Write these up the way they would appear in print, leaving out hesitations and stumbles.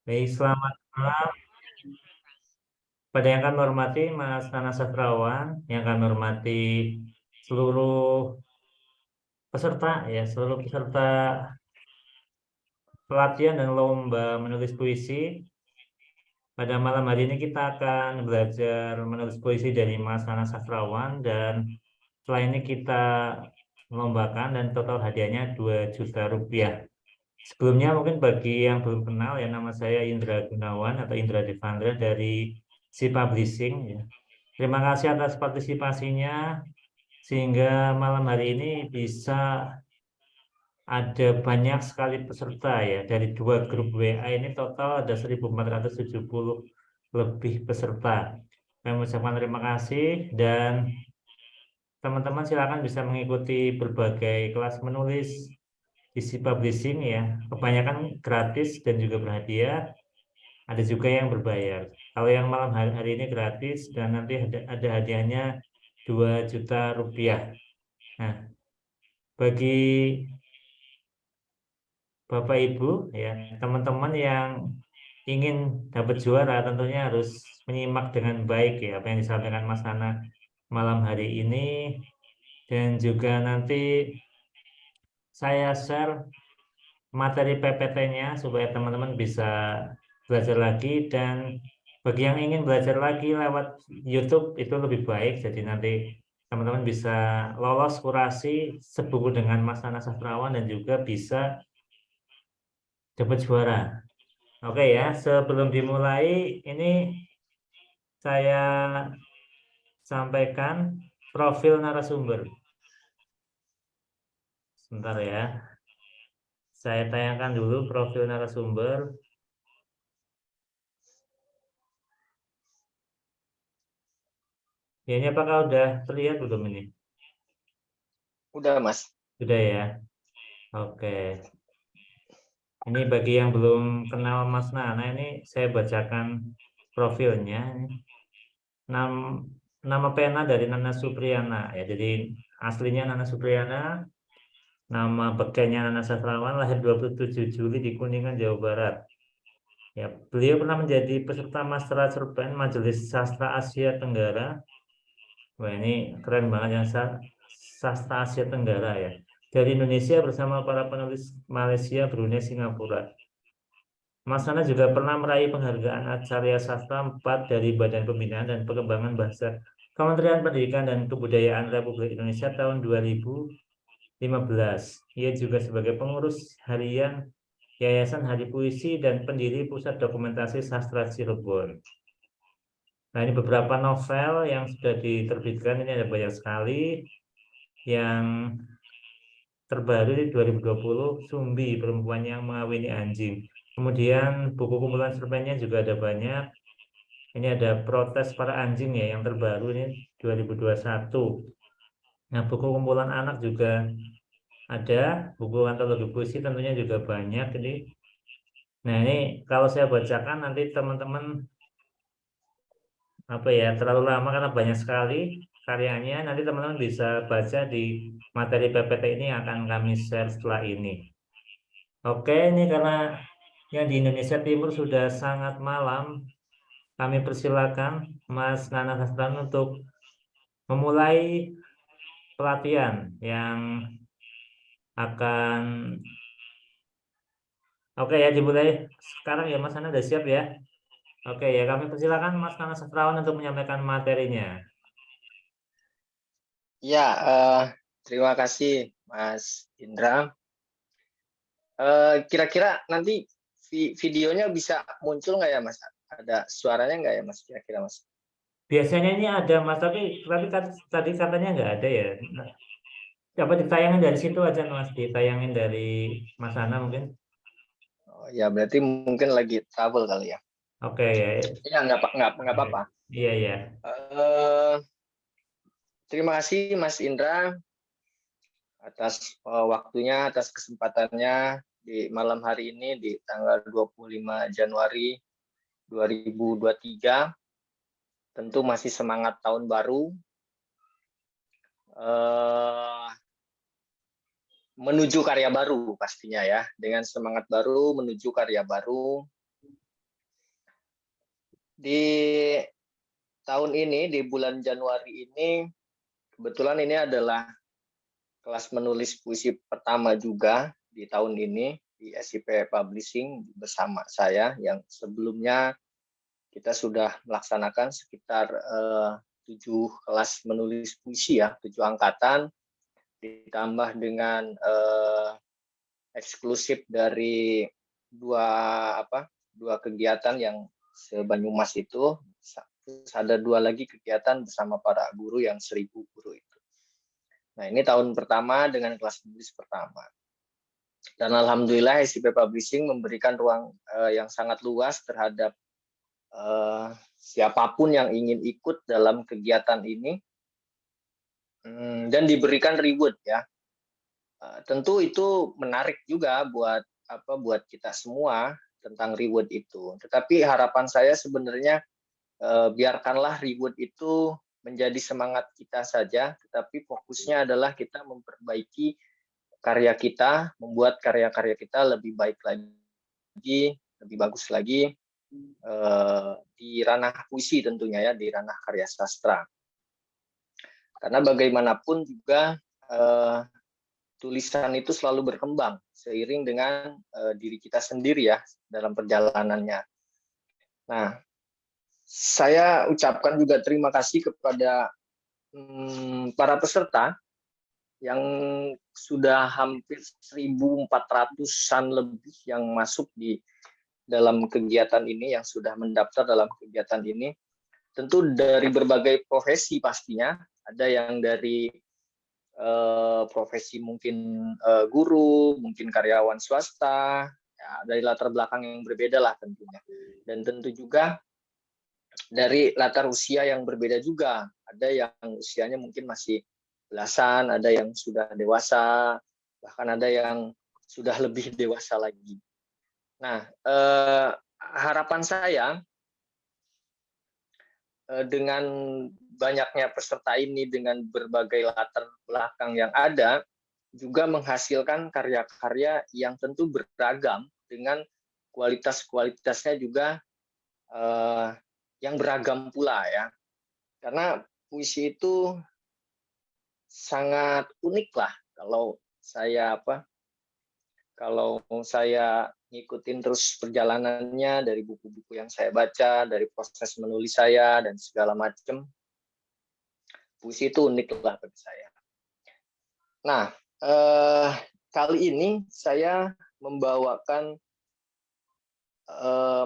Baik, selamat malam. Pada yang kami hormati Mas Nana Sastrawan, yang kami hormati seluruh peserta, seluruh peserta pelatihan dan lomba menulis puisi. Pada malam hari ini kita akan belajar menulis puisi dari Mas Nana Sastrawan dan setelah ini kita lombakan dan total hadiahnya 2 juta rupiah. Sebelumnya mungkin bagi yang belum kenal ya, nama saya Indra Gunawan atau Indra Devandra dari Si Publishing ya. Terima kasih atas partisipasinya sehingga malam hari ini bisa ada banyak sekali peserta ya. Dari 2 grup WA ini total ada 1.470 lebih peserta. Kami mengucapkan terima kasih dan teman-teman silakan bisa mengikuti berbagai kelas menulis isi publishing ya. Kebanyakan gratis dan juga berhadiah. Ada juga yang berbayar. Kalau yang malam hari ini gratis dan nanti ada hadiahnya 2 juta rupiah. Nah, bagi Bapak Ibu ya, teman-teman yang ingin dapat juara tentunya harus menyimak dengan baik ya apa yang disampaikan Mas Hana malam hari ini dan juga nanti saya share materi PPT-nya supaya teman-teman bisa belajar lagi dan bagi yang ingin belajar lagi lewat YouTube itu lebih baik jadi nanti teman-teman bisa lolos kurasi sebuku dengan Mas Hana Sastrawan dan juga bisa dapat juara. Oke ya, sebelum dimulai ini saya sampaikan profil narasumber. Sebentar ya, saya tayangkan dulu profil narasumber. Ya, ini apakah udah terlihat belum ini? Udah, Mas. Sudah ya. Oke. Ini bagi yang belum kenal Mas Nana ini saya bacakan profilnya. Nam- Nama pena dari Nana Supriyana ya. Jadi aslinya Nana Supriyana, nama bekennya Nana Sastrawan, lahir 27 Juli di Kuningan, Jawa Barat. Ya, beliau pernah menjadi peserta Master Cerpen Majelis Sastra Asia Tenggara. Wah, ini keren banget yang Sastra Asia Tenggara ya. Dari Indonesia bersama para penulis Malaysia, Brunei, Singapura. Mas Nana juga pernah meraih penghargaan Acarya Sastra 4 dari Badan Pembinaan dan Pengembangan Bahasa Kementerian Pendidikan dan Kebudayaan Republik Indonesia tahun 2015. Ia juga sebagai pengurus harian Yayasan Hari Puisi dan pendiri Pusat Dokumentasi Sastra Cirebon. Nah, ini beberapa novel yang sudah diterbitkan, ini ada banyak sekali. Yang terbaru di 2020, Sumbi, Perempuan yang Mengawini Anjing. Kemudian buku kumpulan cerpennya juga ada banyak. Ini ada Protes Para Anjing ya, yang terbaru ini 2021. Nah, buku kumpulan anak juga ada, buku antologi puisi tentunya juga banyak ini. Nah, ini kalau saya bacakan nanti teman-teman apa ya terlalu lama karena banyak sekali karyanya. Nanti teman-teman bisa baca di materi PPT ini yang akan kami share setelah ini. Oke, ini karena yang di Indonesia Timur sudah sangat malam, kami persilakan Mas Nana Sastran untuk memulai pelatihan yang akan oke ya dimulai sekarang ya Mas Nana udah siap ya. Oke ya kami persilakan Mas Nana Sastrawan untuk menyampaikan materinya. Ya, terima kasih Mas Indra. Kira-kira nanti videonya bisa muncul nggak ya, Mas? Ada suaranya nggak ya, Mas? Kira-kira, Mas? Biasanya ini ada Mas tapi tadi katanya nggak ada ya. Nah, coba ditayangin dari situ aja Mas, ditayangin dari Mas Nana mungkin. Oh, ya, berarti mungkin lagi travel kali ya. Oke ya. Ya, nggak Oke. apa-apa. Iya ya. Eh, Terima kasih Mas Indra atas waktunya, atas kesempatannya di malam hari ini di tanggal 25 Januari 2023. Tentu masih semangat tahun baru. Eh, Menuju karya baru pastinya ya, dengan semangat baru menuju karya baru. Di tahun ini, di bulan Januari ini, kebetulan ini adalah kelas menulis puisi pertama juga di tahun ini di SIP Publishing bersama saya, yang sebelumnya kita sudah melaksanakan sekitar 7 kelas menulis puisi ya, 7 angkatan, ditambah dengan eksklusif dari dua kegiatan yang se-Banyumas itu. Terus ada 2 lagi kegiatan bersama para guru yang 1.000 guru itu. Nah, ini tahun pertama dengan kelas menulis pertama. Dan alhamdulillah SIP Publishing memberikan ruang yang sangat luas terhadap siapapun yang ingin ikut dalam kegiatan ini, dan diberikan reward ya. Tentu itu menarik juga buat kita semua tentang reward itu. Tetapi harapan saya sebenarnya biarkanlah reward itu menjadi semangat kita saja, tetapi fokusnya adalah kita memperbaiki karya kita, membuat karya-karya kita lebih baik lagi, lebih bagus lagi di ranah puisi tentunya ya, di ranah karya sastra. Karena bagaimanapun juga tulisan itu selalu berkembang seiring dengan diri kita sendiri ya dalam perjalanannya. Nah, saya ucapkan juga terima kasih kepada para peserta yang sudah hampir 1.400-an lebih yang masuk di dalam kegiatan ini, yang sudah mendaftar dalam kegiatan ini. Tentu dari berbagai profesi pastinya, ada yang dari profesi mungkin guru, mungkin karyawan swasta, ya, dari latar belakang yang berbeda lah tentunya. Dan tentu juga dari latar usia yang berbeda juga. Ada yang usianya mungkin masih belasan, ada yang sudah dewasa, bahkan ada yang sudah lebih dewasa lagi. Nah, harapan saya dengan banyaknya peserta ini, dengan berbagai latar belakang yang ada, juga menghasilkan karya-karya yang tentu beragam dengan kualitas-kualitasnya juga yang beragam pula ya. Karena puisi itu sangat unik lah kalau saya ngikutin terus perjalanannya dari buku-buku yang saya baca, dari proses menulis saya dan segala macam. Puisi itu unik lah bagi saya. Nah, kali ini saya membawakan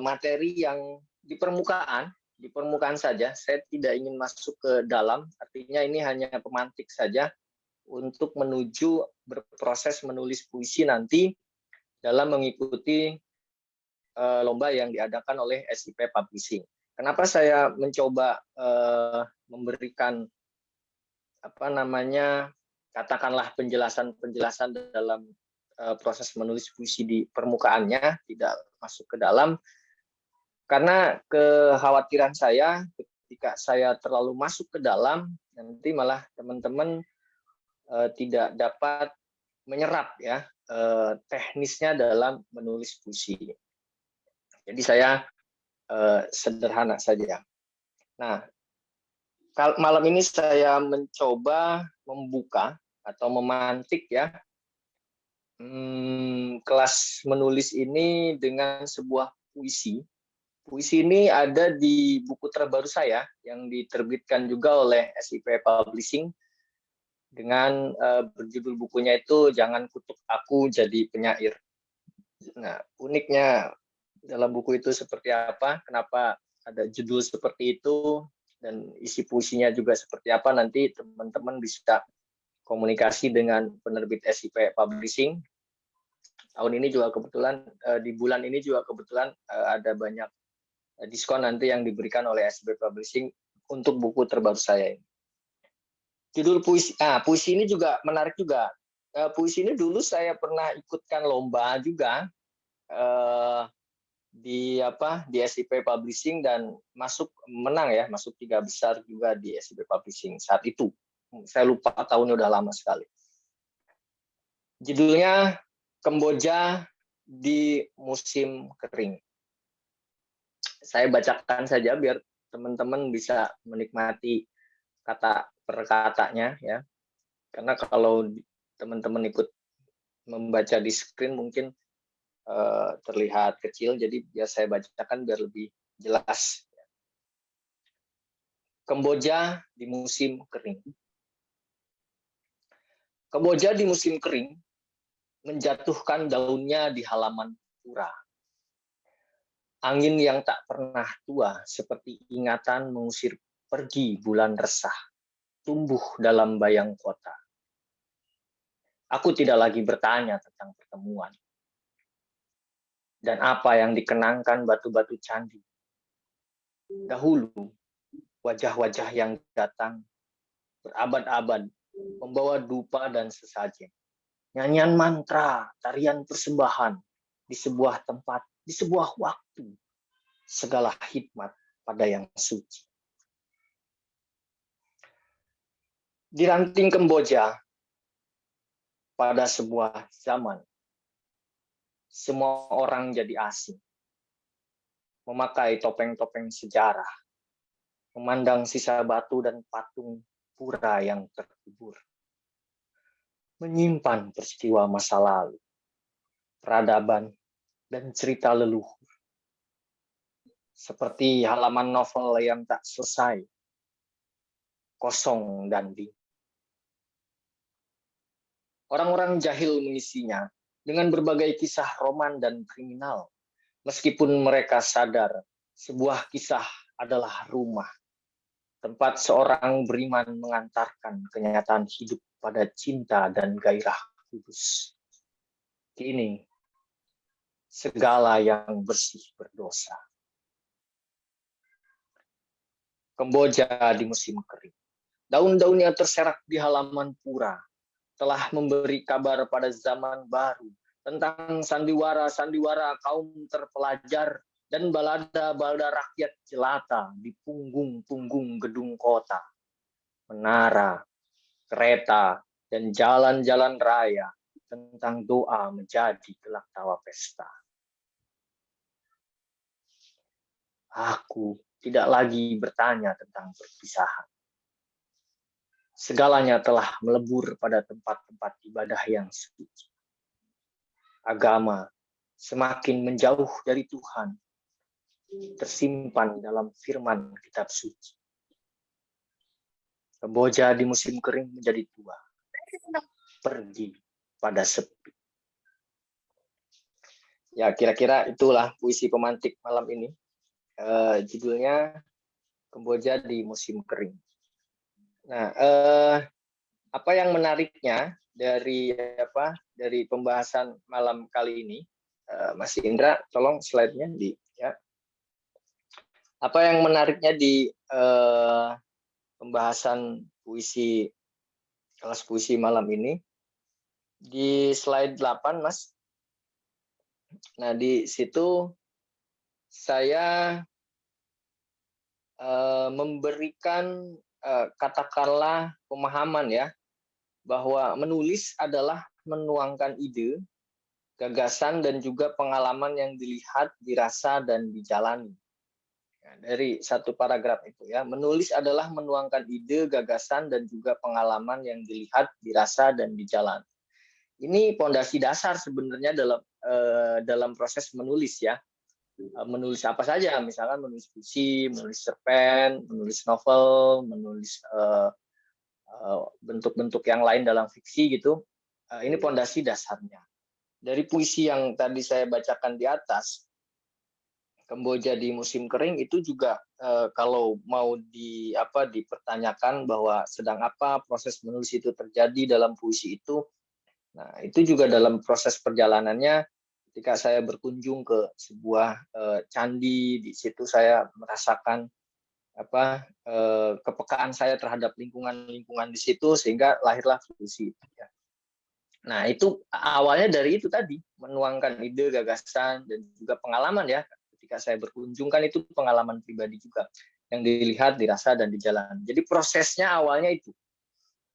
materi yang di permukaan saja. Saya tidak ingin masuk ke dalam, artinya ini hanya pemantik saja untuk menuju berproses menulis puisi nanti dalam mengikuti lomba yang diadakan oleh SIP Publishing. Kenapa saya mencoba memberikan katakanlah penjelasan dalam proses menulis puisi di permukaannya, tidak masuk ke dalam, karena kekhawatiran saya ketika saya terlalu masuk ke dalam, nanti malah teman-teman tidak dapat menyerap ya teknisnya dalam menulis puisi. Jadi saya sederhana saja. Nah, malam ini saya mencoba membuka atau memantik ya kelas menulis ini dengan sebuah puisi. Puisi ini ada di buku terbaru saya yang diterbitkan juga oleh SIP Publishing dengan berjudul bukunya itu Jangan Kutuk Aku Jadi Penyair. Nah, uniknya dalam buku itu seperti apa, kenapa ada judul seperti itu, dan isi puisinya juga seperti apa, nanti teman-teman bisa komunikasi dengan penerbit SIP Publishing. Tahun ini juga kebetulan, di bulan ini juga kebetulan ada banyak diskon nanti yang diberikan oleh SIP Publishing untuk buku terbaru saya ini. Judul puisi ini juga menarik juga. Puisi ini dulu saya pernah ikutkan lomba juga di SIP Publishing dan menang 3 besar juga di SIP Publishing saat itu. Saya lupa tahunnya, udah lama sekali. Judulnya Kamboja di Musim Kering. Saya bacakan saja biar teman-teman bisa menikmati kata per katanya ya. Karena kalau teman-teman ikut membaca di screen mungkin terlihat kecil, jadi biar saya bacakan biar lebih jelas. Kamboja di musim kering. Kamboja di musim kering menjatuhkan daunnya di halaman pura. Angin yang tak pernah tua seperti ingatan mengusir pergi bulan resah, tumbuh dalam bayang kota. Aku tidak lagi bertanya tentang pertemuan dan apa yang dikenangkan batu-batu candi. Dahulu, wajah-wajah yang datang berabad-abad membawa dupa dan sesajen. Nyanyian mantra, tarian persembahan di sebuah tempat, di sebuah waktu. Segala hikmat pada yang suci. Di ranting Kamboja, pada sebuah zaman, semua orang jadi asing. Memakai topeng-topeng sejarah, memandang sisa batu dan patung pura yang terkubur. Menyimpan peristiwa masa lalu, peradaban, dan cerita leluhur. Seperti halaman novel yang tak selesai, kosong dan bingung. Orang-orang jahil mengisinya dengan berbagai kisah roman dan kriminal. Meskipun mereka sadar sebuah kisah adalah rumah, tempat seorang beriman mengantarkan kenyataan hidup pada cinta dan gairah kudus. Kini, segala yang bersih berdosa. Kamboja di musim kering. Daun-daun yang terserak di halaman pura telah memberi kabar pada zaman baru tentang sandiwara-sandiwara kaum terpelajar dan balada-balada rakyat jelata di punggung-punggung gedung kota, menara, kereta, dan jalan-jalan raya tentang doa menjadi gelak tawa pesta. Aku tidak lagi bertanya tentang perpisahan. Segalanya telah melebur pada tempat-tempat ibadah yang suci. Agama semakin menjauh dari Tuhan, tersimpan dalam firman kitab suci. Kamboja di musim kering menjadi tua, pergi pada sepi. Ya, kira-kira itulah puisi pemantik malam ini. Judulnya Kamboja di musim kering. Nah, apa yang menariknya dari pembahasan malam kali ini, Mas Indra, tolong slide-nya ya. Apa yang menariknya di pembahasan puisi kelas puisi malam ini di slide 8, Mas. Nah, di situ saya memberikan katakanlah pemahaman ya, bahwa menulis adalah menuangkan ide, gagasan, dan juga pengalaman yang dilihat, dirasa, dan dijalani. Nah, dari satu paragraf itu ya, menulis adalah menuangkan ide, gagasan, dan juga pengalaman yang dilihat, dirasa, dan dijalani. Ini pondasi dasar sebenarnya dalam proses menulis ya. Menulis apa saja, misalkan menulis puisi, menulis cerpen, menulis novel, menulis bentuk-bentuk yang lain dalam fiksi gitu. Ini pondasi dasarnya. Dari puisi yang tadi saya bacakan di atas, Kamboja di musim kering itu juga kalau mau dipertanyakan bahwa sedang apa proses menulis itu terjadi dalam puisi itu. Nah, itu juga dalam proses perjalanannya. Ketika saya berkunjung ke sebuah candi, di situ saya merasakan kepekaan saya terhadap lingkungan di situ, sehingga lahirlah puisi itu. Ya. Nah, itu awalnya dari itu tadi, menuangkan ide, gagasan, dan juga pengalaman ya. Ketika saya berkunjung kan itu pengalaman pribadi juga yang dilihat, dirasa, dan dijalani. Jadi prosesnya awalnya itu.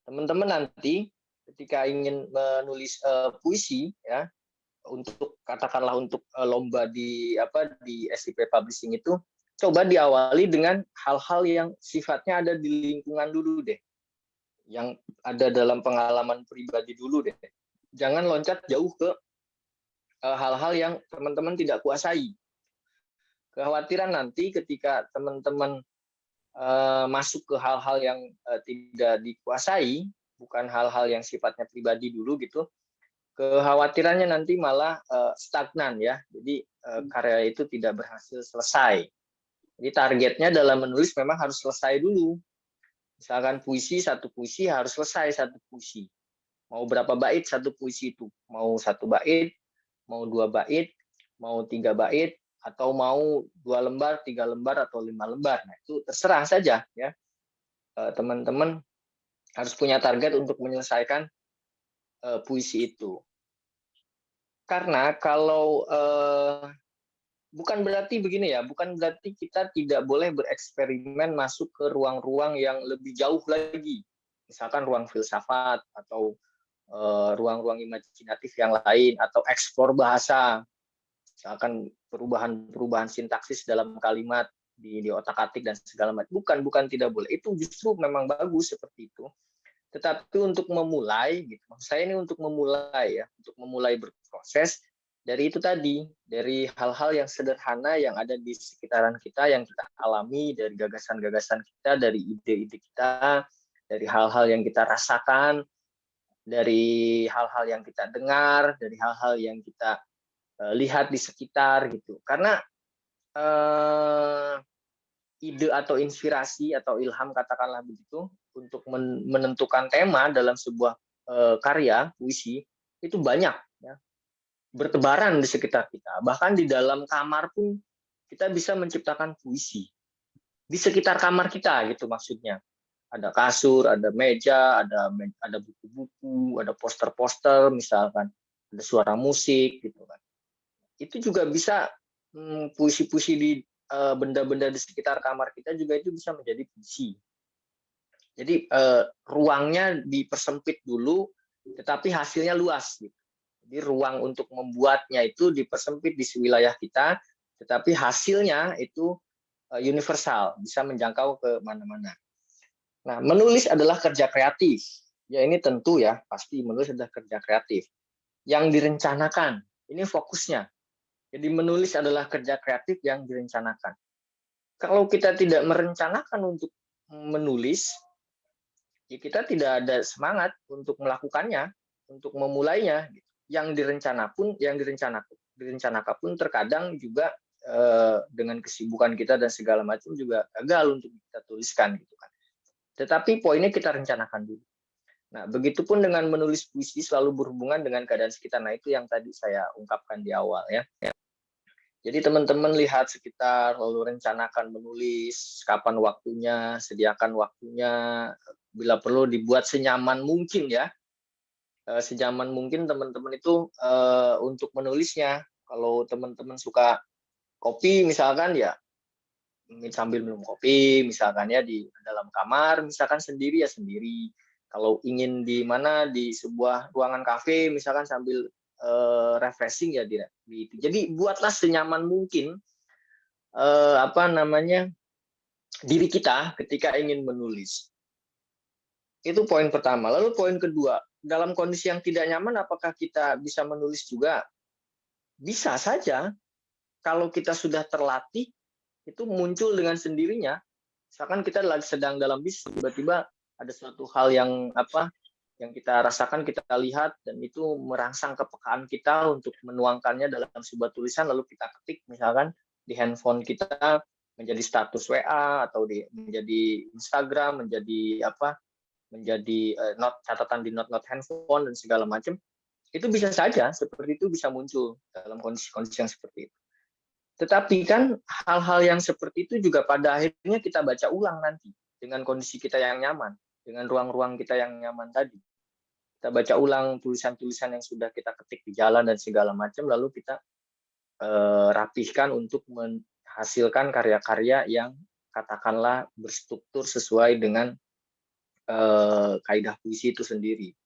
Teman-teman nanti ketika ingin menulis puisi ya, untuk katakanlah untuk lomba di SIP Publishing itu, coba diawali dengan hal-hal yang sifatnya ada di lingkungan dulu deh, yang ada dalam pengalaman pribadi dulu deh. Jangan loncat jauh ke hal-hal yang teman-teman tidak kuasai. Kekhawatiran nanti ketika teman-teman masuk ke hal-hal yang tidak dikuasai, bukan hal-hal yang sifatnya pribadi dulu gitu, kekhawatirannya nanti malah stagnan ya. Jadi karya itu tidak berhasil selesai. Jadi targetnya dalam menulis memang harus selesai dulu. Misalkan puisi, satu puisi harus selesai satu puisi. Mau berapa bait satu puisi itu? Mau 1 bait, mau 2 bait, mau 3 bait, atau mau 2 lembar, 3 lembar, atau 5 lembar. Nah, itu terserah saja ya. Teman-teman harus punya target untuk menyelesaikan puisi itu. Karena kalau bukan berarti begini ya, bukan berarti kita tidak boleh bereksperimen masuk ke ruang-ruang yang lebih jauh lagi. Misalkan ruang filsafat atau ruang-ruang imajinatif yang lain, atau eksplor bahasa. Misalkan perubahan sintaksis dalam kalimat di otak-atik dan segala macam. Bukan tidak boleh. Itu justru memang bagus seperti itu. Tetapi untuk memulai, gitu, maksud saya ini untuk memulai ya, untuk memulai berproses dari itu tadi, dari hal-hal yang sederhana yang ada di sekitaran kita, yang kita alami, dari gagasan-gagasan kita, dari ide-ide kita, dari hal-hal yang kita rasakan, dari hal-hal yang kita dengar, dari hal-hal yang kita lihat di sekitar gitu. Karena ide atau inspirasi atau ilham, katakanlah begitu, untuk menentukan tema dalam sebuah karya puisi itu banyak ya, bertebaran di sekitar kita. Bahkan di dalam kamar pun kita bisa menciptakan puisi di sekitar kamar kita gitu maksudnya. Ada kasur, ada meja, ada buku-buku, ada poster-poster misalkan, ada suara musik gitu kan. Itu juga bisa puisi-puisi di benda-benda di sekitar kamar kita juga itu bisa menjadi puisi. Jadi ruangnya dipersempit dulu, tetapi hasilnya luas. Gitu. Jadi ruang untuk membuatnya itu dipersempit di wilayah kita, tetapi hasilnya itu universal, bisa menjangkau ke mana-mana. Nah, menulis adalah kerja kreatif. Ya ini tentu ya, pasti menulis adalah kerja kreatif. Yang direncanakan, ini fokusnya. Jadi menulis adalah kerja kreatif yang direncanakan. Kalau kita tidak merencanakan untuk menulis, ya kita tidak ada semangat untuk melakukannya, untuk memulainya. Yang direncanakan pun terkadang juga dengan kesibukan kita dan segala macam juga gagal untuk kita tuliskan gitu kan. Tetapi poinnya kita rencanakan dulu. Nah, begitupun dengan menulis puisi selalu berhubungan dengan keadaan sekitar. Nah, itu yang tadi saya ungkapkan di awal ya. Jadi teman-teman lihat sekitar, lalu rencanakan menulis, kapan waktunya, sediakan waktunya, bila perlu dibuat senyaman mungkin ya. Senyaman mungkin teman-teman itu untuk menulisnya. Kalau teman-teman suka kopi misalkan ya, sambil minum kopi misalkan ya di dalam kamar, misalkan sendiri ya sendiri. Kalau ingin di mana, di sebuah ruangan kafe misalkan sambil refreshing ya jadi buatlah senyaman mungkin diri kita ketika ingin menulis. Itu poin pertama. Lalu poin kedua, dalam kondisi yang tidak nyaman apakah kita bisa menulis juga? Bisa saja. Kalau kita sudah terlatih itu muncul dengan sendirinya. Misalkan kita lagi sedang dalam bis, tiba-tiba ada suatu hal yang kita rasakan, kita lihat, dan itu merangsang kepekaan kita untuk menuangkannya dalam sebuah tulisan, lalu kita ketik misalkan di handphone kita, menjadi status WA atau menjadi Instagram, menjadi catatan di note handphone dan segala macam. Itu bisa saja seperti itu bisa muncul dalam kondisi-kondisi yang seperti itu. Tetapi kan hal-hal yang seperti itu juga pada akhirnya kita baca ulang nanti dengan kondisi kita yang nyaman, dengan ruang-ruang kita yang nyaman tadi. Kita baca ulang tulisan-tulisan yang sudah kita ketik di jalan dan segala macam, lalu kita rapihkan untuk menghasilkan karya-karya yang katakanlah berstruktur sesuai dengan kaidah puisi itu sendiri.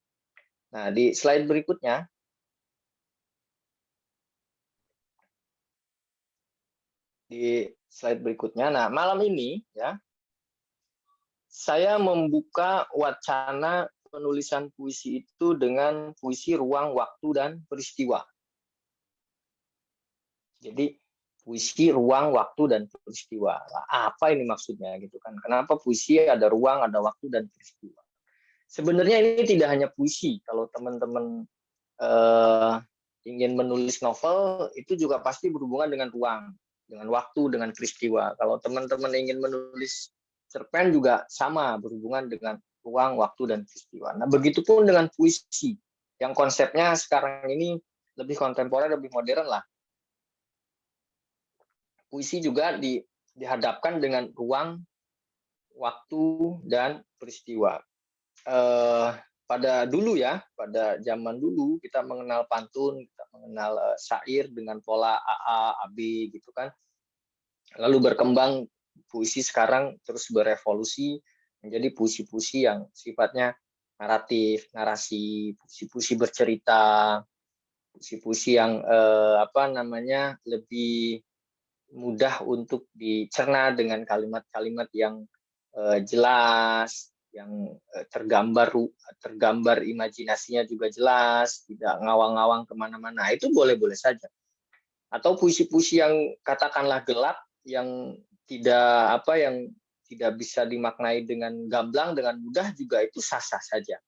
Nah, di slide berikutnya, di slide berikutnya. Nah, malam ini ya saya membuka wacana penulisan puisi itu dengan puisi ruang, waktu, dan peristiwa. Jadi puisi ruang, waktu, dan peristiwa. Nah, apa ini maksudnya gitu kan? Kenapa puisi ada ruang, ada waktu, dan peristiwa? Sebenarnya ini tidak hanya puisi. Kalau teman-teman ingin menulis novel, itu juga pasti berhubungan dengan ruang, dengan waktu, dengan peristiwa. Kalau teman-teman ingin menulis cerpen juga sama, berhubungan dengan ruang, waktu, dan peristiwa. Nah, begitupun dengan puisi, yang konsepnya sekarang ini lebih kontemporer, lebih modern lah. Puisi juga dihadapkan dengan ruang, waktu, dan peristiwa. Pada dulu ya, pada zaman dulu kita mengenal pantun, kita mengenal syair dengan pola AA, AB gitu kan. Lalu berkembang puisi sekarang terus berevolusi menjadi puisi-puisi yang sifatnya naratif, narasi, puisi-puisi bercerita, puisi-puisi yang lebih mudah untuk dicerna dengan kalimat-kalimat yang jelas, yang tergambar imajinasinya juga jelas, tidak ngawang-ngawang kemana-mana. Itu boleh-boleh saja. Atau puisi-puisi yang katakanlah gelap, yang tidak bisa dimaknai dengan gamblang, dengan mudah juga itu sah-sah saja.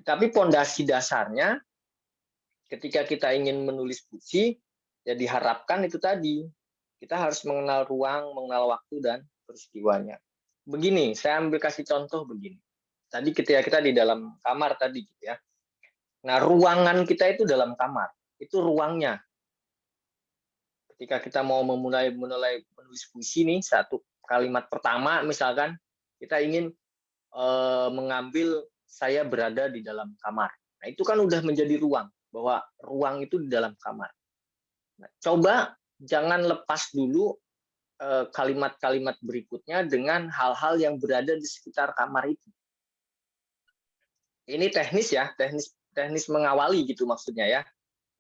Tetapi pondasi dasarnya, ketika kita ingin menulis puisi, ya diharapkan itu tadi, kita harus mengenal ruang, mengenal waktu, dan peristiwanya. Begini, saya ambil kasih contoh begini. Tadi ketika kita di dalam kamar tadi gitu ya. Nah, ruangan kita itu dalam kamar. Itu ruangnya. Ketika kita mau memulai menulis puisi nih, satu kalimat pertama misalkan kita ingin mengambil saya berada di dalam kamar. Nah, itu kan udah menjadi ruang, bahwa ruang itu di dalam kamar. Nah, coba jangan lepas dulu kalimat-kalimat berikutnya dengan hal-hal yang berada di sekitar kamar itu. Ini teknis ya, teknis mengawali gitu maksudnya ya,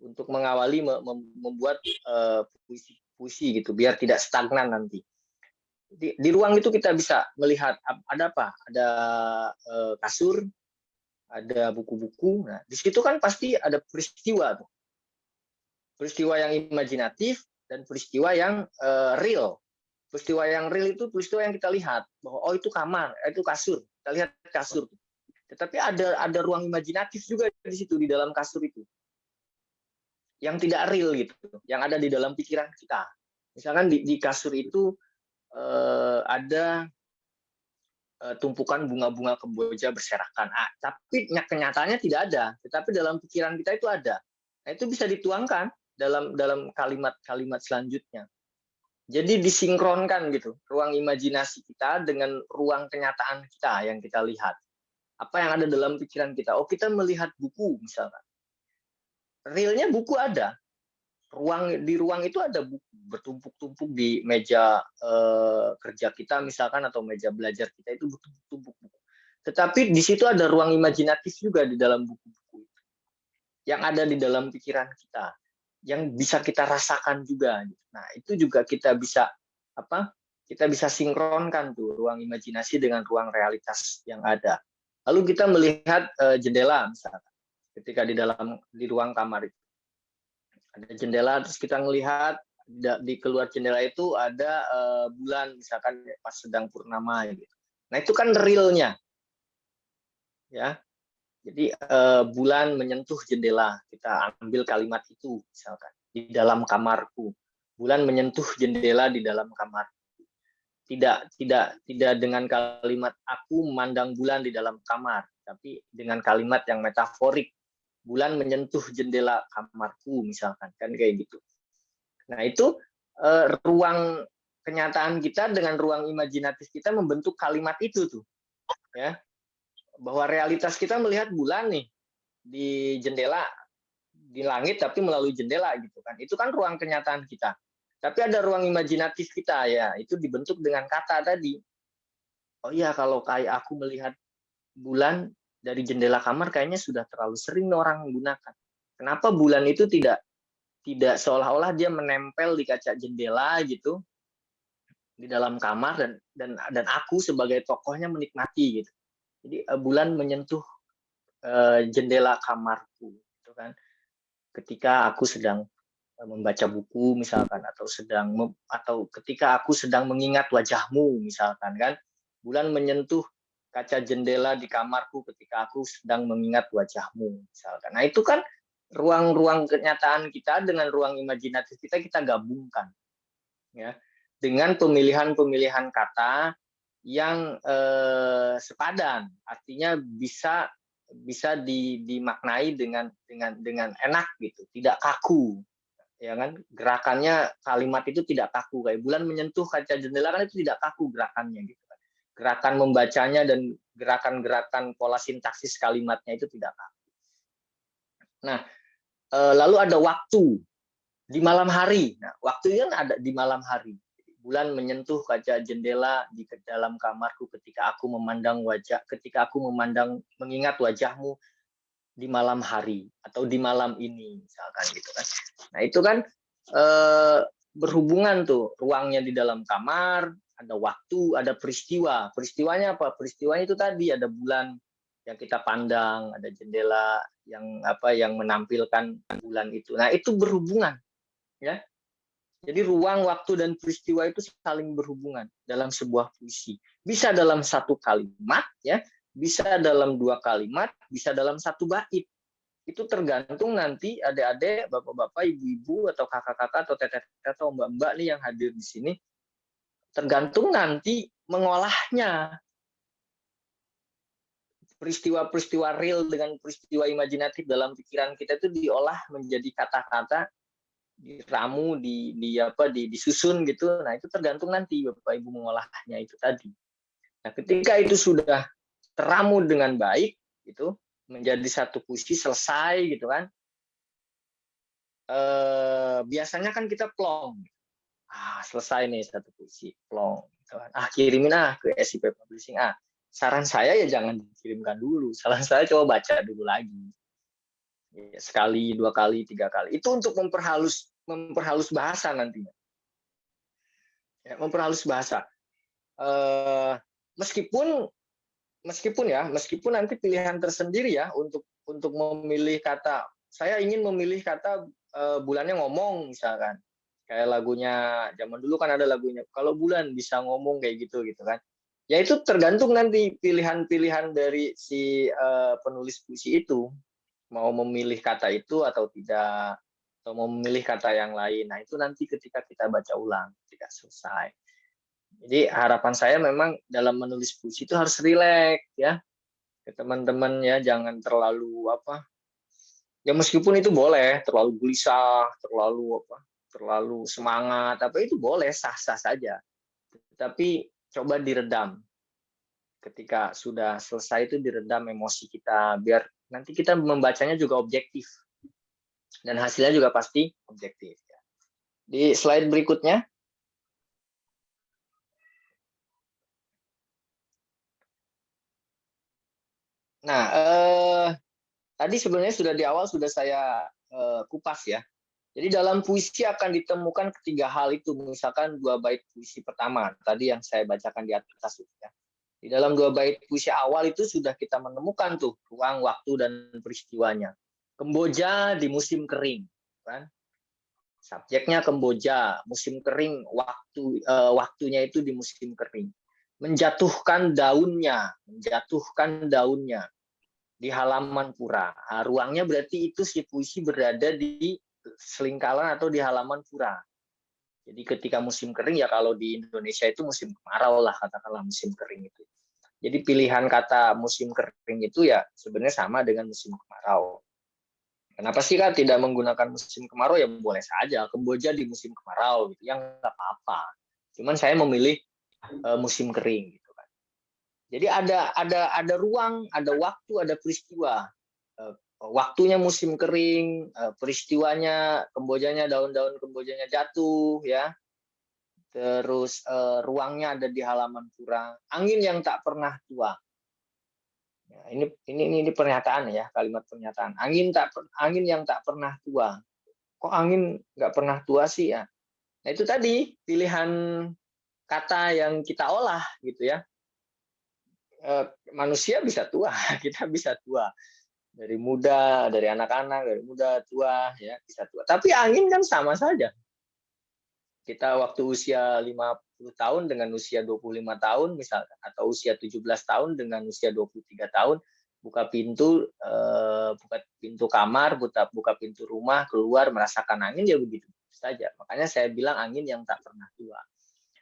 untuk mengawali membuat puisi gitu, biar tidak stagnan nanti. Di ruang itu kita bisa melihat ada apa, ada kasur, ada buku-buku. Nah, di situ kan pasti ada peristiwa tuh, peristiwa yang imajinatif dan peristiwa yang real. Peristiwa yang real itu peristiwa yang kita lihat bahwa oh itu kamar, itu kasur, kita lihat kasur. Tetapi ada ruang imajinatif juga di situ, di dalam kasur itu, yang tidak real gitu, yang ada di dalam pikiran kita. Misalkan di kasur itu ada tumpukan bunga-bunga kemboja berserakan, tapi kenyataannya tidak ada, tetapi dalam pikiran kita itu ada. Nah, itu bisa dituangkan dalam kalimat-kalimat selanjutnya. Jadi disinkronkan gitu, ruang imajinasi kita dengan ruang kenyataan kita yang kita lihat. Apa yang ada dalam pikiran kita? Oh, kita melihat buku misalkan. Realnya buku ada. Di ruang itu ada buku bertumpuk-tumpuk di meja kerja kita misalkan, atau meja belajar kita itu bertumpuk-tumpuk buku. Tetapi di situ ada ruang imajinatif juga di dalam buku-buku itu, yang ada di dalam pikiran kita, yang bisa kita rasakan juga. Nah, itu juga kita bisa sinkronkan tuh ruang imajinasi dengan ruang realitas yang ada. Lalu kita melihat jendela misalkan, ketika di ruang kamar itu ada jendela, terus kita melihat di keluar jendela itu ada bulan misalkan pas sedang purnama gitu. Nah, itu kan realnya ya. Jadi bulan menyentuh jendela, kita ambil kalimat itu misalkan, di dalam kamarku. Bulan menyentuh jendela di dalam kamar. Tidak dengan kalimat aku memandang bulan di dalam kamar, tapi dengan kalimat yang metaforik. Bulan menyentuh jendela kamarku misalkan, kan kayak gitu. Nah, itu ruang kenyataan kita dengan ruang imajinatif kita membentuk kalimat itu tuh. Ya. Bahwa realitas kita melihat bulan nih di jendela, di langit tapi melalui jendela gitu kan. Itu kan ruang kenyataan kita. Tapi ada ruang imajinatif kita ya, itu dibentuk dengan kata tadi. Oh iya, kalau kayak aku melihat bulan dari jendela kamar kayaknya sudah terlalu sering orang menggunakan. Kenapa bulan itu tidak seolah-olah dia menempel di kaca jendela gitu, di dalam kamar dan aku sebagai tokohnya menikmati gitu. Jadi bulan menyentuh jendela kamarku gitu kan. Ketika aku sedang membaca buku misalkan atau ketika aku sedang mengingat wajahmu misalkan kan. Bulan menyentuh kaca jendela di kamarku ketika aku sedang mengingat wajahmu misalkan. Nah, itu kan ruang-ruang kenyataan kita dengan ruang imajinatif kita gabungkan ya dengan pemilihan-pemilihan kata yang sepadan, artinya bisa dimaknai dengan enak gitu, tidak kaku, ya kan? Gerakannya kalimat itu tidak kaku, kayak bulan menyentuh kaca jendela kan itu tidak kaku gerakannya gitu kan. Gerakan membacanya dan gerakan-gerakan pola sintaksis kalimatnya itu tidak kaku. Nah, lalu ada waktu di malam hari. Nah, waktunya ada di malam hari. Bulan menyentuh kaca jendela di dalam kamarku ketika aku mengingat wajahmu di malam hari atau di malam ini misalkan gitu kan. Nah, itu kan berhubungan tuh ruangnya di dalam kamar, ada waktu, ada peristiwa. Peristiwanya apa? Peristiwanya itu tadi ada bulan yang kita pandang, ada jendela yang menampilkan bulan itu. Nah, itu berhubungan ya. Jadi ruang, waktu, dan peristiwa itu saling berhubungan dalam sebuah puisi. Bisa dalam satu kalimat, ya, bisa dalam dua kalimat, bisa dalam satu bait. Itu tergantung nanti adik-adik, bapak-bapak, ibu-ibu, atau kakak-kakak, atau teteh-teteh, atau mbak-mbak nih yang hadir di sini. Tergantung nanti mengolahnya. Peristiwa-peristiwa real dengan peristiwa imajinatif dalam pikiran kita itu diolah menjadi kata-kata, diramu, disusun gitu. Nah, itu tergantung nanti Bapak Ibu mengolahnya itu tadi. Nah, ketika itu sudah teramu dengan baik itu menjadi satu puisi selesai gitu kan. Biasanya kan kita plong. Selesai nih satu puisi, plong gitu kan. Kirimin ke SIP Publishing. Saran saya ya jangan dikirimkan dulu. Saran saya coba baca dulu lagi. Sekali, dua kali, tiga kali. Itu untuk memperhalus bahasa nantinya. Ya, memperhalus bahasa. Meskipun nanti pilihan tersendiri ya untuk memilih kata. Saya ingin memilih kata bulannya ngomong misalkan. Kayak lagunya zaman dulu kan ada lagunya. Kalau bulan bisa ngomong kayak gitu kan. Ya itu tergantung nanti pilihan-pilihan dari si penulis puisi itu. Mau memilih kata itu atau tidak, atau mau memilih kata yang lain. Nah, itu nanti ketika kita baca ulang, ketika selesai. Jadi harapan saya memang dalam menulis puisi itu harus rileks ya. Ke teman-teman ya, jangan terlalu ya meskipun itu boleh, terlalu gelisah, terlalu semangat, itu boleh, sah-sah saja. Tapi coba diredam. Ketika sudah selesai itu diredam emosi kita, biar nanti kita membacanya juga objektif. Dan hasilnya juga pasti objektif. Di slide berikutnya. Nah, tadi sebenarnya sudah di awal sudah saya kupas ya. Jadi dalam puisi akan ditemukan ketiga hal itu. Misalkan dua bait puisi pertama, tadi yang saya bacakan di atas itu ya. Di dalam dua bait puisi awal itu sudah kita menemukan tuh ruang, waktu, dan peristiwanya. Kamboja di musim kering, kan? Subjeknya Kamboja, musim kering, waktunya itu di musim kering. Menjatuhkan daunnya di halaman pura. Ruangnya berarti itu si puisi berada di selingkalan atau di halaman pura. Jadi ketika musim kering ya kalau di Indonesia itu musim kemarau lah katakanlah musim kering itu. Jadi pilihan kata musim kering itu ya sebenarnya sama dengan musim kemarau. Kenapa sih kan tidak menggunakan musim kemarau? Ya boleh saja, Kamboja di musim kemarau gitu, yang nggak apa-apa. Cuman saya memilih musim kering gitu kan. Jadi ada ruang, ada waktu, ada peristiwa. Waktunya musim kering, peristiwanya Kambojanya daun-daun Kambojanya jatuh ya. Terus ruangnya ada di halaman pura. Angin yang tak pernah tua. Ya, ini pernyataan ya, kalimat pernyataan. Angin yang tak pernah tua. Kok angin nggak pernah tua sih ya? Nah itu tadi pilihan kata yang kita olah gitu ya. Manusia bisa tua, kita bisa tua. Dari muda, dari anak-anak, dari muda, tua, ya bisa tua. Tapi angin kan sama saja. Kita waktu usia 50 tahun dengan usia 25 tahun misalkan, atau usia 17 tahun dengan usia 23 tahun, buka pintu kamar, buka pintu rumah, keluar merasakan angin, ya begitu saja. Makanya saya bilang angin yang tak pernah tua.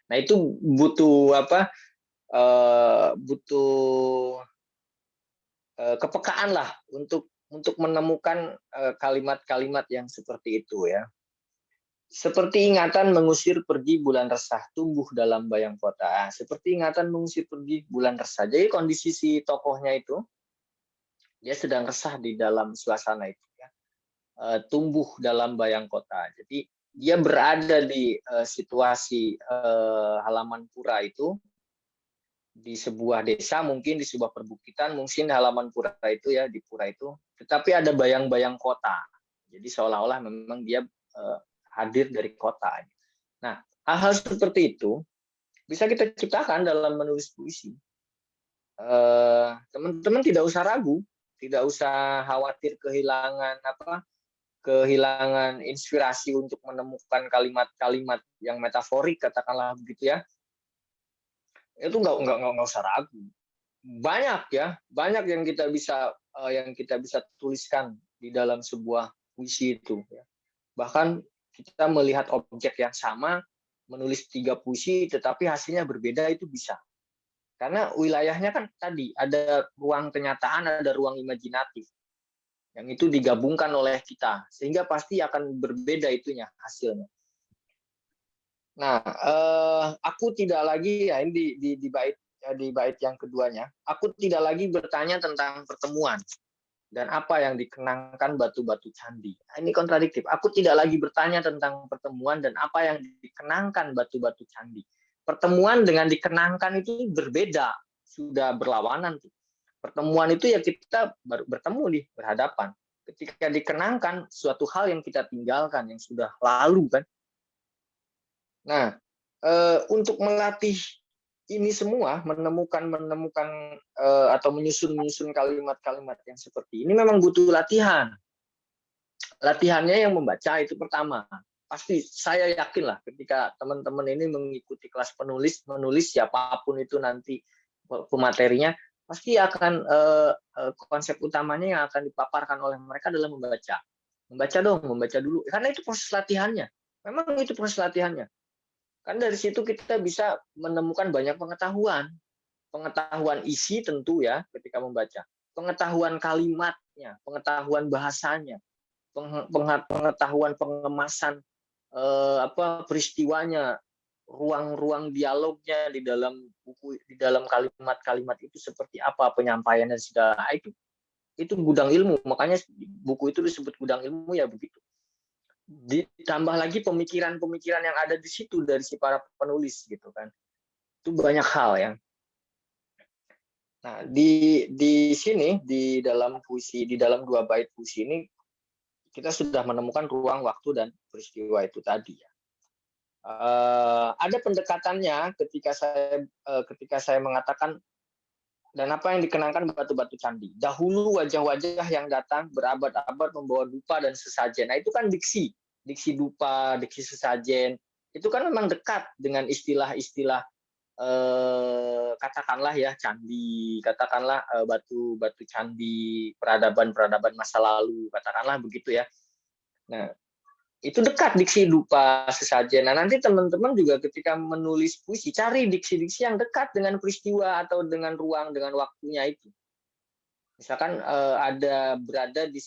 Nah, itu butuh apa? Butuh kepekaan lah untuk menemukan kalimat-kalimat yang seperti itu ya. Seperti ingatan mengusir pergi bulan resah, tumbuh dalam bayang kota. Seperti ingatan mengusir pergi bulan resah. Jadi kondisi si tokohnya itu, dia sedang resah di dalam suasana itu ya. Tumbuh dalam bayang kota. Jadi dia berada di situasi halaman pura itu, di sebuah desa, mungkin di sebuah perbukitan, mungkin halaman pura itu ya, di pura itu, tetapi ada bayang-bayang kota. Jadi seolah-olah memang dia hadir dari kota. Nah, hal-hal seperti itu bisa kita ciptakan dalam menulis puisi. Teman-teman tidak usah ragu, tidak usah khawatir kehilangan inspirasi untuk menemukan kalimat-kalimat yang metaforik, katakanlah begitu ya. Itu nggak usah ragu. Banyak yang kita bisa tuliskan di dalam sebuah puisi itu ya. Bahkan kita melihat objek yang sama, menulis 3 puisi tetapi hasilnya berbeda, itu bisa. Karena wilayahnya kan tadi ada ruang kenyataan, ada ruang imajinatif. Yang itu digabungkan oleh kita, sehingga pasti akan berbeda itunya hasilnya. Nah, aku tidak lagi ya, ini di bait yang keduanya, aku tidak lagi bertanya tentang pertemuan dan apa yang dikenangkan batu-batu candi. Nah, ini kontradiktif. Aku tidak lagi bertanya tentang pertemuan dan apa yang dikenangkan batu-batu candi. Pertemuan dengan dikenangkan itu berbeda, sudah berlawanan tuh. Pertemuan itu ya kita baru bertemu nih, berhadapan. Ketika dikenangkan suatu hal yang kita tinggalkan, yang sudah lalu kan. Nah, untuk melatih ini semua, menemukan atau menyusun kalimat-kalimat yang seperti ini memang butuh latihan. Latihannya yang membaca itu pertama. Pasti saya yakin lah ketika teman-teman ini mengikuti kelas menulis siapapun itu nanti pematerinya, pasti akan konsep utamanya yang akan dipaparkan oleh mereka adalah membaca. Membaca dulu. Karena itu proses latihannya. Memang itu proses latihannya. Kan dari situ kita bisa menemukan banyak pengetahuan isi tentu ya ketika membaca, pengetahuan kalimatnya, pengetahuan bahasanya, pengetahuan pengemasan peristiwanya, ruang-ruang dialognya di dalam buku, di dalam kalimat-kalimat itu seperti apa penyampaiannya, segala itu gudang ilmu. Makanya buku itu disebut gudang ilmu ya begitu. Ditambah lagi pemikiran-pemikiran yang ada di situ dari si para penulis gitu kan, itu banyak hal ya. Nah, di sini di dalam puisi, di dalam 2 bait puisi ini kita sudah menemukan ruang, waktu, dan peristiwa itu tadi ya. Ada pendekatannya ketika saya mengatakan dan apa yang dikenangkan batu-batu candi. Dahulu wajah-wajah yang datang berabad-abad membawa dupa dan sesajen. Nah, itu kan diksi dupa, diksi sesajen. Itu kan memang dekat dengan istilah-istilah katakanlah ya candi, katakanlah batu-batu candi, peradaban masa lalu, katakanlah begitu ya. Nah, itu dekat diksi dupa sesajen. Nah, nanti teman-teman juga ketika menulis puisi, cari diksi-diksi yang dekat dengan peristiwa atau dengan ruang, dengan waktunya itu. Misalkan berada di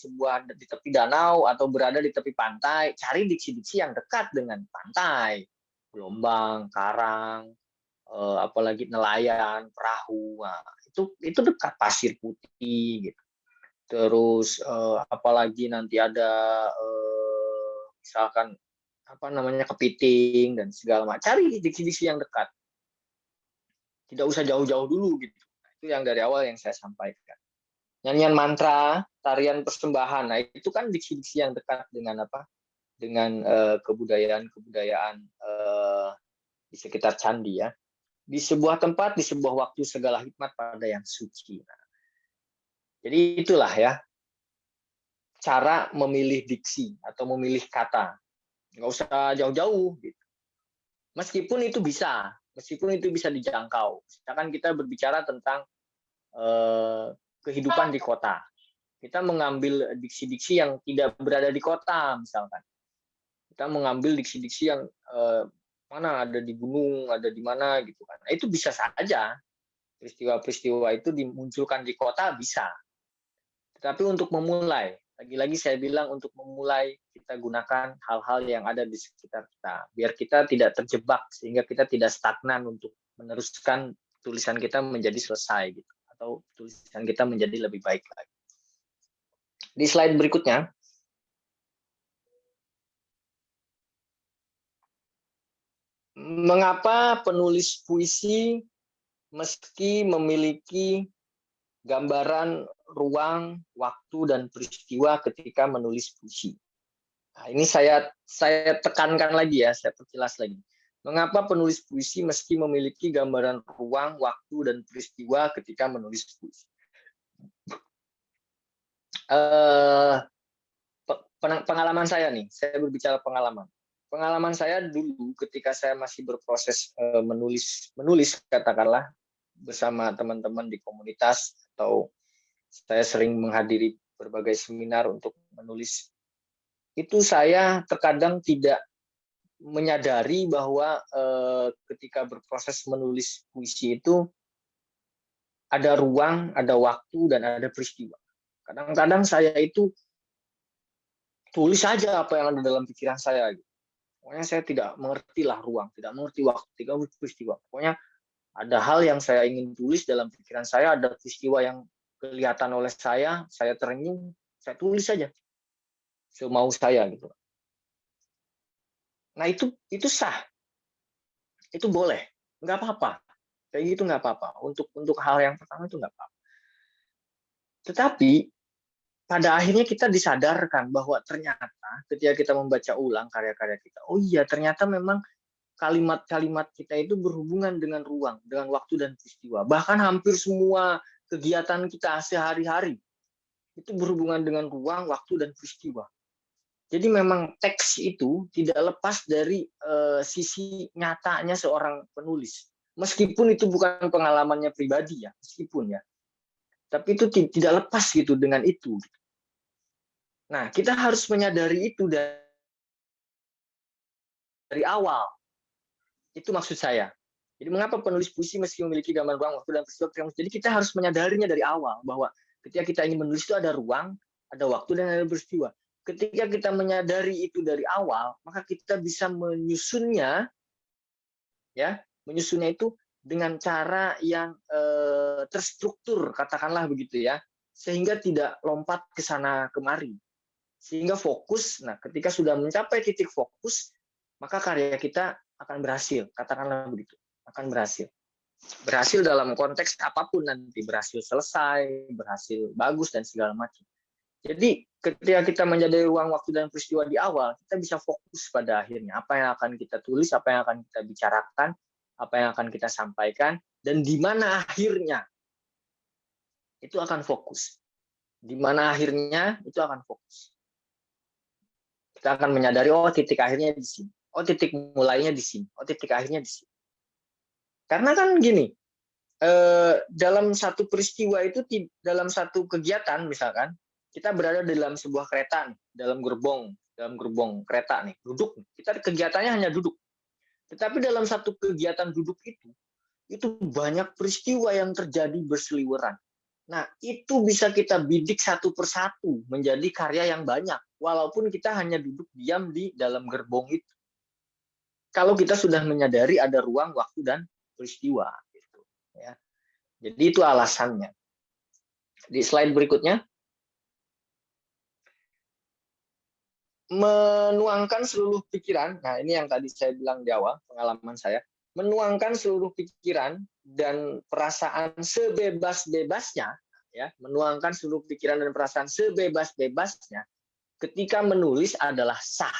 tepi danau atau berada di tepi pantai, cari diksi-diksi yang dekat dengan pantai, gelombang, karang, apalagi nelayan, perahu. Nah, itu dekat, pasir putih gitu. Terus apalagi nanti ada misalkan kepiting dan segala macam. Cari diksi-diksi yang dekat. Tidak usah jauh-jauh dulu gitu. Itu yang dari awal yang saya sampaikan. Nyanyian mantra, tarian persembahan. Nah, itu kan diksi-diksi yang dekat dengan dengan kebudayaan di sekitar candi ya. di sebuah tempat, di sebuah waktu, segala hikmat pada yang suci. Nah, jadi itulah ya cara memilih diksi atau memilih kata. Nggak usah jauh-jauh. Gitu. Meskipun itu bisa dijangkau. Misalkan kita berbicara tentang kehidupan di kota. Kita mengambil diksi-diksi yang tidak berada di kota, misalkan. Kita mengambil diksi-diksi yang mana ada di gunung, ada di mana gitu kan. Nah, itu bisa saja peristiwa-peristiwa itu dimunculkan di kota bisa. Tetapi untuk memulai, lagi-lagi saya bilang untuk memulai kita gunakan hal-hal yang ada di sekitar kita. Biar kita tidak terjebak sehingga kita tidak stagnan untuk meneruskan tulisan kita menjadi selesai gitu atau tulisan kita menjadi lebih baik lagi. Di slide berikutnya, mengapa penulis puisi meski memiliki gambaran ruang, waktu, dan peristiwa ketika menulis puisi? Nah, ini saya tekankan lagi ya, saya perjelas lagi. Mengapa penulis puisi meski memiliki gambaran ruang, waktu, dan peristiwa ketika menulis puisi? Pengalaman saya nih, saya berbicara pengalaman. Pengalaman saya dulu ketika saya masih berproses menulis katakanlah bersama teman-teman di komunitas atau saya sering menghadiri berbagai seminar untuk menulis, itu saya terkadang tidak menyadari bahwa ketika berproses menulis puisi itu ada ruang, ada waktu, dan ada peristiwa. Kadang-kadang saya itu tulis saja apa yang ada dalam pikiran saya. Pokoknya saya tidak mengerti lah ruang, tidak mengerti waktu, tidak mengerti peristiwa. Pokoknya ada hal yang saya ingin tulis dalam pikiran saya, ada peristiwa yang kelihatan oleh saya terenyuh, saya tulis saja semau saya gitu. Nah itu sah, itu boleh, nggak apa-apa. Kayak gitu nggak apa-apa. Untuk hal yang pertama itu nggak apa-apa. Tetapi pada akhirnya kita disadarkan bahwa ternyata ketika kita membaca ulang karya-karya kita, oh iya ternyata memang kalimat-kalimat kita itu berhubungan dengan ruang, dengan waktu dan peristiwa. Bahkan hampir semua kegiatan kita sehari-hari itu berhubungan dengan ruang, waktu, dan peristiwa. Jadi memang teks itu tidak lepas dari sisi nyatanya seorang penulis. Meskipun itu bukan pengalamannya pribadi ya, meskipun ya. Tapi itu tidak lepas gitu dengan itu. Nah, kita harus menyadari itu dari awal. Itu maksud saya. Jadi mengapa penulis puisi meski memiliki gambar ruang, waktu, dan peristiwa? Jadi kita harus menyadarinya dari awal bahwa ketika kita ingin menulis itu ada ruang, ada waktu, dan ada peristiwa. Ketika kita menyadari itu dari awal, maka kita bisa menyusunnya, ya, menyusunnya itu dengan cara yang terstruktur, katakanlah begitu ya, sehingga tidak lompat ke sana kemari, sehingga fokus. Nah, ketika sudah mencapai titik fokus, maka karya kita akan berhasil, katakanlah begitu, akan berhasil. Berhasil dalam konteks apapun nanti, berhasil selesai, berhasil bagus, dan segala macam. Jadi ketika kita menjadi ruang, waktu, dan peristiwa di awal, kita bisa fokus pada akhirnya. Apa yang akan kita tulis, apa yang akan kita bicarakan, apa yang akan kita sampaikan, dan di mana akhirnya itu akan fokus. Di mana akhirnya itu akan fokus. Kita akan menyadari, oh titik akhirnya di sini. Oh titik mulainya di sini. Oh titik akhirnya di sini. Karena kan gini, dalam satu peristiwa itu, dalam satu kegiatan misalkan, kita berada dalam sebuah kereta nih, dalam gerbong kereta nih, duduk. Kita kegiatannya hanya duduk. Tetapi dalam satu kegiatan duduk itu banyak peristiwa yang terjadi berseliweran. Nah, itu bisa kita bidik satu persatu menjadi karya yang banyak, walaupun kita hanya duduk diam di dalam gerbong itu. Kalau kita sudah menyadari ada ruang, waktu, dan peristiwa. Gitu, ya. Jadi itu alasannya. Di slide berikutnya, menuangkan seluruh pikiran. Nah, ini yang tadi saya bilang di awal, pengalaman saya. Menuangkan seluruh pikiran dan perasaan sebebas-bebasnya, ya, menuangkan seluruh pikiran dan perasaan sebebas-bebasnya ketika menulis adalah sah.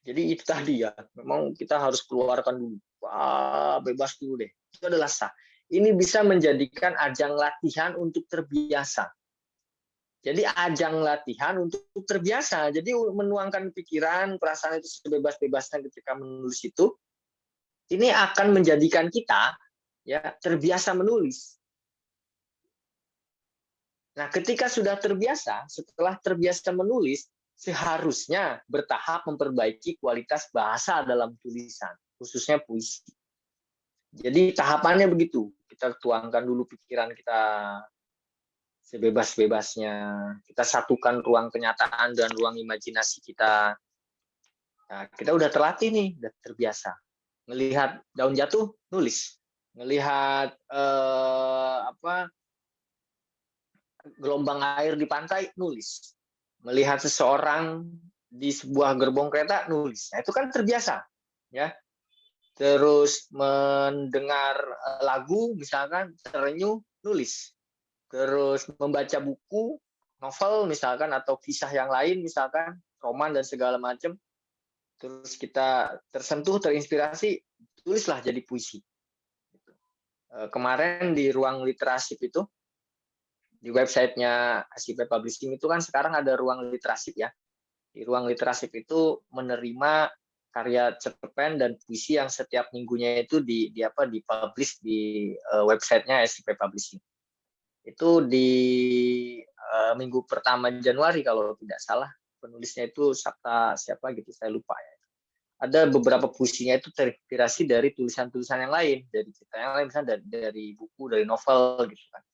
Jadi itu tadi ya, memang kita harus keluarkan dulu. wah, bebas dulu deh. Itu adalah sah. Ini bisa menjadikan ajang latihan untuk terbiasa. Jadi ajang latihan untuk terbiasa. Jadi menuangkan pikiran, perasaan itu sebebas-bebasnya ketika menulis itu, ini akan menjadikan kita ya terbiasa menulis. Nah, ketika sudah terbiasa, setelah terbiasa menulis, seharusnya bertahap memperbaiki kualitas bahasa dalam tulisan, khususnya puisi. Jadi tahapannya begitu. Kita tuangkan dulu pikiran kita sebebas-bebasnya. Kita satukan ruang kenyataan dan ruang imajinasi kita. Nah, kita udah terlatih nih, udah terbiasa. Melihat daun jatuh, nulis. Melihat gelombang air di pantai, nulis. Melihat seseorang di sebuah gerbong kereta, nulis. Nah, itu kan terbiasa, ya. Terus mendengar lagu, misalkan terenyuh, nulis. Terus membaca buku, novel misalkan, atau kisah yang lain misalkan, roman dan segala macam. Terus kita tersentuh, terinspirasi, tulislah jadi puisi. Kemarin di ruang literasi itu, di websitenya SIP Publishing itu kan sekarang ada ruang literasi ya. Di ruang literasi itu menerima karya cerpen dan puisi yang setiap minggunya itu dipublish di websitenya SIP Publishing. Itu di minggu pertama Januari kalau tidak salah, penulisnya itu Sabta siapa gitu, saya lupa ya. Ada beberapa puisinya itu terinspirasi dari tulisan-tulisan yang lain, dari cerita yang lain, misalnya dari buku, dari novel gitu kan.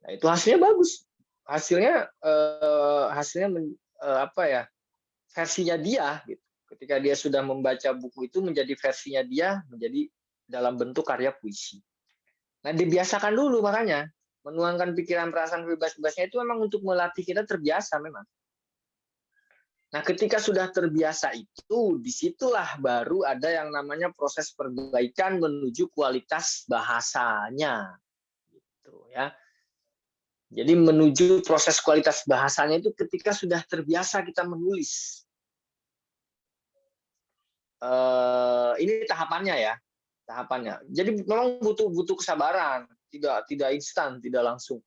Nah, itu hasilnya bagus. Hasilnya versinya dia gitu. Ketika dia sudah membaca buku itu menjadi versinya dia, menjadi dalam bentuk karya puisi. Nah, dibiasakan dulu makanya. Menuangkan pikiran perasaan bebas-bebasnya itu memang untuk melatih kita terbiasa memang. Nah, ketika sudah terbiasa itu, disitulah baru ada yang namanya proses perbaikan menuju kualitas bahasanya. Gitu ya. Jadi menuju proses kualitas bahasanya itu ketika sudah terbiasa kita menulis. Ini tahapannya ya, tahapannya. Jadi memang butuh kesabaran, tidak instan, tidak langsung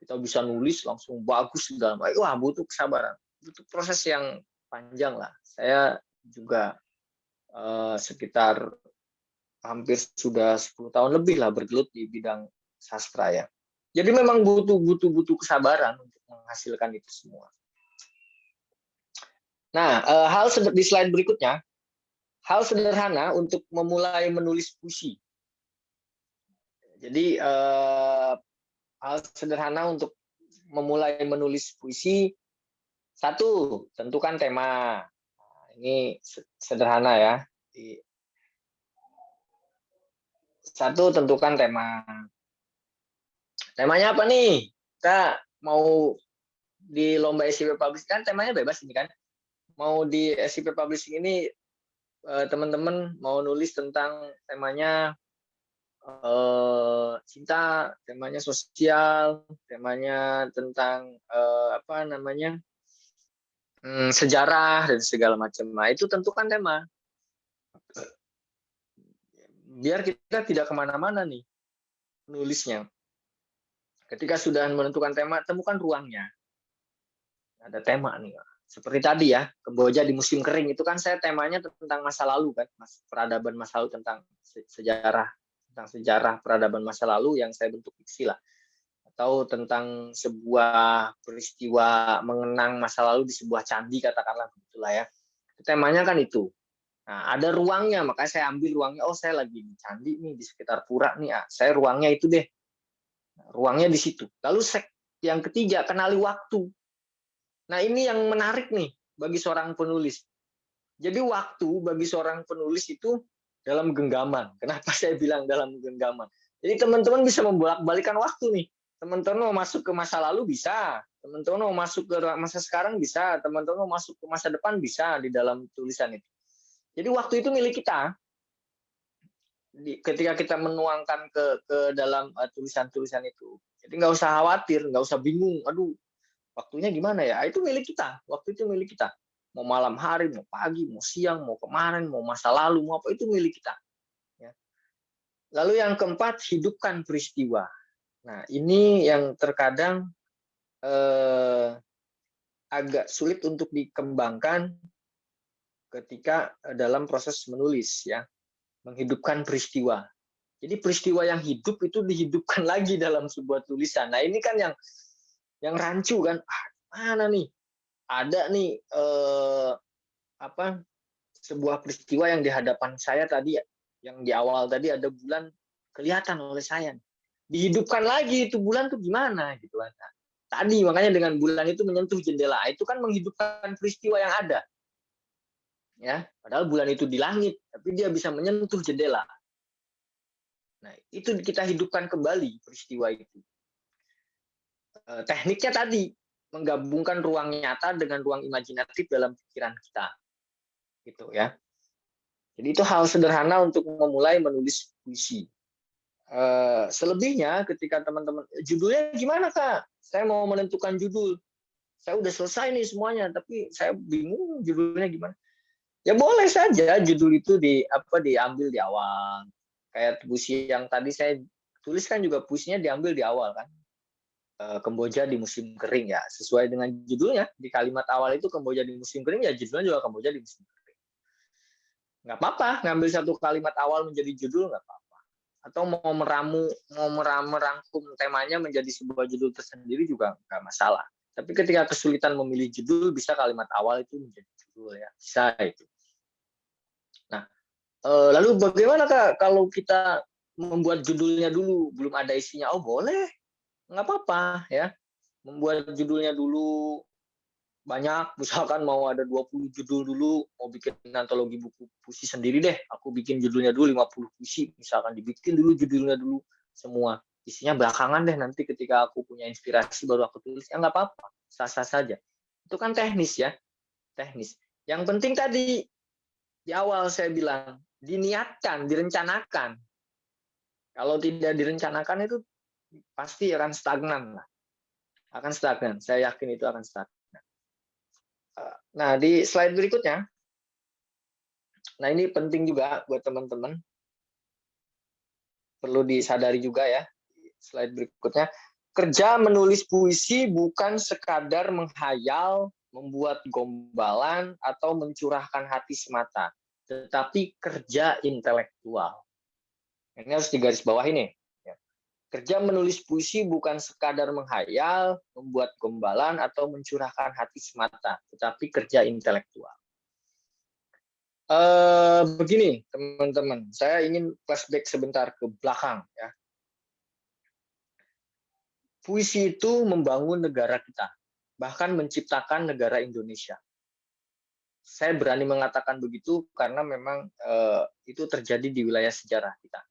kita bisa nulis langsung bagus dalam. Wah, butuh kesabaran, butuh proses yang panjang lah. Saya juga sekitar hampir sudah 10 tahun lebih lah bergelut di bidang sastra ya. Jadi memang butuh kesabaran untuk menghasilkan itu semua. Nah, di slide berikutnya, hal sederhana untuk memulai menulis puisi. Jadi hal sederhana untuk memulai menulis puisi, satu, tentukan tema. Nah, ini sederhana ya. Satu, tentukan tema. Temanya apa nih? Kita mau di lomba SIP Publishing kan temanya bebas ini kan. Mau di SIP Publishing ini teman-teman mau nulis tentang temanya cinta, temanya sosial, temanya tentang sejarah dan segala macam. Nah, itu tentukan tema. Biar kita tidak kemana-mana nih nulisnya. Ketika sudah menentukan tema, temukan ruangnya. Ada tema nih. Seperti tadi ya, Kamboja di musim kering itu kan saya temanya tentang masa lalu kan, peradaban masa lalu, tentang sejarah peradaban masa lalu yang saya bentuk fiksi lah. Atau tentang sebuah peristiwa mengenang masa lalu di sebuah candi katakanlah begitulah ya. Temanya kan itu. Nah, ada ruangnya, makanya saya ambil ruangnya. Oh, saya lagi di candi nih, di sekitar pura nih. Saya ruangnya itu deh. Ruangnya di situ. Lalu yang ketiga, kenali waktu. Nah, ini yang menarik nih bagi seorang penulis. Jadi waktu bagi seorang penulis itu dalam genggaman. Kenapa saya bilang dalam genggaman? Jadi teman-teman bisa membolak-balikan waktu nih. Teman-teman mau masuk ke masa lalu bisa. Teman-teman mau masuk ke masa sekarang bisa. Teman-teman mau masuk ke masa depan bisa di dalam tulisan itu. Jadi waktu itu milik kita. Ketika kita menuangkan ke dalam tulisan-tulisan itu. Jadi nggak usah khawatir, nggak usah bingung. Aduh, waktunya gimana ya? Itu milik kita. Waktu itu milik kita. Mau malam hari, mau pagi, mau siang, mau kemarin, mau masa lalu, mau apa, itu milik kita. Lalu yang keempat, hidupkan peristiwa. Nah, ini yang terkadang agak sulit untuk dikembangkan ketika dalam proses menulis, ya, menghidupkan peristiwa. Jadi peristiwa yang hidup itu dihidupkan lagi dalam sebuah tulisan. Nah, ini kan yang rancu kan, mana nih? Ada nih sebuah peristiwa yang di hadapan saya tadi, yang di awal tadi ada bulan kelihatan oleh saya. Dihidupkan lagi itu bulan tuh gimana gitu kan. Nah, tadi makanya dengan bulan itu menyentuh jendela, itu kan menghidupkan peristiwa yang ada. Ya, padahal bulan itu di langit, tapi dia bisa menyentuh jendela. Nah, itu kita hidupkan kembali peristiwa itu. Tekniknya tadi menggabungkan ruang nyata dengan ruang imajinatif dalam pikiran kita. Gitu ya. Jadi itu hal sederhana untuk memulai menulis puisi. Selebihnya ketika teman-teman, judulnya gimana Kak? Saya mau menentukan judul. Saya udah selesai nih semuanya, tapi saya bingung judulnya gimana. Ya boleh saja judul itu diambil di awal. Kayak puisi yang tadi saya tuliskan juga puisinya diambil di awal kan. Kamboja di musim kering ya, sesuai dengan judulnya. Di kalimat awal itu Kamboja di musim kering, ya judulnya juga Kamboja di musim kering. Nggak apa-apa, ngambil satu kalimat awal menjadi judul nggak apa-apa. Atau mau merangkum temanya menjadi sebuah judul tersendiri juga nggak masalah. Tapi ketika kesulitan memilih judul, bisa kalimat awal itu menjadi judul ya, bisa itu. Nah, lalu bagaimana Kak kalau kita membuat judulnya dulu, belum ada isinya? Oh boleh, nggak apa-apa ya. Membuat judulnya dulu banyak, misalkan mau ada 20 judul dulu, mau bikin antologi buku puisi sendiri deh, aku bikin judulnya dulu 50 puisi, misalkan dibikin dulu judulnya dulu semua. Isinya belakangan deh, nanti ketika aku punya inspirasi baru aku tulis, ya nggak apa-apa, sah-sah saja. Itu kan teknis ya, teknis. Yang penting tadi, di awal saya bilang, diniatkan, direncanakan. Kalau tidak direncanakan itu pasti akan stagnan lah. Akan stagnan, saya yakin itu akan stagnan. Nah, di slide berikutnya, nah ini penting juga buat teman-teman, perlu disadari juga ya, slide berikutnya, kerja menulis puisi bukan sekadar menghayal, membuat gombalan, atau mencurahkan hati semata, tetapi kerja intelektual. Ini harus digarisbawahi nih. Kerja menulis puisi bukan sekadar menghayal, membuat gombalan, atau mencurahkan hati semata, tetapi kerja intelektual. Begini, teman-teman, saya ingin flashback sebentar ke belakang. Ya. Puisi itu membangun negara kita, bahkan menciptakan negara Indonesia. Saya berani mengatakan begitu karena memang itu terjadi di wilayah sejarah kita.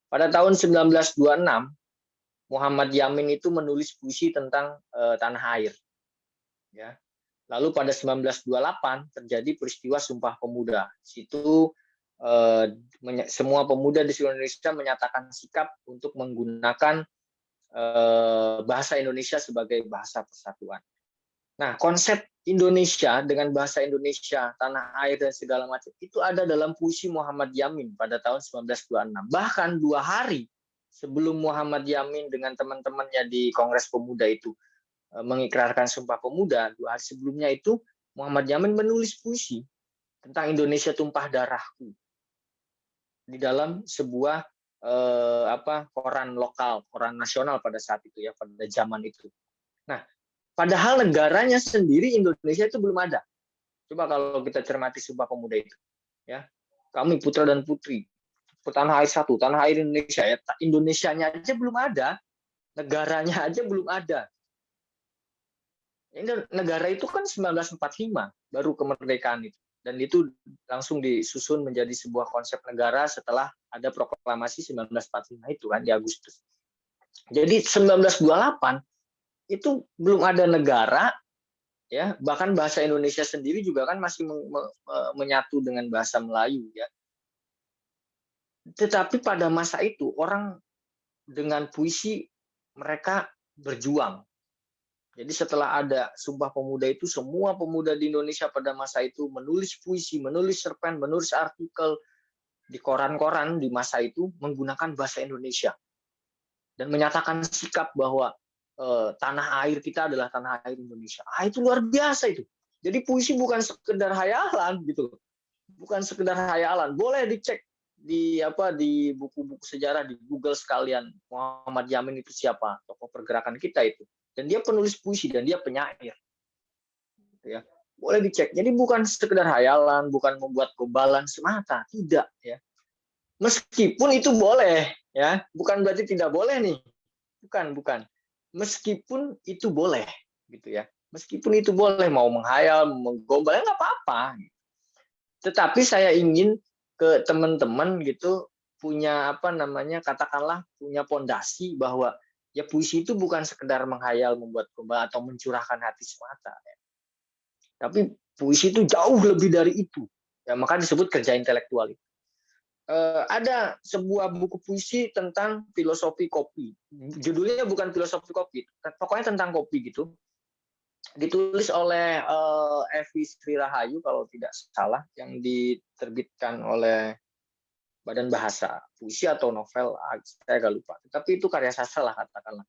Pada tahun 1926, Muhammad Yamin itu menulis puisi tentang tanah air. Ya. Lalu pada 1928 terjadi peristiwa Sumpah Pemuda. Situ semua pemuda di seluruh Indonesia menyatakan sikap untuk menggunakan bahasa Indonesia sebagai bahasa persatuan. Nah, konsep Indonesia dengan bahasa Indonesia, tanah air dan segala macam itu ada dalam puisi Muhammad Yamin pada tahun 1926. Bahkan 2 hari sebelum Muhammad Yamin dengan teman-temannya di Kongres Pemuda itu mengikrarkan Sumpah Pemuda, 2 hari sebelumnya itu Muhammad Yamin menulis puisi tentang Indonesia tumpah darahku di dalam sebuah koran lokal, koran nasional pada saat itu ya, pada zaman itu. Nah, padahal negaranya sendiri Indonesia itu belum ada. Coba kalau kita cermati Sumpah Pemuda itu, ya, kami putra dan putri tanah air satu, tanah air Indonesia ya, Indonesianya aja belum ada, negaranya aja belum ada. Ini negara itu kan 1945 baru kemerdekaan itu, dan itu langsung disusun menjadi sebuah konsep negara setelah ada proklamasi 1945 itu kan di Agustus. Jadi 1928 itu belum ada negara ya, bahkan bahasa Indonesia sendiri juga kan masih menyatu dengan bahasa Melayu ya. Tetapi pada masa itu orang dengan puisi mereka berjuang. Jadi setelah ada Sumpah Pemuda itu, semua pemuda di Indonesia pada masa itu menulis puisi, menulis cerpen, menulis artikel, di koran-koran di masa itu menggunakan bahasa Indonesia dan menyatakan sikap bahwa tanah air kita adalah tanah air Indonesia. Itu luar biasa itu. Jadi puisi bukan sekedar hayalan gitu. Bukan sekedar hayalan. Boleh dicek di buku-buku sejarah, di Google sekalian. Muhammad Yamin itu siapa? Tokoh pergerakan kita itu. Dan dia penulis puisi dan dia penyair. Ya. Boleh dicek. Jadi bukan sekedar hayalan, bukan membuat gombalan semata, tidak ya. Meskipun itu boleh ya, bukan berarti tidak boleh nih. Bukan. Meskipun itu boleh gitu ya. Meskipun itu boleh mau menghayal, menggombal nggak apa-apa. Tetapi saya ingin ke teman-teman gitu punya katakanlah punya pondasi bahwa ya puisi itu bukan sekedar menghayal, membuat gombal atau mencurahkan hati semata. Ya. Tapi puisi itu jauh lebih dari itu. Ya, maka disebut kerja intelektual itu. Ada sebuah buku puisi tentang filosofi kopi. Judulnya bukan filosofi kopi, pokoknya tentang kopi gitu. Ditulis oleh Evi Sri Rahayu kalau tidak salah, yang diterbitkan oleh Badan Bahasa Puisi atau novel, saya agak lupa. Tapi itu karya sastra lah katakanlah.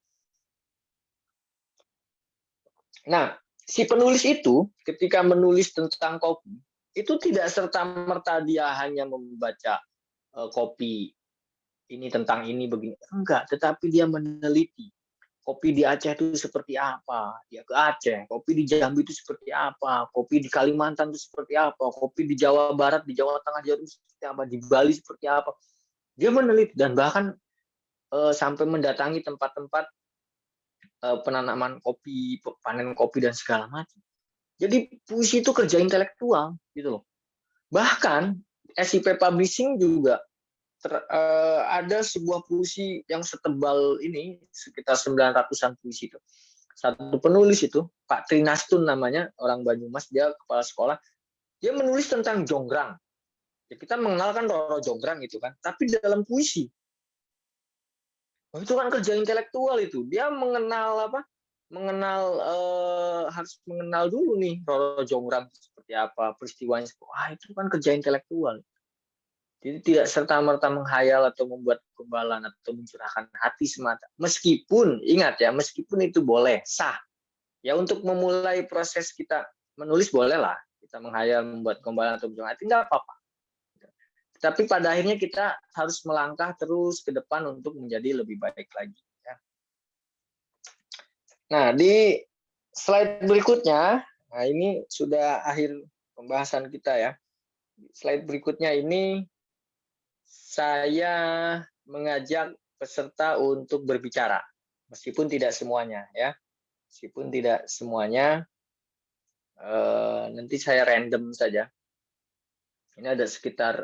Nah, si penulis itu ketika menulis tentang kopi, itu tidak serta-merta dia hanya membaca kopi ini tentang ini begini, enggak, tetapi dia meneliti kopi di Aceh itu seperti apa, dia ke Aceh, kopi di Jambi itu seperti apa, kopi di Kalimantan itu seperti apa, kopi di Jawa Barat, di Jawa Tengah, Jawa Timur seperti apa, di Bali seperti apa. Dia meneliti dan bahkan sampai mendatangi tempat-tempat penanaman kopi, panen kopi dan segala macam. Jadi puisi itu kerja intelektual gitu loh. Bahkan SIP Publishing juga ada sebuah puisi yang setebal ini, sekitar 900-an puisi itu. Satu penulis itu, Pak Trinastun namanya, orang Banyumas, dia kepala sekolah. Dia menulis tentang jonggrang. Ya, kita mengenalkan Roro Jonggrang itu kan, tapi dalam puisi. Itu kan kerja intelektual itu. Dia harus mengenal dulu nih Roro Jonggrang seperti apa, peristiwanya. Itu kan kerja intelektual. Jadi tidak serta-merta menghayal atau membuat gombalan atau mencurahkan hati semata. Meskipun, ingat ya, meskipun itu boleh, sah. Ya untuk memulai proses kita menulis bolehlah. Kita menghayal, membuat gombalan atau mencurahkan hati, nggak apa-apa. Tapi pada akhirnya kita harus melangkah terus ke depan untuk menjadi lebih baik lagi. Ya. Nah, di slide berikutnya, nah ini sudah akhir pembahasan kita ya. Slide berikutnya ini saya mengajak peserta untuk berbicara, meskipun tidak semuanya ya, nanti saya random saja. Ini ada sekitar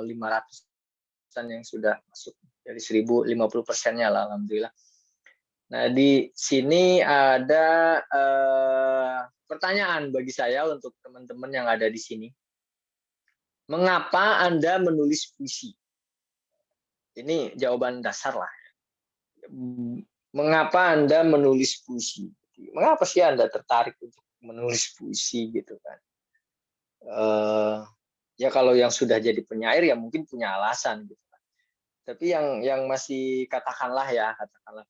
500-an yang sudah masuk dari 1.050%-nya lah, alhamdulillah. Nah di sini ada pertanyaan bagi saya untuk teman-teman yang ada di sini. Mengapa Anda menulis puisi? Ini jawaban dasar lah. Mengapa Anda menulis puisi? Mengapa sih Anda tertarik untuk menulis puisi gitu kan? Ya kalau yang sudah jadi penyair ya mungkin punya alasan gitu kan. Tapi yang masih katakanlah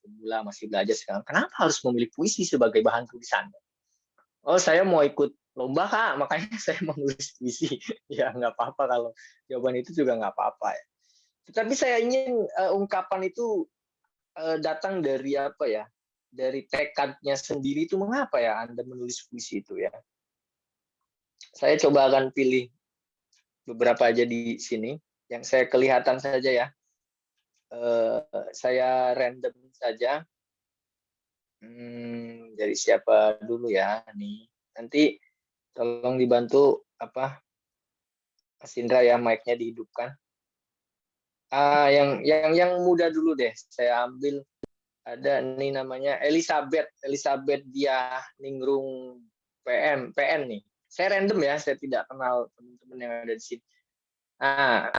pemula, masih belajar sekarang, kenapa harus memilih puisi sebagai bahan tulisan? Oh saya mau ikut lomba Kak, makanya saya mau nulis puisi. Ya nggak apa-apa kalau jawaban itu juga nggak apa-apa ya. Tetapi saya ingin ungkapan itu datang dari apa ya? Dari tekadnya sendiri itu mengapa ya Anda menulis puisi itu ya? Saya coba akan pilih beberapa aja di sini, yang saya kelihatan saja ya. Saya random saja. Dari siapa dulu ya nih? Nanti tolong dibantu Mas Indra ya, mic-nya dihidupkan. Yang muda dulu deh, saya ambil. Ada nih namanya Elizabeth Diah Ningrum PN nih. Saya random ya, saya tidak kenal teman-teman yang ada di sini. Nah,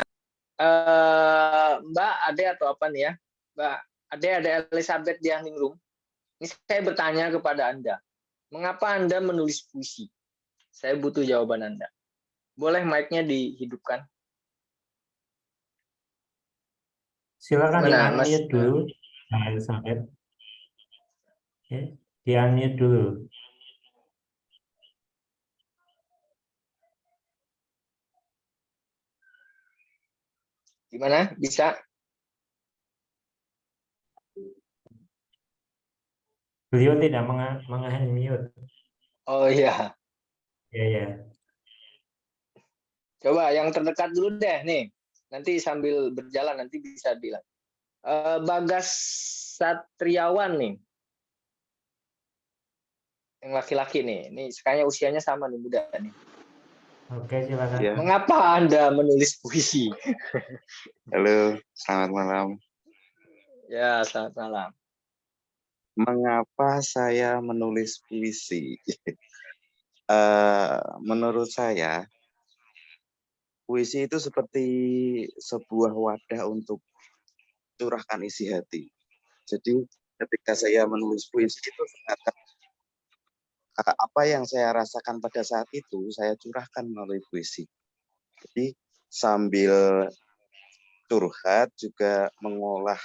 Mbak Ade atau apa nih ya? Mbak Ade, ada Elizabeth Diah Ningrum. Ini saya bertanya kepada Anda. Mengapa Anda menulis puisi? Saya butuh jawaban Anda. Boleh mic-nya dihidupkan? Silakan di Gimana, Mas? unmute dulu. Nah, Elizabeth. Ya, di unmute dulu. Gimana? Bisa? Beliau tidak menge-unmute. Oh iya. Ya, ya. Coba yang terdekat dulu deh nih. Nanti sambil berjalan nanti bisa bilang. Bagas Satriawan nih, yang laki-laki nih. Ini kayaknya usianya sama nih, muda nih. Oke, silakan. Ya, Mengapa Anda menulis puisi? halo, selamat malam. Ya, selamat malam. Mengapa saya menulis puisi? Menurut saya, puisi itu seperti sebuah wadah untuk curahkan isi hati. Jadi, ketika saya menulis puisi itu seakan apa yang saya rasakan pada saat itu, saya curahkan melalui puisi. Jadi, sambil curhat juga mengolah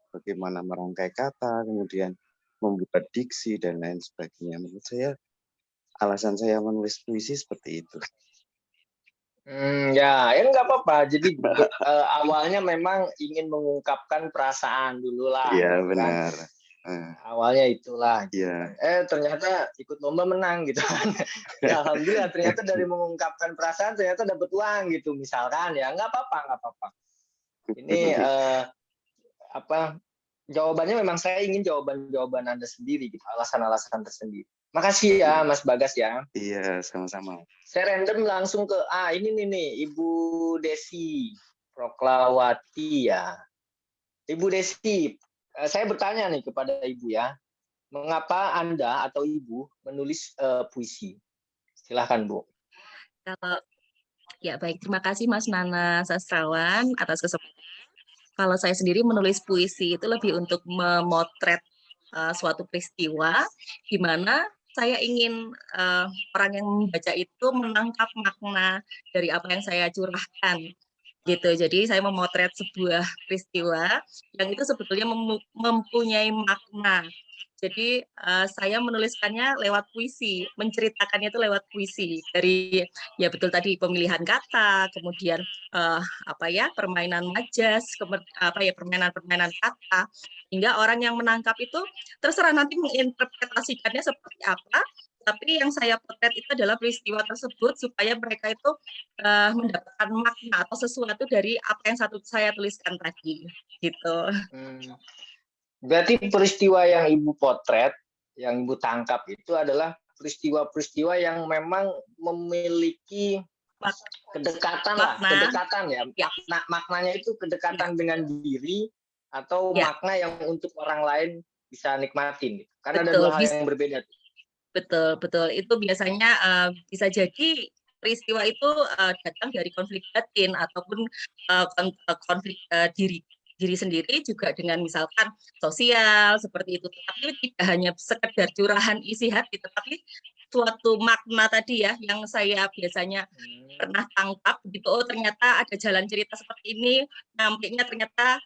bagaimana merangkai kata, kemudian membuat diksi dan lain sebagainya. Menurut saya alasan saya menulis puisi seperti itu. Ya nggak apa-apa. Jadi awalnya memang ingin mengungkapkan perasaan dulu lah, Iya, gitu kan. benar. Awalnya itulah, gitu Iya. kan. Ternyata ikut lomba menang, gitu kan. Ya, alhamdulillah ternyata dari mengungkapkan perasaan ternyata dapat uang, gitu misalkan ya. Nggak apa-apa, nggak apa-apa. Ini jawabannya memang saya ingin jawaban-jawaban Anda sendiri, gitu, alasan-alasan tersendiri. Makasih ya Mas Bagas ya. Iya, sama-sama. Saya random langsung ke ini nih Ibu Desi Proklawati ya. Ibu Desi, saya bertanya nih kepada Ibu ya, mengapa Anda atau Ibu menulis puisi? Silahkan Bu. Kalau ya baik, terima kasih Mas Nana Sastrawan atas kesempatan. Kalau saya sendiri menulis puisi itu lebih untuk memotret suatu peristiwa di mana saya ingin orang yang membaca itu menangkap makna dari apa yang saya curahkan gitu. Jadi saya memotret sebuah peristiwa yang itu sebetulnya mempunyai makna. Jadi saya menuliskannya lewat puisi, menceritakannya itu lewat puisi. Dari ya betul tadi pemilihan kata, kemudian permainan majas, permainan-permainan kata, hingga orang yang menangkap itu terserah nanti menginterpretasikannya seperti apa. Tapi yang saya potret itu adalah peristiwa tersebut supaya mereka itu mendapatkan makna atau sesuatu dari apa yang saya tuliskan tadi, gitu. Berarti peristiwa yang Ibu potret, yang Ibu tangkap itu adalah peristiwa-peristiwa yang memang memiliki kedekatan ya. Maknanya itu kedekatan dengan diri atau makna yang untuk orang lain bisa nikmatin. Karena ada dua hal yang berbeda. Betul. Itu biasanya bisa jadi peristiwa itu datang dari konflik batin ataupun konflik diri sendiri juga dengan misalkan sosial seperti itu. Tapi tidak hanya sekedar curahan isi hati, tetapi suatu makna tadi ya yang saya biasanya pernah tangkap gitu. Oh ternyata ada jalan cerita seperti ini. Nampaknya ternyata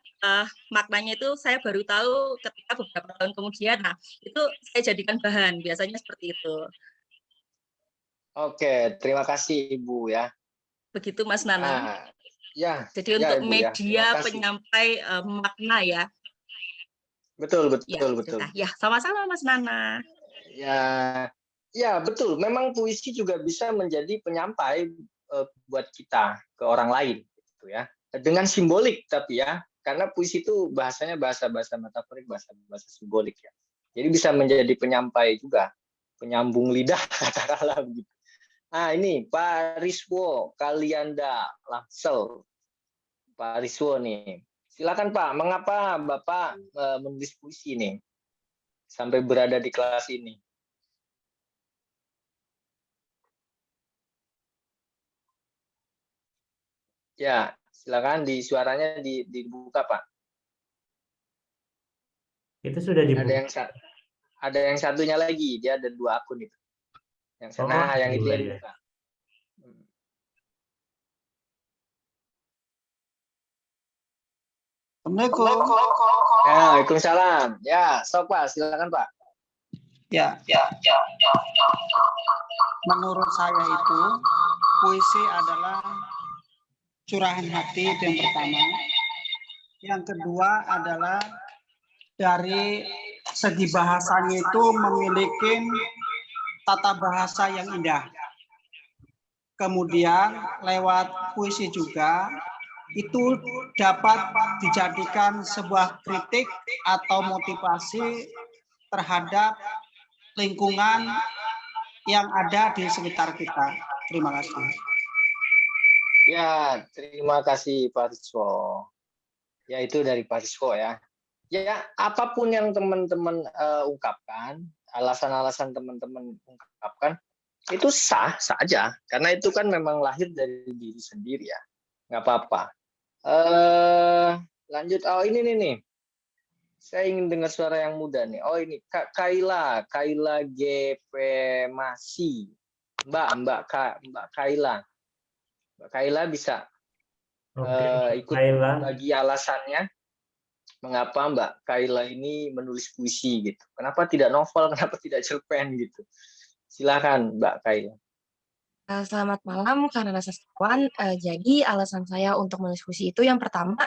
maknanya itu saya baru tahu ketika beberapa tahun kemudian. Nah itu saya jadikan bahan biasanya seperti itu. Oke, terima kasih Ibu ya. Begitu Mas Nana. Ya. Jadi untuk Ibu, media penyampai makna ya. Betul. Ya, sama-sama Mas Nana. Ya betul. Memang puisi juga bisa menjadi penyampai buat kita ke orang lain, gitu ya. Dengan simbolik tapi ya, karena puisi itu bahasanya bahasa metaforik, bahasa simbolik ya. Jadi bisa menjadi penyampai juga, penyambung lidah katakanlah begitu. Nah ini Pak Riswo Kalianda Langsel. Pak Riswo nih. Silakan Pak, mengapa Bapak menulis puisi nih sampai berada di kelas ini? Ya, silakan suaranya dibuka Pak. Itu sudah dibuka. Ada yang satunya lagi, dia ada 2 akun itu. Yang sana, yang itu yang dibuka. Assalamualaikum. Ya, Waalaikumsalam. Ya, sok Pak, silakan Pak. Ya, menurut saya itu puisi adalah curahan hati, itu yang pertama. Yang kedua adalah dari segi bahasanya itu memiliki tata bahasa yang indah. Kemudian lewat puisi juga itu dapat dijadikan sebuah kritik atau motivasi terhadap lingkungan yang ada di sekitar kita. Terima kasih. Ya, terima kasih Pak Rizko. Ya, itu dari Pak Rizko ya. Ya, apapun yang teman-teman ungkapkan, alasan-alasan teman-teman ungkapkan, itu sah saja. Karena itu kan memang lahir dari diri sendiri ya. Nggak apa-apa. Lanjut. Oh, ini nih. Saya ingin dengar suara yang muda nih. Oh, ini Kaila GP Masi. Mbak Kaila. Mbak Kaila bisa ikut Kaila. bagi alasannya mengapa Mbak Kaila ini menulis puisi gitu. Kenapa tidak novel, kenapa tidak cerpen gitu. Silakan Mbak Kaila. Selamat malam, karena sastrawan. Jadi alasan saya untuk menulis puisi itu yang pertama,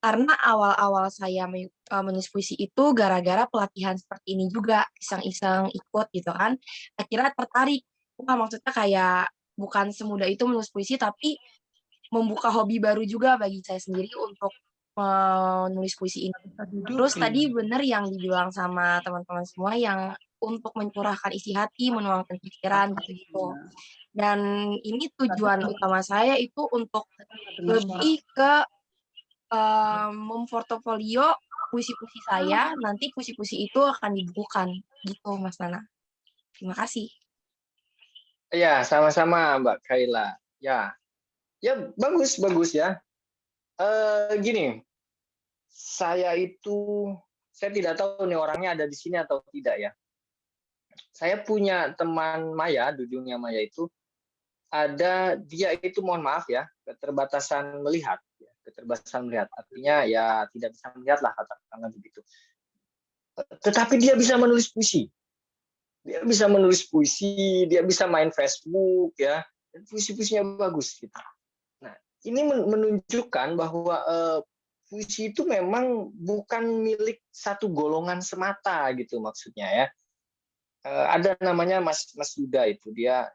karena awal-awal saya menulis puisi itu gara-gara pelatihan seperti ini juga, iseng-iseng ikut gitu kan. Akhirnya tertarik. Maksudnya kayak bukan semudah itu menulis puisi, tapi membuka hobi baru juga bagi saya sendiri untuk menulis puisi ini. Terus tadi benar yang dibilang sama teman-teman semua yang untuk mencurahkan isi hati, menuangkan pikiran gitu. Dan ini tujuan utama saya itu untuk lebih ke memportofolio puisi-puisi saya, nanti puisi-puisi itu akan dibukukan gitu Mas Nana. Terima kasih. Ya, sama-sama Mbak Kaila. Ya, bagus ya. Gini, saya tidak tahu nih orangnya ada di sini atau tidak ya. Saya punya teman maya, di dunia maya itu dia itu, mohon maaf ya, keterbatasan melihat. Keterbatasan melihat artinya ya tidak bisa melihat lah, katakanlah begitu. Tetapi dia bisa menulis puisi. Dia bisa menulis puisi, dia bisa main Facebook ya, dan puisi-puisinya bagus gitu. Nah, ini menunjukkan bahwa puisi itu memang bukan milik satu golongan semata gitu maksudnya ya. Ada namanya Mas Yuda itu, dia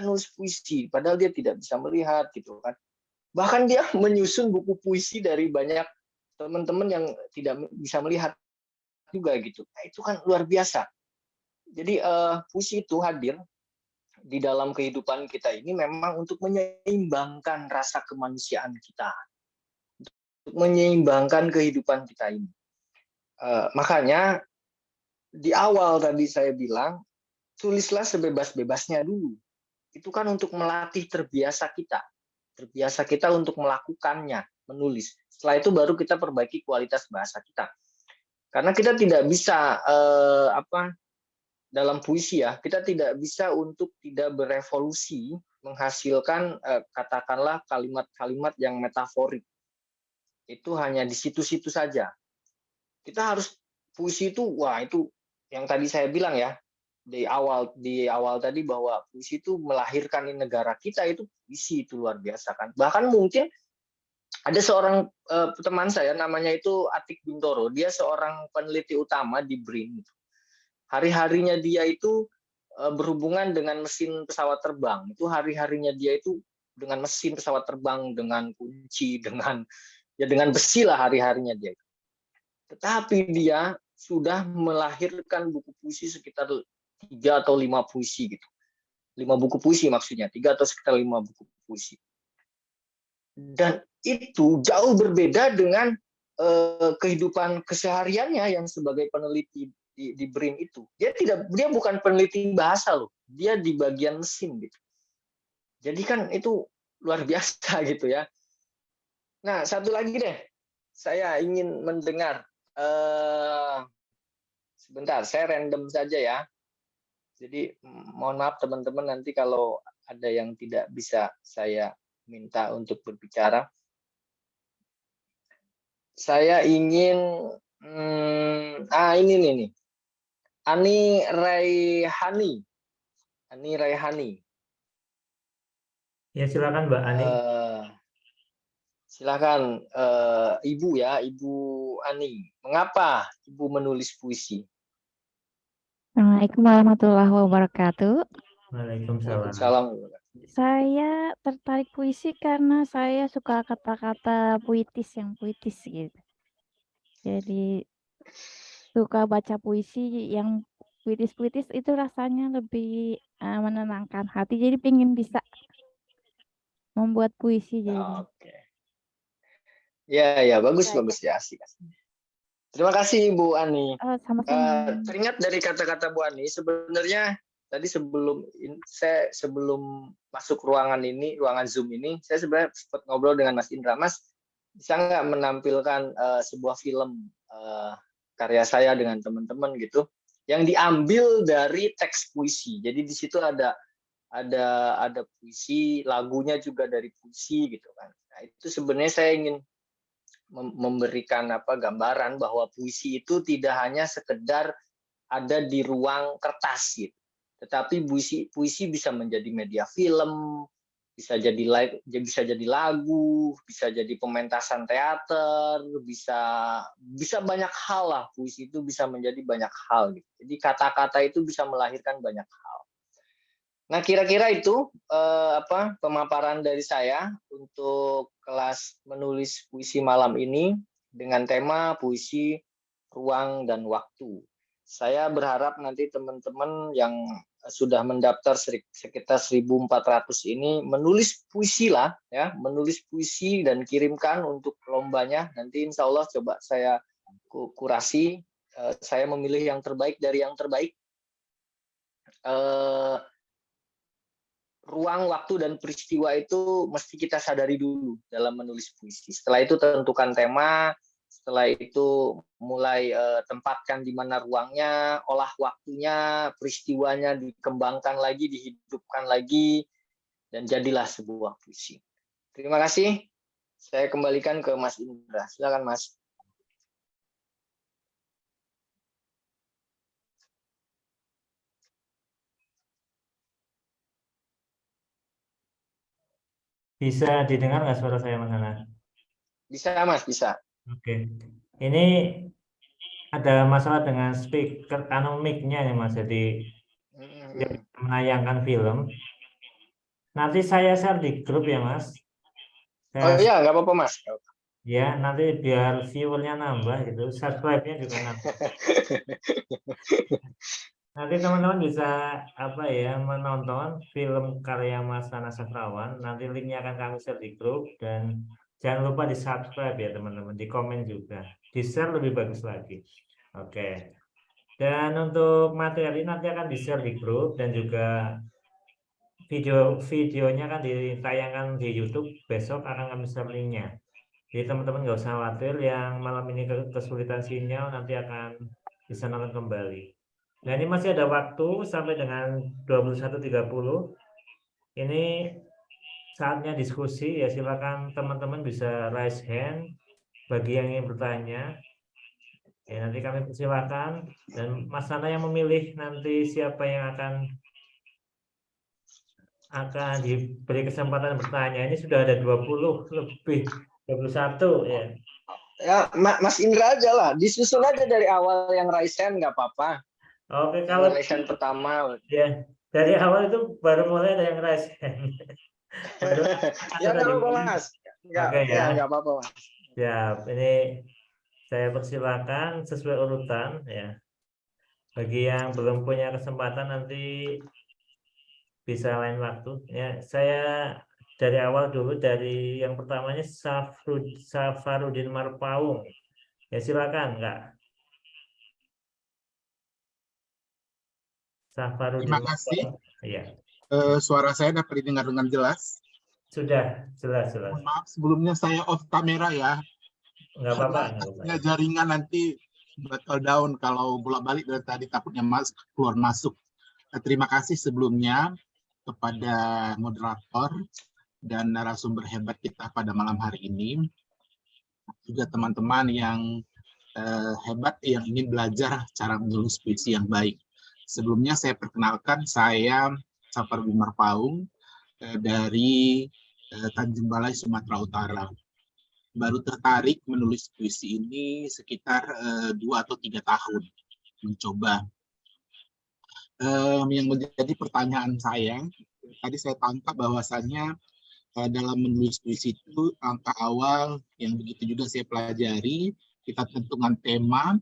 nulis puisi padahal dia tidak bisa melihat gitu kan. Bahkan dia menyusun buku puisi dari banyak teman-teman yang tidak bisa melihat juga gitu. Nah, itu kan luar biasa. Jadi puisi itu hadir di dalam kehidupan kita ini memang untuk menyeimbangkan rasa kemanusiaan kita, untuk menyeimbangkan kehidupan kita ini. Makanya di awal tadi saya bilang, tulislah sebebas-bebasnya dulu. Itu kan untuk melatih terbiasa kita untuk melakukannya, menulis. Setelah itu baru kita perbaiki kualitas bahasa kita. Karena kita tidak bisa dalam puisi ya, kita tidak bisa untuk tidak berevolusi menghasilkan katakanlah kalimat-kalimat yang metaforik. Itu hanya di situ-situ saja. Kita harus puisi itu, wah itu yang tadi saya bilang ya, di awal tadi bahwa puisi itu melahirkan negara kita, itu puisi itu luar biasa kan. Bahkan mungkin ada seorang teman saya namanya itu Atik Bintoro, dia seorang peneliti utama di BRIN. Hari-harinya dia itu berhubungan dengan mesin pesawat terbang. Itu hari-harinya dia itu dengan mesin pesawat terbang, dengan kunci, dengan besi lah hari-harinya dia. Tetapi dia sudah melahirkan buku puisi sekitar 3 atau 5 puisi gitu. 5 buku puisi maksudnya, 3 atau sekitar 5 buku puisi. Dan itu jauh berbeda dengan kehidupan kesehariannya yang sebagai peneliti di BRIN itu. Dia bukan peneliti bahasa loh. Dia di bagian mesin gitu. Jadi kan itu luar biasa gitu ya. Nah, satu lagi deh. Saya ingin mendengar sebentar, saya random saja ya. Jadi mohon maaf teman-teman, nanti kalau ada yang tidak bisa saya minta untuk berbicara. saya ingin ini nih. Ani Raihani. Ya, silakan Mbak Ani. Silakan Ibu ya, Ibu Ani. Mengapa Ibu menulis puisi? Assalamualaikum warahmatullahi wabarakatuh. Waalaikumsalam. Waalaikumsalam. Saya tertarik puisi karena saya suka kata-kata puitis yang puitis gitu. Jadi suka baca puisi yang puitis-puitis itu rasanya lebih menenangkan hati. Jadi pengen bisa membuat puisi jadi. Oke. Ya, bagus Saya ya, asik. Terima kasih Bu Ani. sama-sama. Teringat dari kata-kata Bu Ani, sebenarnya tadi sebelum masuk ruangan Zoom ini, saya sebenarnya sempat ngobrol dengan Mas Indra. Mas, bisa nggak menampilkan sebuah film karya saya dengan teman-teman gitu, yang diambil dari teks puisi. Jadi di situ ada puisi, lagunya juga dari puisi gitu kan. Nah, itu sebenarnya saya ingin memberikan gambaran bahwa puisi itu tidak hanya sekedar ada di ruang kertas gitu, tetapi puisi bisa menjadi media film, bisa jadi lagu, bisa jadi pementasan teater, bisa banyak hal lah. Puisi itu bisa menjadi banyak hal gitu. Jadi kata-kata itu bisa melahirkan banyak hal. Nah, kira-kira itu pemaparan dari saya untuk kelas menulis puisi malam ini dengan tema puisi, ruang, dan waktu. Saya berharap nanti teman-teman yang sudah mendaftar sekitar 1.400 ini menulis puisi lah ya, menulis puisi dan kirimkan untuk lombanya. Nanti insya Allah coba saya kurasi, saya memilih yang terbaik dari yang terbaik. Ruang, waktu, dan peristiwa itu mesti kita sadari dulu dalam menulis puisi. Setelah itu tentukan tema, setelah itu mulai tempatkan di mana ruangnya, olah waktunya, peristiwanya dikembangkan lagi, dihidupkan lagi, dan jadilah sebuah puisi. Terima kasih. Saya kembalikan ke Mas Indra. Silakan Mas. Bisa didengar nggak suara saya, Mas Hana? Bisa Mas, bisa. Oke. Ini ada masalah dengan speaker mic-nya ya Mas, jadi menayangkan film. Nanti saya share di grup ya Mas. Oh iya, nggak apa-apa Mas. Ya, nanti biar viewernya nambah gitu, subscribe-nya juga nambah. Nanti teman-teman bisa menonton film karya Mas Nana Sastrawan. Nanti linknya akan kami share di grup, dan jangan lupa di subscribe ya teman-teman, di komen juga, di share lebih bagus lagi. Oke. Dan untuk materi nanti akan di share di grup, dan juga videonya kan ditayangkan di YouTube, besok akan kami share linknya. Jadi teman-teman nggak usah khawatir yang malam ini kesulitan sinyal, nanti akan bisa nonton kembali. Nah, ini masih ada waktu sampai dengan 21.30. Ini saatnya diskusi ya, silakan teman-teman bisa raise hand bagi yang ingin bertanya. Ya, nanti kami persilakan, dan Mas Nana yang memilih nanti siapa yang akan diberi kesempatan bertanya. Ini sudah ada 20 lebih, 21 ya. Ya, Mas Indra aja lah, disusun aja dari awal yang raise hand, nggak apa-apa. Oke, kalau raise hand pertama. Ya, dari awal itu baru mulai ada yang raise hand. Ya nggak apa-apa Mas. Nggak apa-apa Mas. Siap, ini saya persilakan sesuai urutan ya. Bagi yang belum punya kesempatan nanti bisa lain waktu ya. Saya dari awal dulu, dari yang pertamanya Safarudin Marpaung. Ya silakan Kak. Safarudin. Terima kasih. Iya. Suara saya dapat didengar dengan jelas. Sudah, jelas. Maaf sebelumnya saya off kamera ya. Nggak apa-apa. Jaringan nanti bakal down kalau bolak-balik dari tadi, takutnya keluar masuk. Terima kasih sebelumnya kepada moderator dan narasumber hebat kita pada malam hari ini. juga teman-teman yang hebat yang ingin belajar cara menulis puisi yang baik. Sebelumnya saya perkenalkan, saya Sapar Bimar Paung dari Tanjung Balai, Sumatera Utara. Baru tertarik menulis puisi ini sekitar 2 atau 3 tahun mencoba. Yang menjadi pertanyaan saya, tadi saya tangkap bahwasannya dalam menulis puisi itu langkah awal yang begitu juga saya pelajari, kita tentukan tema,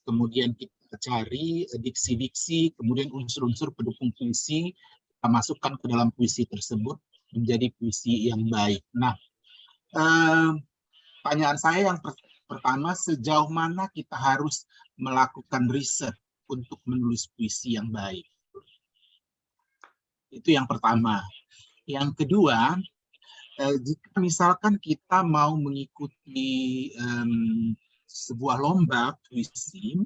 kemudian kita cari diksi-diksi, kemudian unsur-unsur pendukung puisi, kita masukkan ke dalam puisi tersebut menjadi puisi yang baik. Nah, pertanyaan saya yang pertama, sejauh mana kita harus melakukan riset untuk menulis puisi yang baik? Itu yang pertama. Yang kedua, jika misalkan kita mau mengikuti sebuah lomba puisi,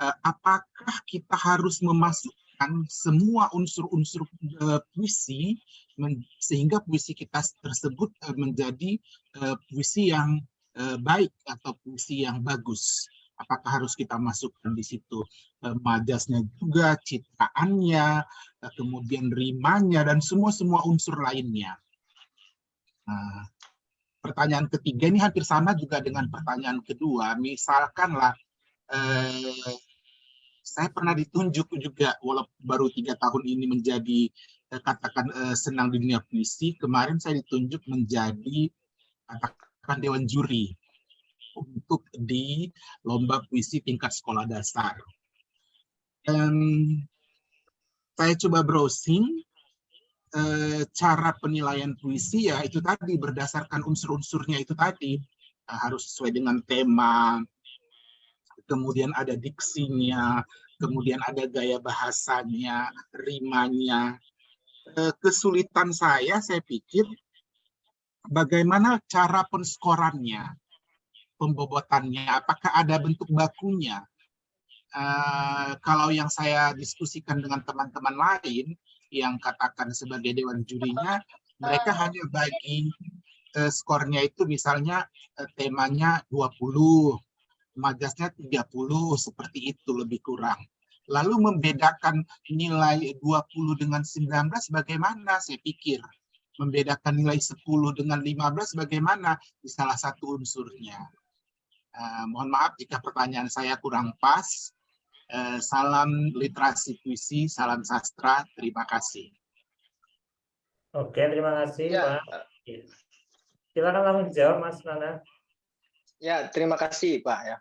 apakah kita harus memasukkan semua unsur-unsur puisi sehingga puisi kita tersebut menjadi puisi yang baik atau puisi yang bagus? Apakah harus kita masukkan di situ majasnya juga, citraannya, kemudian rimanya, dan semua unsur lainnya? Nah, pertanyaan ketiga ini hampir sama juga dengan pertanyaan kedua. Misalkanlah saya pernah ditunjuk juga, walaupun baru 3 tahun ini menjadi katakan senang di dunia puisi. Kemarin saya ditunjuk menjadi katakan dewan juri untuk di lomba puisi tingkat sekolah dasar. Saya coba browsing cara penilaian puisi, ya itu tadi berdasarkan unsur-unsurnya itu tadi, harus sesuai dengan tema, kemudian ada diksinya, kemudian ada gaya bahasanya, rimanya. Kesulitan saya pikir bagaimana cara penskorannya, pembobotannya, apakah ada bentuk bakunya. Kalau yang saya diskusikan dengan teman-teman lain yang katakan sebagai dewan jurinya, mereka hanya bagi skornya itu misalnya temanya 20, majasnya 30, seperti itu lebih kurang. Lalu membedakan nilai 20 dengan 19 bagaimana? Saya pikir membedakan nilai 10 dengan 15 bagaimana di salah satu unsurnya. Mohon maaf jika pertanyaan saya kurang pas. Salam literasi puisi, salam sastra, terima kasih. Oke, terima kasih Ya. Pak. Silakan langsung dijawab Mas Nana. Ya, terima kasih Pak ya.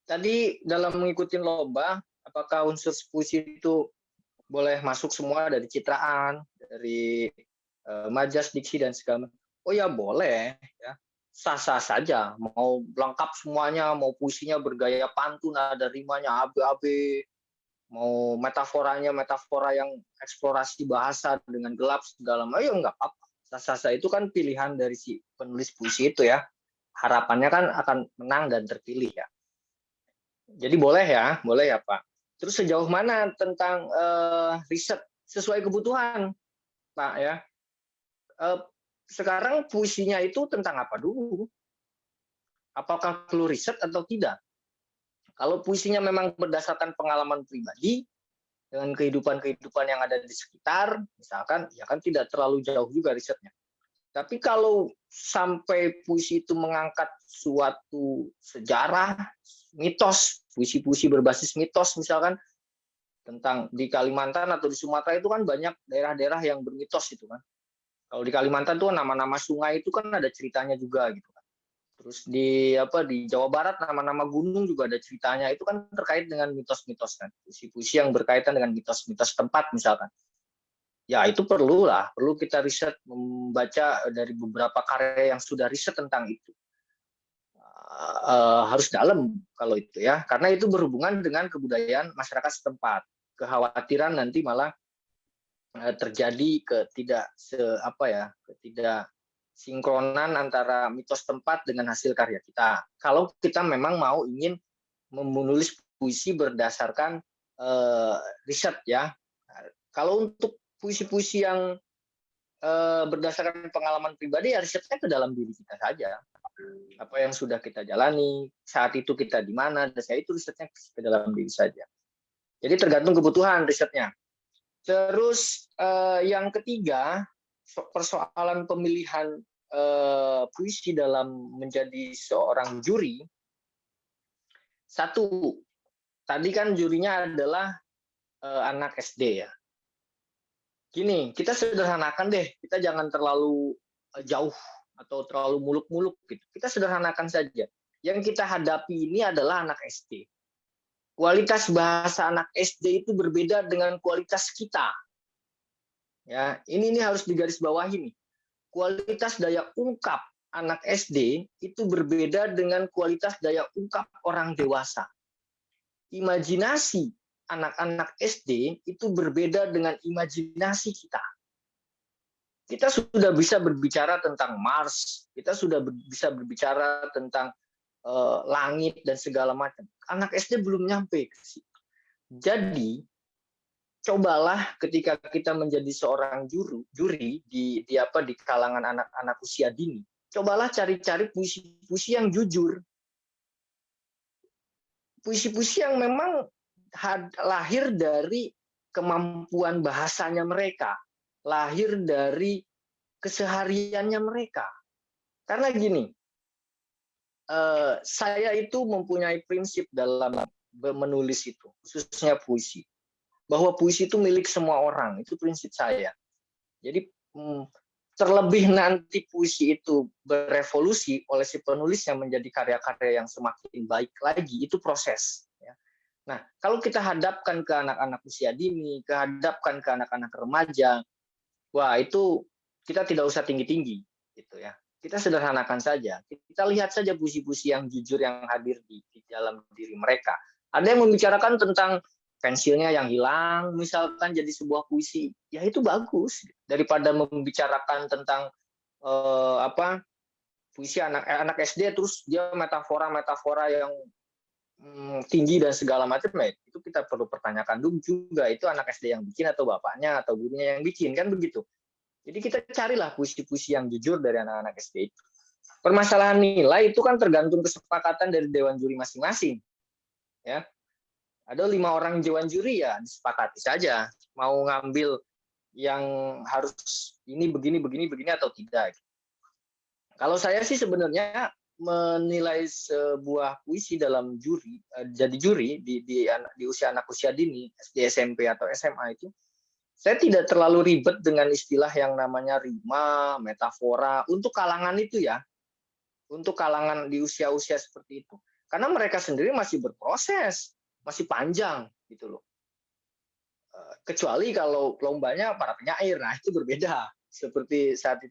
Tadi dalam mengikuti lomba, apakah unsur puisi itu boleh masuk semua dari citraan, dari majas, diksi dan segala macam? Oh ya boleh ya. Sah-sah saja, mau lengkap semuanya, mau puisinya bergaya pantun, ada rimanya AB-AB, mau metaforanya metafora yang eksplorasi bahasa dengan gelap segala macam, ya nggak apa-apa. Sah-sah itu kan pilihan dari si penulis puisi itu ya. Harapannya kan akan menang dan terpilih ya. Jadi boleh ya Pak. Terus sejauh mana tentang riset sesuai kebutuhan Pak ya? Sekarang puisinya itu tentang apa dulu? Apakah perlu riset atau tidak? Kalau puisinya memang berdasarkan pengalaman pribadi dengan kehidupan yang ada di sekitar, misalkan, ya kan tidak terlalu jauh juga risetnya. Tapi kalau sampai puisi itu mengangkat suatu sejarah, mitos, puisi-puisi berbasis mitos misalkan, tentang di Kalimantan atau di Sumatera itu kan banyak daerah-daerah yang bermitos itu kan. Kalau di Kalimantan tuh nama-nama sungai itu kan ada ceritanya juga gitu kan. Terus di Jawa Barat nama-nama gunung juga ada ceritanya. Itu kan terkait dengan mitos-mitos kan. Puisi-puisi yang berkaitan dengan mitos-mitos tempat misalkan. Ya itu perlu kita riset, membaca dari beberapa karya yang sudah riset tentang itu. Harus dalam kalau itu ya, karena itu berhubungan dengan kebudayaan masyarakat setempat. Kekhawatiran nanti malah terjadi ketidaksinkronan antara mitos tempat dengan hasil karya kita. Kalau kita memang ingin menulis puisi berdasarkan riset ya. Kalau untuk puisi-puisi yang berdasarkan pengalaman pribadi ya risetnya ke dalam diri kita saja. Apa yang sudah kita jalani, saat itu kita di mana, dan saya itu risetnya ke dalam diri saja. Jadi tergantung kebutuhan risetnya. Terus yang ketiga, persoalan pemilihan puisi dalam menjadi seorang juri. Satu, tadi kan jurinya adalah anak SD ya. Gini, kita sederhanakan deh, kita jangan terlalu jauh atau terlalu muluk-muluk gitu. Kita sederhanakan saja. Yang kita hadapi ini adalah anak SD. Kualitas bahasa anak SD itu berbeda dengan kualitas kita. Ya, ini harus digarisbawahi nih. Kualitas daya ungkap anak SD itu berbeda dengan kualitas daya ungkap orang dewasa. Imajinasi anak-anak SD itu berbeda dengan imajinasi kita. Kita sudah bisa berbicara tentang Mars, kita sudah bisa berbicara tentang langit dan segala macam. Anak SD belum nyampe ke situ. Jadi, cobalah ketika kita menjadi seorang juri di kalangan anak-anak usia dini, cobalah cari-cari puisi-puisi yang jujur. Puisi-puisi yang memang lahir dari kemampuan bahasanya mereka, lahir dari kesehariannya mereka. Karena gini, saya itu mempunyai prinsip dalam menulis itu, khususnya puisi, bahwa puisi itu milik semua orang, itu prinsip saya. Jadi terlebih nanti puisi itu berevolusi oleh si penulisnya menjadi karya-karya yang semakin baik lagi, itu proses. Nah, kalau kita hadapkan ke anak-anak usia dini, hadapkan ke anak-anak remaja, wah itu kita tidak usah tinggi-tinggi, gitu ya. Kita sederhanakan saja. Kita lihat saja puisi-puisi yang jujur yang hadir di dalam diri mereka. Ada yang membicarakan tentang pensilnya yang hilang, misalkan jadi sebuah puisi, ya itu bagus daripada membicarakan tentang puisi anak SD terus dia metafora yang tinggi dan segala macam, itu kita perlu pertanyakan dulu juga, itu anak SD yang bikin atau bapaknya atau gurunya yang bikin, kan begitu. Jadi kita carilah puisi-puisi yang jujur dari anak-anak SD itu. Permasalahan nilai itu kan tergantung kesepakatan dari dewan juri masing-masing. Ya, ada 5 orang dewan juri ya disepakati saja mau ngambil yang harus ini begini atau tidak. Kalau saya sih sebenarnya menilai sebuah puisi dalam juri, jadi juri di usia anak usia dini, SD, SMP atau SMA itu, saya tidak terlalu ribet dengan istilah yang namanya rima, metafora untuk kalangan itu ya, untuk kalangan di usia-usia seperti itu, karena mereka sendiri masih berproses, masih panjang gitu loh. Kecuali kalau lombanya para penyair, nah itu berbeda. Seperti saat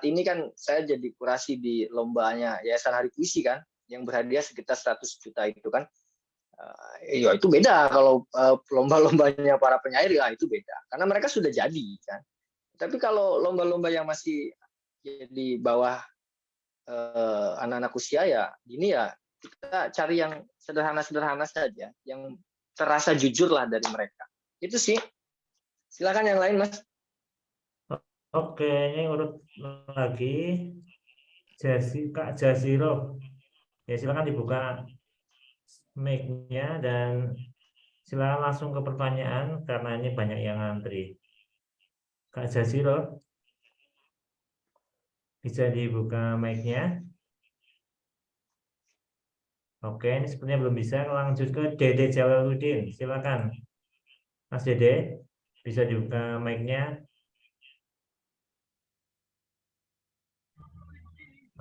ini kan saya jadi kurasi di lombanya Yayasan Hari Puisi kan, yang berhadiah sekitar 100 juta itu kan, ya itu beda. Kalau lomba-lombanya para penyair ya itu beda, karena mereka sudah jadi kan. Tapi kalau lomba-lomba yang masih di bawah anak-anak usia ya ini ya kita cari yang sederhana-sederhana saja, yang terasa jujur lah dari mereka. Itu sih. Silakan yang lain, Mas. Oke, ini urut lagi. Kak Jasiro. Ya, silakan dibuka mic-nya dan silakan langsung ke pertanyaan karena ini banyak yang ngantri. Kak Jasiro, bisa dibuka mic-nya? Oke, ini sepertinya belum bisa. Lanjut ke Dede Jalaluddin. Silakan. Mas Dede, bisa dibuka mic-nya?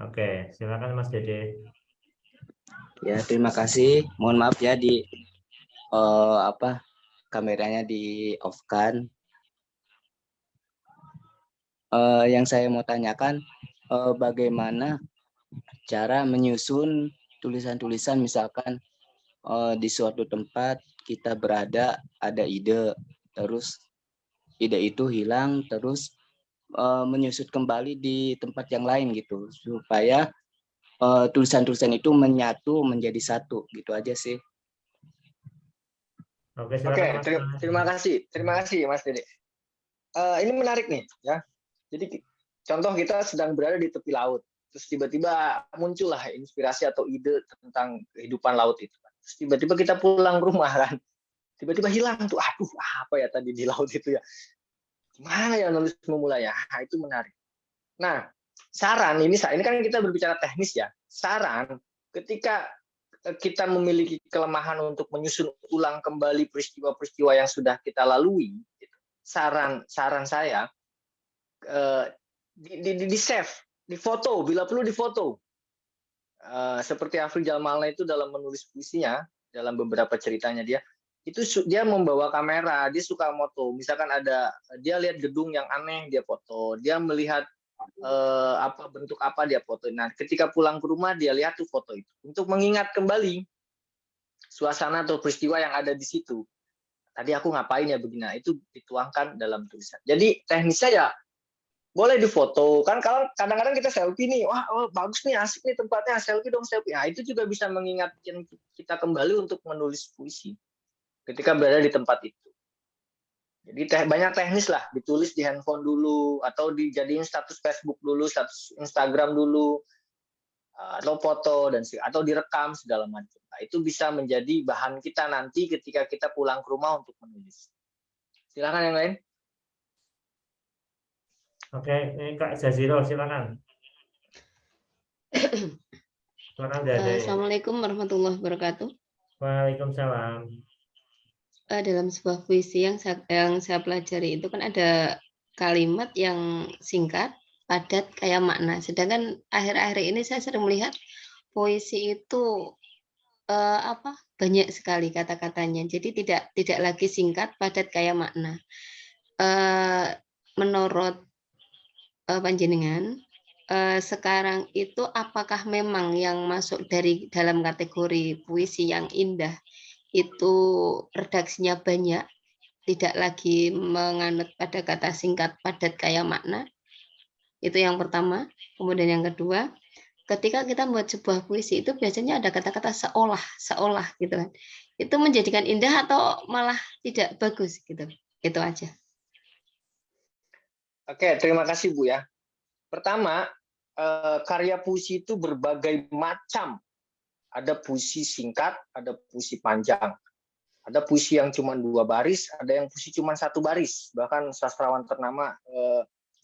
Oke, silakan Mas Dede. Ya, terima kasih. Mohon maaf ya kameranya di off-kan. Yang saya mau tanyakan bagaimana cara menyusun tulisan-tulisan, misalkan di suatu tempat kita berada, ada ide, terus ide itu hilang, terus menyusut kembali di tempat yang lain gitu, supaya tulisan-tulisan itu menyatu menjadi satu, gitu aja sih. Oke, terima kasih Mas Dede. Ini menarik nih ya. Jadi contoh kita sedang berada di tepi laut, terus tiba-tiba muncullah inspirasi atau ide tentang kehidupan laut itu. Terus tiba-tiba kita pulang ke rumah kan, tiba-tiba hilang tuh, aduh apa ya tadi di laut itu ya, gimana ya nulis memulainya? Itu menarik. Nah, saran ini kan kita berbicara teknis ya. Saran ketika kita memiliki kelemahan untuk menyusun ulang kembali peristiwa-peristiwa yang sudah kita lalui, saran saya di save, di foto, bila perlu di foto. Seperti Afri Jalmalna itu dalam menulis puisinya, dalam beberapa ceritanya dia membawa kamera, dia suka moto. Misalkan dia lihat gedung yang aneh, dia foto. Dia melihat bentuk apa, dia foto. Nah, ketika pulang ke rumah dia lihat tuh foto itu untuk mengingat kembali suasana atau peristiwa yang ada di situ. Tadi aku ngapain ya begini. Nah, itu dituangkan dalam tulisan. Jadi teknisnya ya boleh difoto kan, kalau kadang-kadang kita selfie nih, wah bagus nih, asik nih tempatnya, selfie dong selfie. Nah, itu juga bisa mengingatkan kita kembali untuk menulis puisi ketika berada di tempat itu. Jadi banyak teknis lah, ditulis di handphone dulu, atau dijadiin status Facebook dulu, status Instagram dulu, atau foto atau direkam segala macam. Nah, itu bisa menjadi bahan kita nanti ketika kita pulang ke rumah untuk menulis. Silakan yang lain. Oke, ini Kak Jaziro, silakan. Assalamualaikum warahmatullahi wabarakatuh. Waalaikumsalam. Dalam sebuah puisi yang saya pelajari itu kan ada kalimat yang singkat, padat, kayak makna. Sedangkan akhir-akhir ini saya sering melihat puisi itu banyak sekali kata-katanya. Jadi tidak lagi singkat, padat, kayak makna. Menurut panjenengan, sekarang itu apakah memang yang masuk dalam kategori puisi yang indah itu redaksinya banyak, tidak lagi menganut pada kata singkat, padat, kayak makna? Itu yang pertama. Kemudian yang kedua, ketika kita membuat sebuah puisi itu biasanya ada kata-kata seolah gitu kan. Itu menjadikan indah atau malah tidak bagus gitu. Itu aja. Oke, terima kasih Bu ya. Pertama, karya puisi itu berbagai macam. Ada puisi singkat, ada puisi panjang. Ada puisi yang cuma 2 baris, ada yang puisi cuma 1 baris. Bahkan sastrawan ternama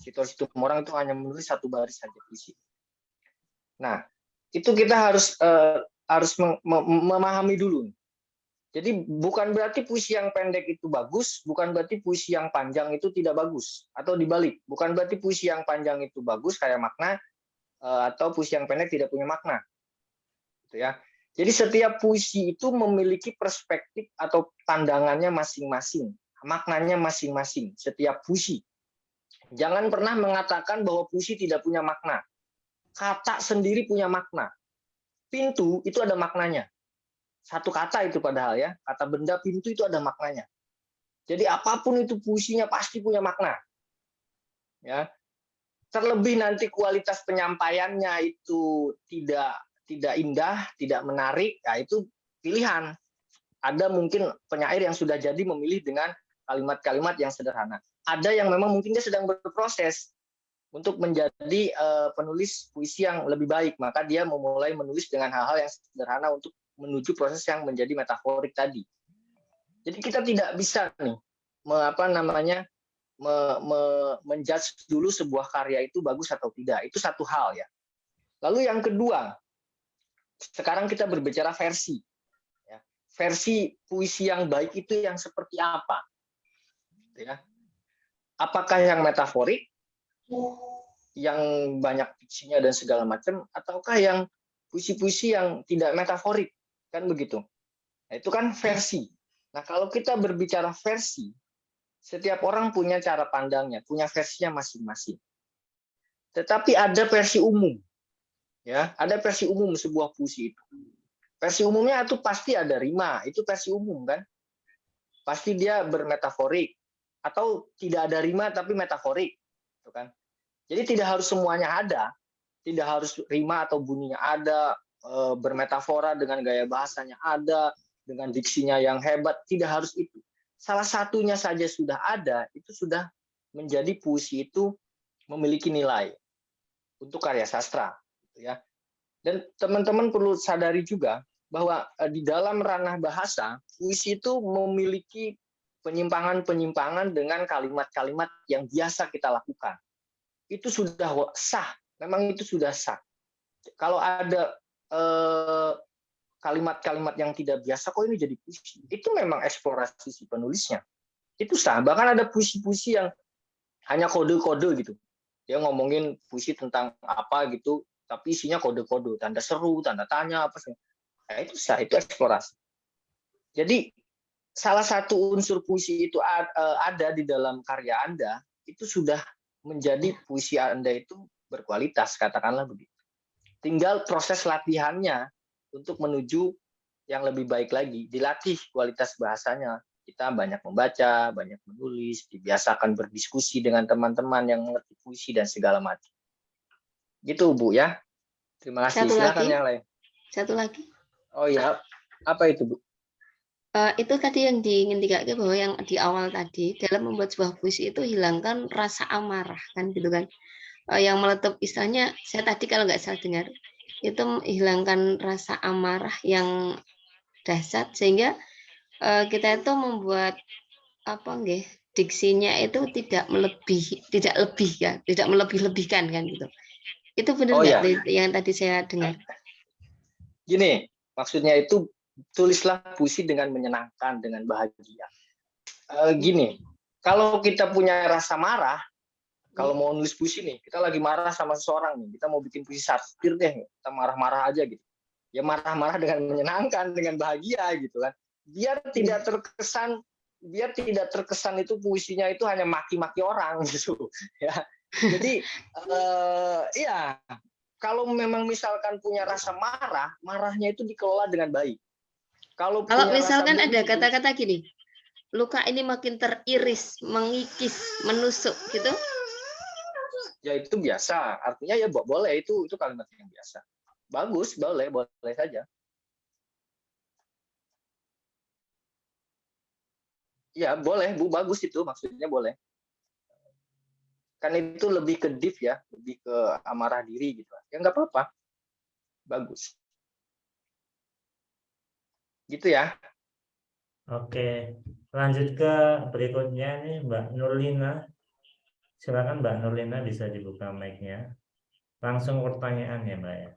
Sito Situmorang itu hanya menulis 1 baris saja puisi. Nah, itu kita harus memahami dulu. Jadi bukan berarti puisi yang pendek itu bagus, bukan berarti puisi yang panjang itu tidak bagus, atau dibalik, bukan berarti puisi yang panjang itu bagus kayak makna, atau puisi yang pendek tidak punya makna, gitu ya. Jadi setiap puisi itu memiliki perspektif atau pandangannya masing-masing, maknanya masing-masing. Setiap puisi, jangan pernah mengatakan bahwa puisi tidak punya makna. Kata sendiri punya makna. Pintu itu ada maknanya. Satu kata itu padahal ya, kata benda pintu itu ada maknanya. Jadi apapun itu puisinya pasti punya makna. Ya. Terlebih nanti kualitas penyampaiannya itu tidak indah, tidak menarik, ya itu pilihan. Ada mungkin penyair yang sudah jadi memilih dengan kalimat-kalimat yang sederhana. Ada yang memang mungkin dia sedang berproses untuk menjadi penulis puisi yang lebih baik, maka dia memulai menulis dengan hal-hal yang sederhana untuk menuju proses yang menjadi metaforik tadi. Jadi kita tidak bisa nih menjudge dulu sebuah karya itu bagus atau tidak. Itu satu hal ya. Lalu yang kedua, sekarang kita berbicara versi. Ya. Versi puisi yang baik itu yang seperti apa? Ya. Apakah yang metaforik, yang banyak fiksinya dan segala macam, ataukah yang puisi-puisi yang tidak metaforik? Kan begitu. Nah, itu kan versi. Nah, kalau kita berbicara versi, setiap orang punya cara pandangnya, punya versinya masing-masing. Tetapi ada versi umum. Ya, ada versi umum sebuah puisi itu. Versi umumnya itu pasti ada rima, itu versi umum kan? Pasti dia bermetaforik atau tidak ada rima tapi metaforik, gitu kan? Jadi tidak harus semuanya ada, tidak harus rima atau bunyinya ada, bermetafora dengan gaya bahasanya ada, dengan diksinya yang hebat, tidak harus itu. Salah satunya saja sudah ada, itu sudah menjadi puisi itu memiliki nilai untuk karya sastra, gitu ya. Dan teman-teman perlu sadari juga bahwa di dalam ranah bahasa, puisi itu memiliki penyimpangan-penyimpangan dengan kalimat-kalimat yang biasa kita lakukan. Itu sudah sah, memang itu sudah sah. Kalau ada kalimat-kalimat yang tidak biasa, kok ini jadi puisi? Itu memang eksplorasi si penulisnya. Itu sah. Bahkan ada puisi-puisi yang hanya kode-kode gitu. Dia ngomongin puisi tentang apa gitu, tapi isinya kode-kode, tanda seru, tanda tanya, apa sih. Nah, itu sah, itu eksplorasi. Jadi salah satu unsur puisi itu ada di dalam karya Anda, itu sudah menjadi puisi Anda itu berkualitas, katakanlah begitu. Tinggal proses latihannya untuk menuju yang lebih baik lagi, dilatih kualitas bahasanya. Kita banyak membaca, banyak menulis, dibiasakan berdiskusi dengan teman-teman yang mengerti puisi dan segala macam. Gitu Bu ya. Terima kasih. Silakan yang lain. Satu lagi. Oh ya, apa itu Bu? Itu tadi yang diingin dikatakan bahwa yang di awal tadi dalam membuat sebuah puisi itu hilangkan rasa amarah kan gitu kan. Yang meletup istilahnya saya tadi kalau nggak salah dengar itu menghilangkan rasa amarah yang dahsyat sehingga kita itu membuat apa nggih diksinya itu tidak melebih-lebihkan kan gitu. Itu benar nggak yang tadi saya dengar? Gini, maksudnya itu tulislah puisi dengan menyenangkan, dengan bahagia. Gini, kalau kita punya rasa marah, kalau mau nulis puisi nih, kita lagi marah sama seseorang nih, kita mau bikin puisi satir deh, kita marah-marah aja gitu. Ya marah-marah dengan menyenangkan, dengan bahagia gitu kan. Biar tidak terkesan itu puisinya itu hanya maki-maki orang gitu ya. Jadi ya kalau memang misalkan punya rasa marah, marahnya itu dikelola dengan baik. Kalau misalkan ada kata-kata gini, luka ini makin teriris, mengikis, menusuk gitu. Ya itu biasa, artinya ya boleh, itu kalimat yang biasa. Bagus, boleh saja. Ya boleh Bu, bagus itu maksudnya boleh. Kan itu lebih ke deep ya, lebih ke amarah diri gitu. Ya nggak apa-apa, bagus. Gitu ya. Oke, lanjut ke berikutnya nih Mbak Nurlina. Silakan Mbak Nurlina, bisa dibuka mic-nya. Langsung pertanyaan ya Mbak ya.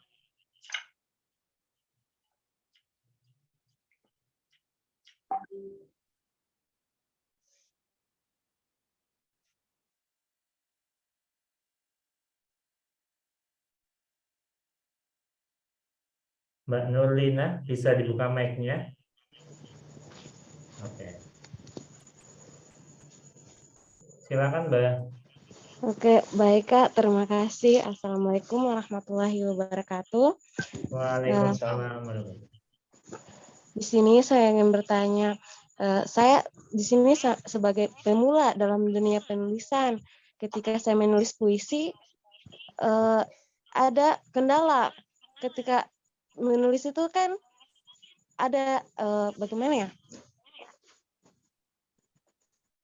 Mbak Nurlina, bisa dibuka mic-nya? Oke. Silakan Mbak. Oke, baik Kak. Terima kasih. Assalamualaikum warahmatullahi wabarakatuh. Waalaikumsalam. Di sini saya ingin bertanya, saya di sini sebagai pemula dalam dunia penulisan. Ketika saya menulis puisi, ada kendala. Ketika menulis itu kan ada bagaimana ya?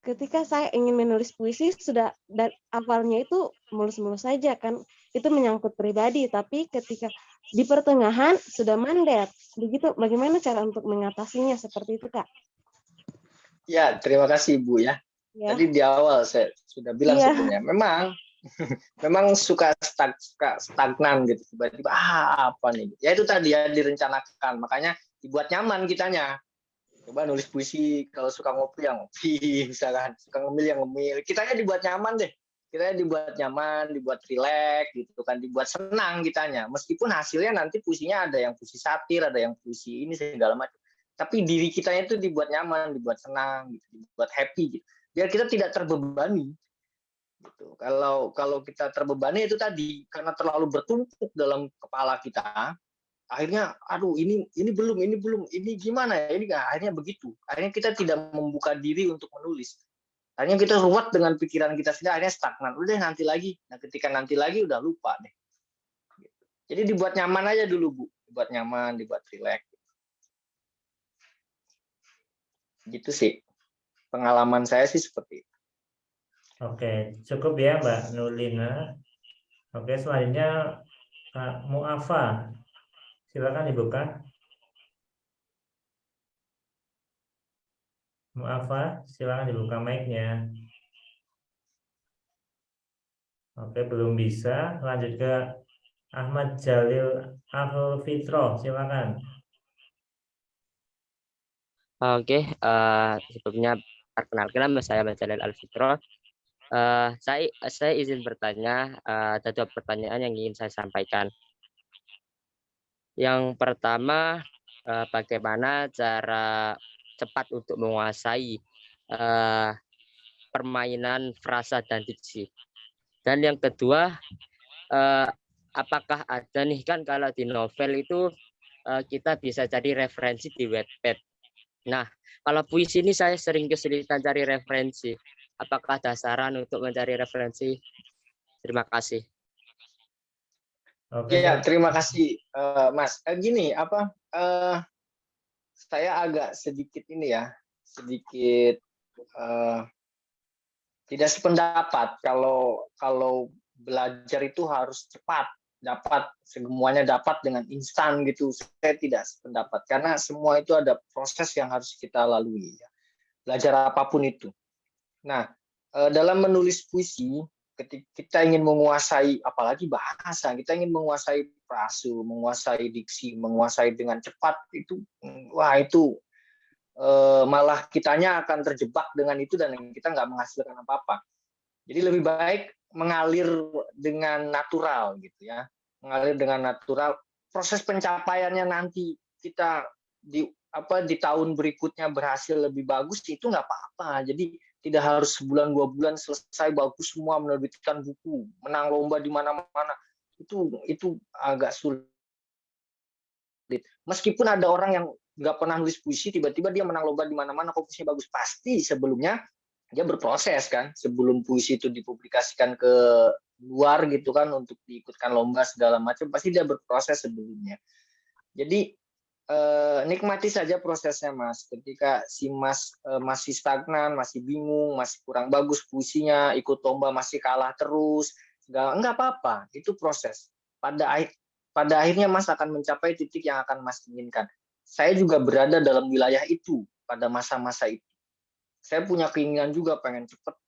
Ketika saya ingin menulis puisi sudah dari awalnya itu mulus-mulus saja kan, itu menyangkut pribadi, tapi ketika di pertengahan sudah mandet. Begitu, bagaimana cara untuk mengatasinya seperti itu Kak? Ya, terima kasih Bu ya. Tadi di awal saya sudah bilang sebetulnya, memang suka stagnan gitu, tiba-tiba apa nih? Ya itu tadi ya, direncanakan, makanya dibuat nyaman kitanya. Coba nulis puisi, kalau suka ngopi ya ngopi, misalkan suka ngemil ya ngemil. Kitanya dibuat nyaman deh. Kitanya dibuat nyaman, dibuat rileks gitu kan, dibuat senang kitanya. Meskipun hasilnya nanti puisinya ada yang puisi satir, ada yang puisi ini segala macam. Tapi diri kitanya itu dibuat nyaman, dibuat senang gitu, dibuat happy gitu. Biar kita tidak terbebani. Gitu. Kalau kita terbebani itu tadi karena terlalu bertumpuk dalam kepala kita, akhirnya aduh ini belum, ini gimana ya, ini akhirnya begitu. Akhirnya kita tidak membuka diri untuk menulis. Akhirnya kita ruwet dengan pikiran kita sendiri, akhirnya stagnan. Udah nanti lagi. Nah, ketika nanti lagi udah lupa deh. Jadi dibuat nyaman aja dulu, Bu. Dibuat nyaman, dibuat rileks. Gitu sih. Pengalaman saya sih seperti itu. Oke, cukup ya Mbak Nurlina. Oke, selanjutnya Kak Muafa. Silakan dibuka. Muafa, silakan dibuka mic-nya. Oke, belum bisa. Lanjut ke Ahmad Jalil Alfitro, silakan. Oke, sebelumnya perkenalkan nama saya Ahmad Jalil Alfitro. Saya izin bertanya, ada dua pertanyaan yang ingin saya sampaikan. Yang pertama, bagaimana cara cepat untuk menguasai permainan frasa dan diksi. Dan yang kedua, apakah ada nih, kan kalau di novel itu kita bisa cari referensi di Wattpad. Nah, kalau puisi ini saya sering kesulitan cari referensi. Apakah ada saran untuk mencari referensi? Terima kasih. Oke, Ya, terima kasih Mas. Gini, saya agak sedikit ini ya, sedikit tidak sependapat kalau belajar itu harus cepat, dapat semuanya dapat dengan instan gitu. Saya tidak sependapat karena semua itu ada proses yang harus kita lalui ya. Belajar apapun itu. Nah, dalam menulis puisi, ketika kita ingin menguasai apalagi bahasa, kita ingin menguasai frase, menguasai diksi, menguasai dengan cepat itu, wah itu malah kitanya akan terjebak dengan itu dan kita nggak menghasilkan apa-apa. Jadi lebih baik mengalir dengan natural gitu ya, mengalir dengan natural. Proses pencapaiannya nanti kita di tahun berikutnya berhasil lebih bagus itu nggak apa-apa. Jadi tidak harus sebulan 2 bulan selesai bagus semua, menerbitkan buku, menang lomba di mana-mana. Itu agak sulit. Meskipun ada orang yang nggak pernah nulis puisi, tiba-tiba dia menang lomba di mana-mana, kok puisinya bagus. Pasti sebelumnya dia berproses kan, sebelum puisi itu dipublikasikan ke luar gitu kan, untuk diikutkan lomba segala macam, pasti dia berproses sebelumnya. Jadi nikmati saja prosesnya Mas. Ketika si Mas masih stagnan, masih bingung, masih kurang bagus puisinya, ikut lomba masih kalah terus, nggak apa-apa, itu proses. Pada akhirnya Mas akan mencapai titik yang akan Mas inginkan. Saya juga berada dalam wilayah itu pada masa-masa itu. Saya punya keinginan juga pengen cepet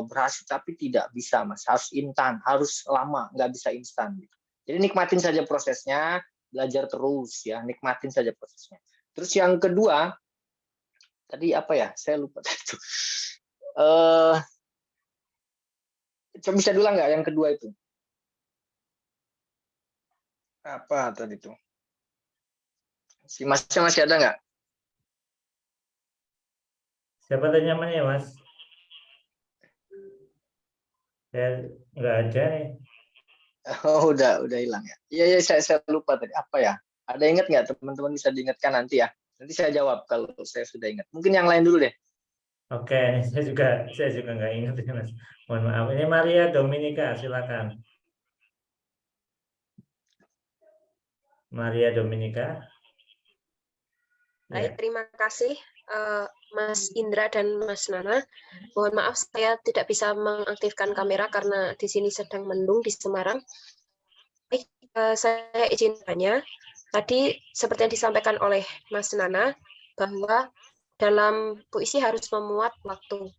berhasil, tapi tidak bisa Mas. Harus instan, harus lama, nggak bisa instan. Gitu. Jadi nikmatin saja prosesnya, belajar terus ya, nikmatin saja prosesnya. Terus yang kedua, tadi apa ya? Saya lupa itu. Coba bisa dulu nggak yang kedua itu? Apa tadi itu? Si Masnya masih ada nggak? Siapa tanya mana ya Mas? Saya nggak ada nih. Oh, udah hilang ya. Iya, saya lupa tadi apa ya. Ada ingat nggak teman-teman, bisa diingatkan nanti ya. Nanti saya jawab kalau saya sudah ingat. Mungkin yang lain dulu deh. Oke, saya juga nggak ingat ya Mas. Mohon maaf. Ini Maria Dominika, silakan. Maria Dominika. Baik, terima kasih Mas Indra dan Mas Nana. Mohon maaf saya tidak bisa mengaktifkan kamera karena di sini sedang mendung di Semarang. Baik, saya izin tanya. Tadi seperti yang disampaikan oleh Mas Nana bahwa dalam puisi harus memuat waktu.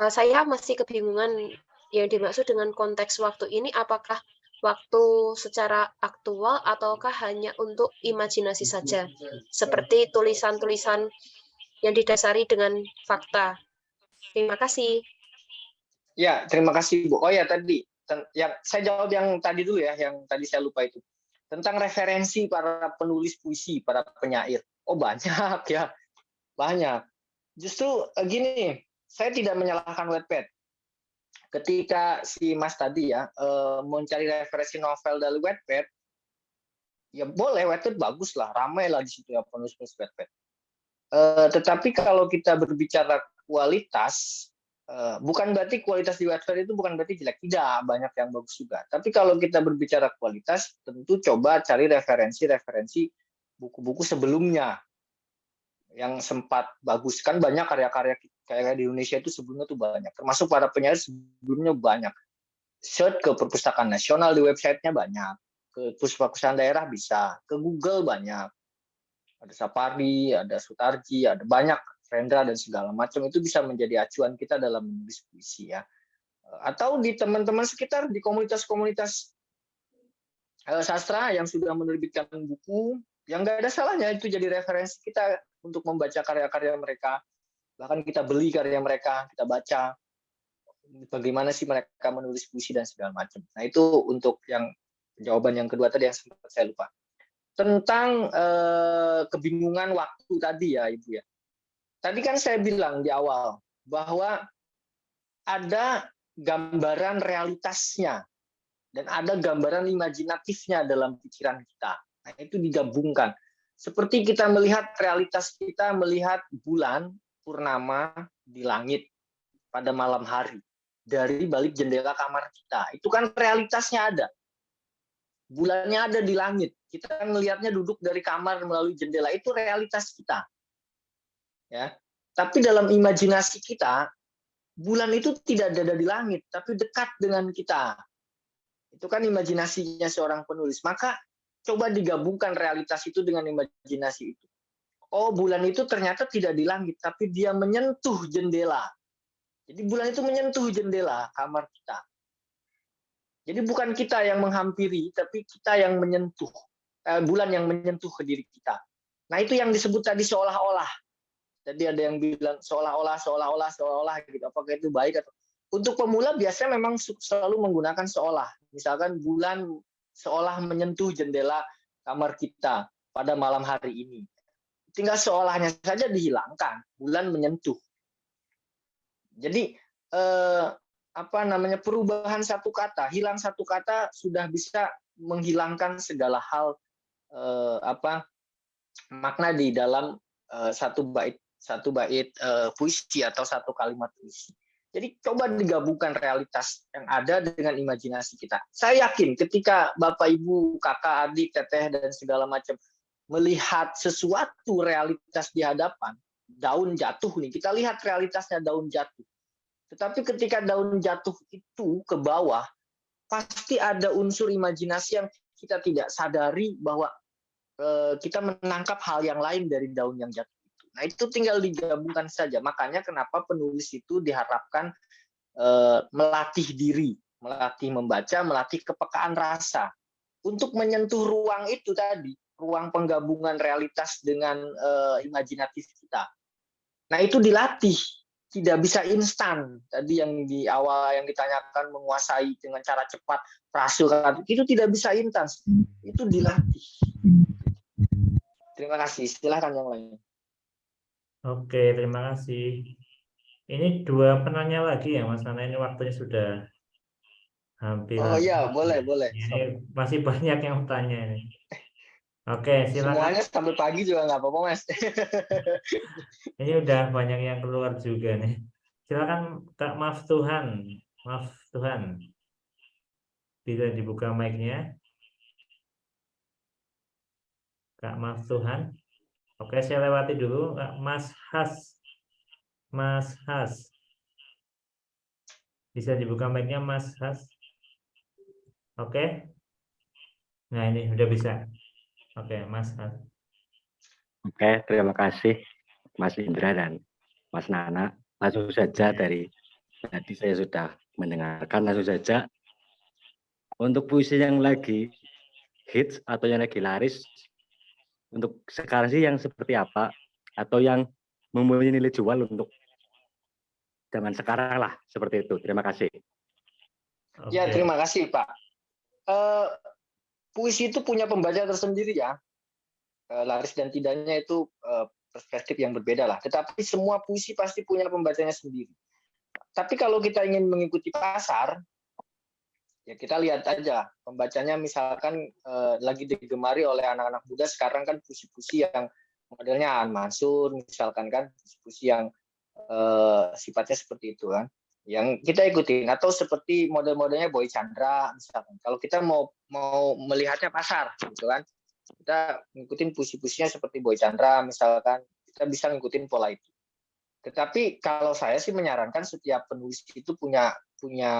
Saya masih kebingungan yang dimaksud dengan konteks waktu ini, apakah waktu secara aktual ataukah hanya untuk imajinasi saja, seperti tulisan-tulisan yang didasari dengan fakta. Terima kasih. Ya, terima kasih Bu. Oh ya, tadi yang saya jawab yang tadi dulu ya, yang tadi saya lupa itu. Tentang referensi para penulis puisi, para penyair. Oh, banyak ya. Banyak. Justru gini, saya tidak menyalahkan Wattpad. Ketika si Mas tadi ya mencari referensi novel dari Wattpad, ya boleh, Wattpad bagus lah, ramai lah di situ ya penulis-penulis Wattpad. Tetapi kalau kita berbicara kualitas, bukan berarti kualitas di Wattpad itu bukan berarti jelek, tidak, banyak yang bagus juga. Tapi kalau kita berbicara kualitas, tentu coba cari referensi buku-buku sebelumnya. yang sempat bagus. Kan banyak karya-karya kayak di Indonesia itu sebelumnya tuh banyak, termasuk para penyair sebelumnya banyak. Search ke Perpustakaan Nasional di websitenya banyak, ke perpustakaan daerah bisa, ke Google banyak. Ada Sapardi, ada Sutarji, ada banyak, Rendra dan segala macam, itu bisa menjadi acuan kita dalam menulis puisi ya. Atau di teman-teman sekitar, di komunitas-komunitas sastra yang sudah menerbitkan buku, yang nggak ada salahnya itu jadi referensi kita untuk membaca karya-karya mereka. Bahkan kita beli karya mereka, kita baca bagaimana sih mereka menulis puisi dan segala macam. Nah itu untuk yang jawaban yang kedua tadi yang sempat saya lupa. Tentang kebingungan waktu tadi ya Ibu ya. Tadi kan saya bilang di awal bahwa ada gambaran realitasnya dan ada gambaran imajinatifnya dalam pikiran kita. Nah, itu digabungkan. Seperti kita melihat realitas kita melihat bulan purnama di langit pada malam hari dari balik jendela kamar kita. Itu kan realitasnya ada. Bulannya ada di langit. Kita melihatnya duduk dari kamar melalui jendela. Itu realitas kita. Ya. Tapi dalam imajinasi kita, bulan itu tidak ada di langit, tapi dekat dengan kita. Itu kan imajinasinya seorang penulis. Maka coba digabungkan realitas itu dengan imajinasi itu. Oh, bulan itu ternyata tidak di langit, tapi dia menyentuh jendela. Jadi bulan itu menyentuh jendela kamar kita. Jadi bukan kita yang menghampiri, tapi kita yang menyentuh. Bulan yang menyentuh ke diri kita. Nah itu yang disebut tadi seolah-olah. Jadi ada yang bilang seolah-olah gitu. Apakah itu baik atau? Untuk pemula biasanya memang selalu menggunakan seolah. Misalkan bulan seolah menyentuh jendela kamar kita pada malam hari ini. Tinggal seolahnya saja dihilangkan. Bulan menyentuh. Jadi perubahan satu kata, hilang satu kata sudah bisa menghilangkan segala hal makna di dalam satu bait puisi atau satu kalimat puisi. Jadi coba digabungkan realitas yang ada dengan imajinasi kita. Saya yakin ketika Bapak, Ibu, kakak, adik, teteh, dan segala macam melihat sesuatu realitas di hadapan, daun jatuh nih, kita lihat realitasnya daun jatuh. Tetapi ketika daun jatuh itu ke bawah, pasti ada unsur imajinasi yang kita tidak sadari bahwa kita menangkap hal yang lain dari daun yang jatuh itu. Nah itu tinggal digabungkan saja. Makanya kenapa penulis itu diharapkan melatih diri, melatih membaca, melatih kepekaan rasa untuk menyentuh ruang itu tadi, ruang penggabungan realitas dengan imajinatif kita. Nah itu dilatih, tidak bisa instan. Tadi yang di awal yang ditanyakan menguasai dengan cara cepat, frase itu tidak bisa instan, itu dilatih. Terima kasih. Silakan yang lain. Oke, terima kasih. Ini 2 penanya lagi ya, Mas Nana. Ini waktunya sudah hampir. Oh iya, boleh. Ini masih banyak yang bertanya ini. Oke, silakan. Semuanya sampai pagi juga nggak apa-apa, Mas. Ini udah banyak yang keluar juga nih. Silakan Kak Maftuhan. Maftuhan. Bisa dibuka mic-nya. Kak Maftuhan. Oke, saya lewati dulu. Mas Has. Mas Has. Bisa dibuka mic-nya, Mas Has. Oke. Nah, ini udah bisa. Oke, Mas Has. Oke, terima kasih Mas Indra dan Mas Nana. Langsung saja dari tadi saya sudah mendengarkan, langsung saja untuk puisi yang lagi hits atau yang lagi laris, untuk sekarang sih yang seperti apa atau yang mempunyai nilai jual untuk zaman sekarang lah, seperti itu. Terima kasih. Ya, terima kasih Pak. Puisi itu punya pembaca tersendiri ya. Laris dan tidaknya itu perspektif yang berbeda lah. Tetapi semua puisi pasti punya pembacanya sendiri. Tapi kalau kita ingin mengikuti pasar, ya kita lihat aja pembacanya misalkan lagi digemari oleh anak-anak muda sekarang kan puisi-puisi yang modelnya An Mansur misalkan kan puisi-puisi yang sifatnya seperti itu kan. Yang kita ikutin atau seperti model-modelnya Boy Chandra misalkan. Kalau kita mau melihatnya pasar gitu kan. Kita ngikutin puisi-puisinya seperti Boy Chandra misalkan kita bisa ngikutin pola itu. Tetapi kalau saya sih menyarankan setiap penulis itu punya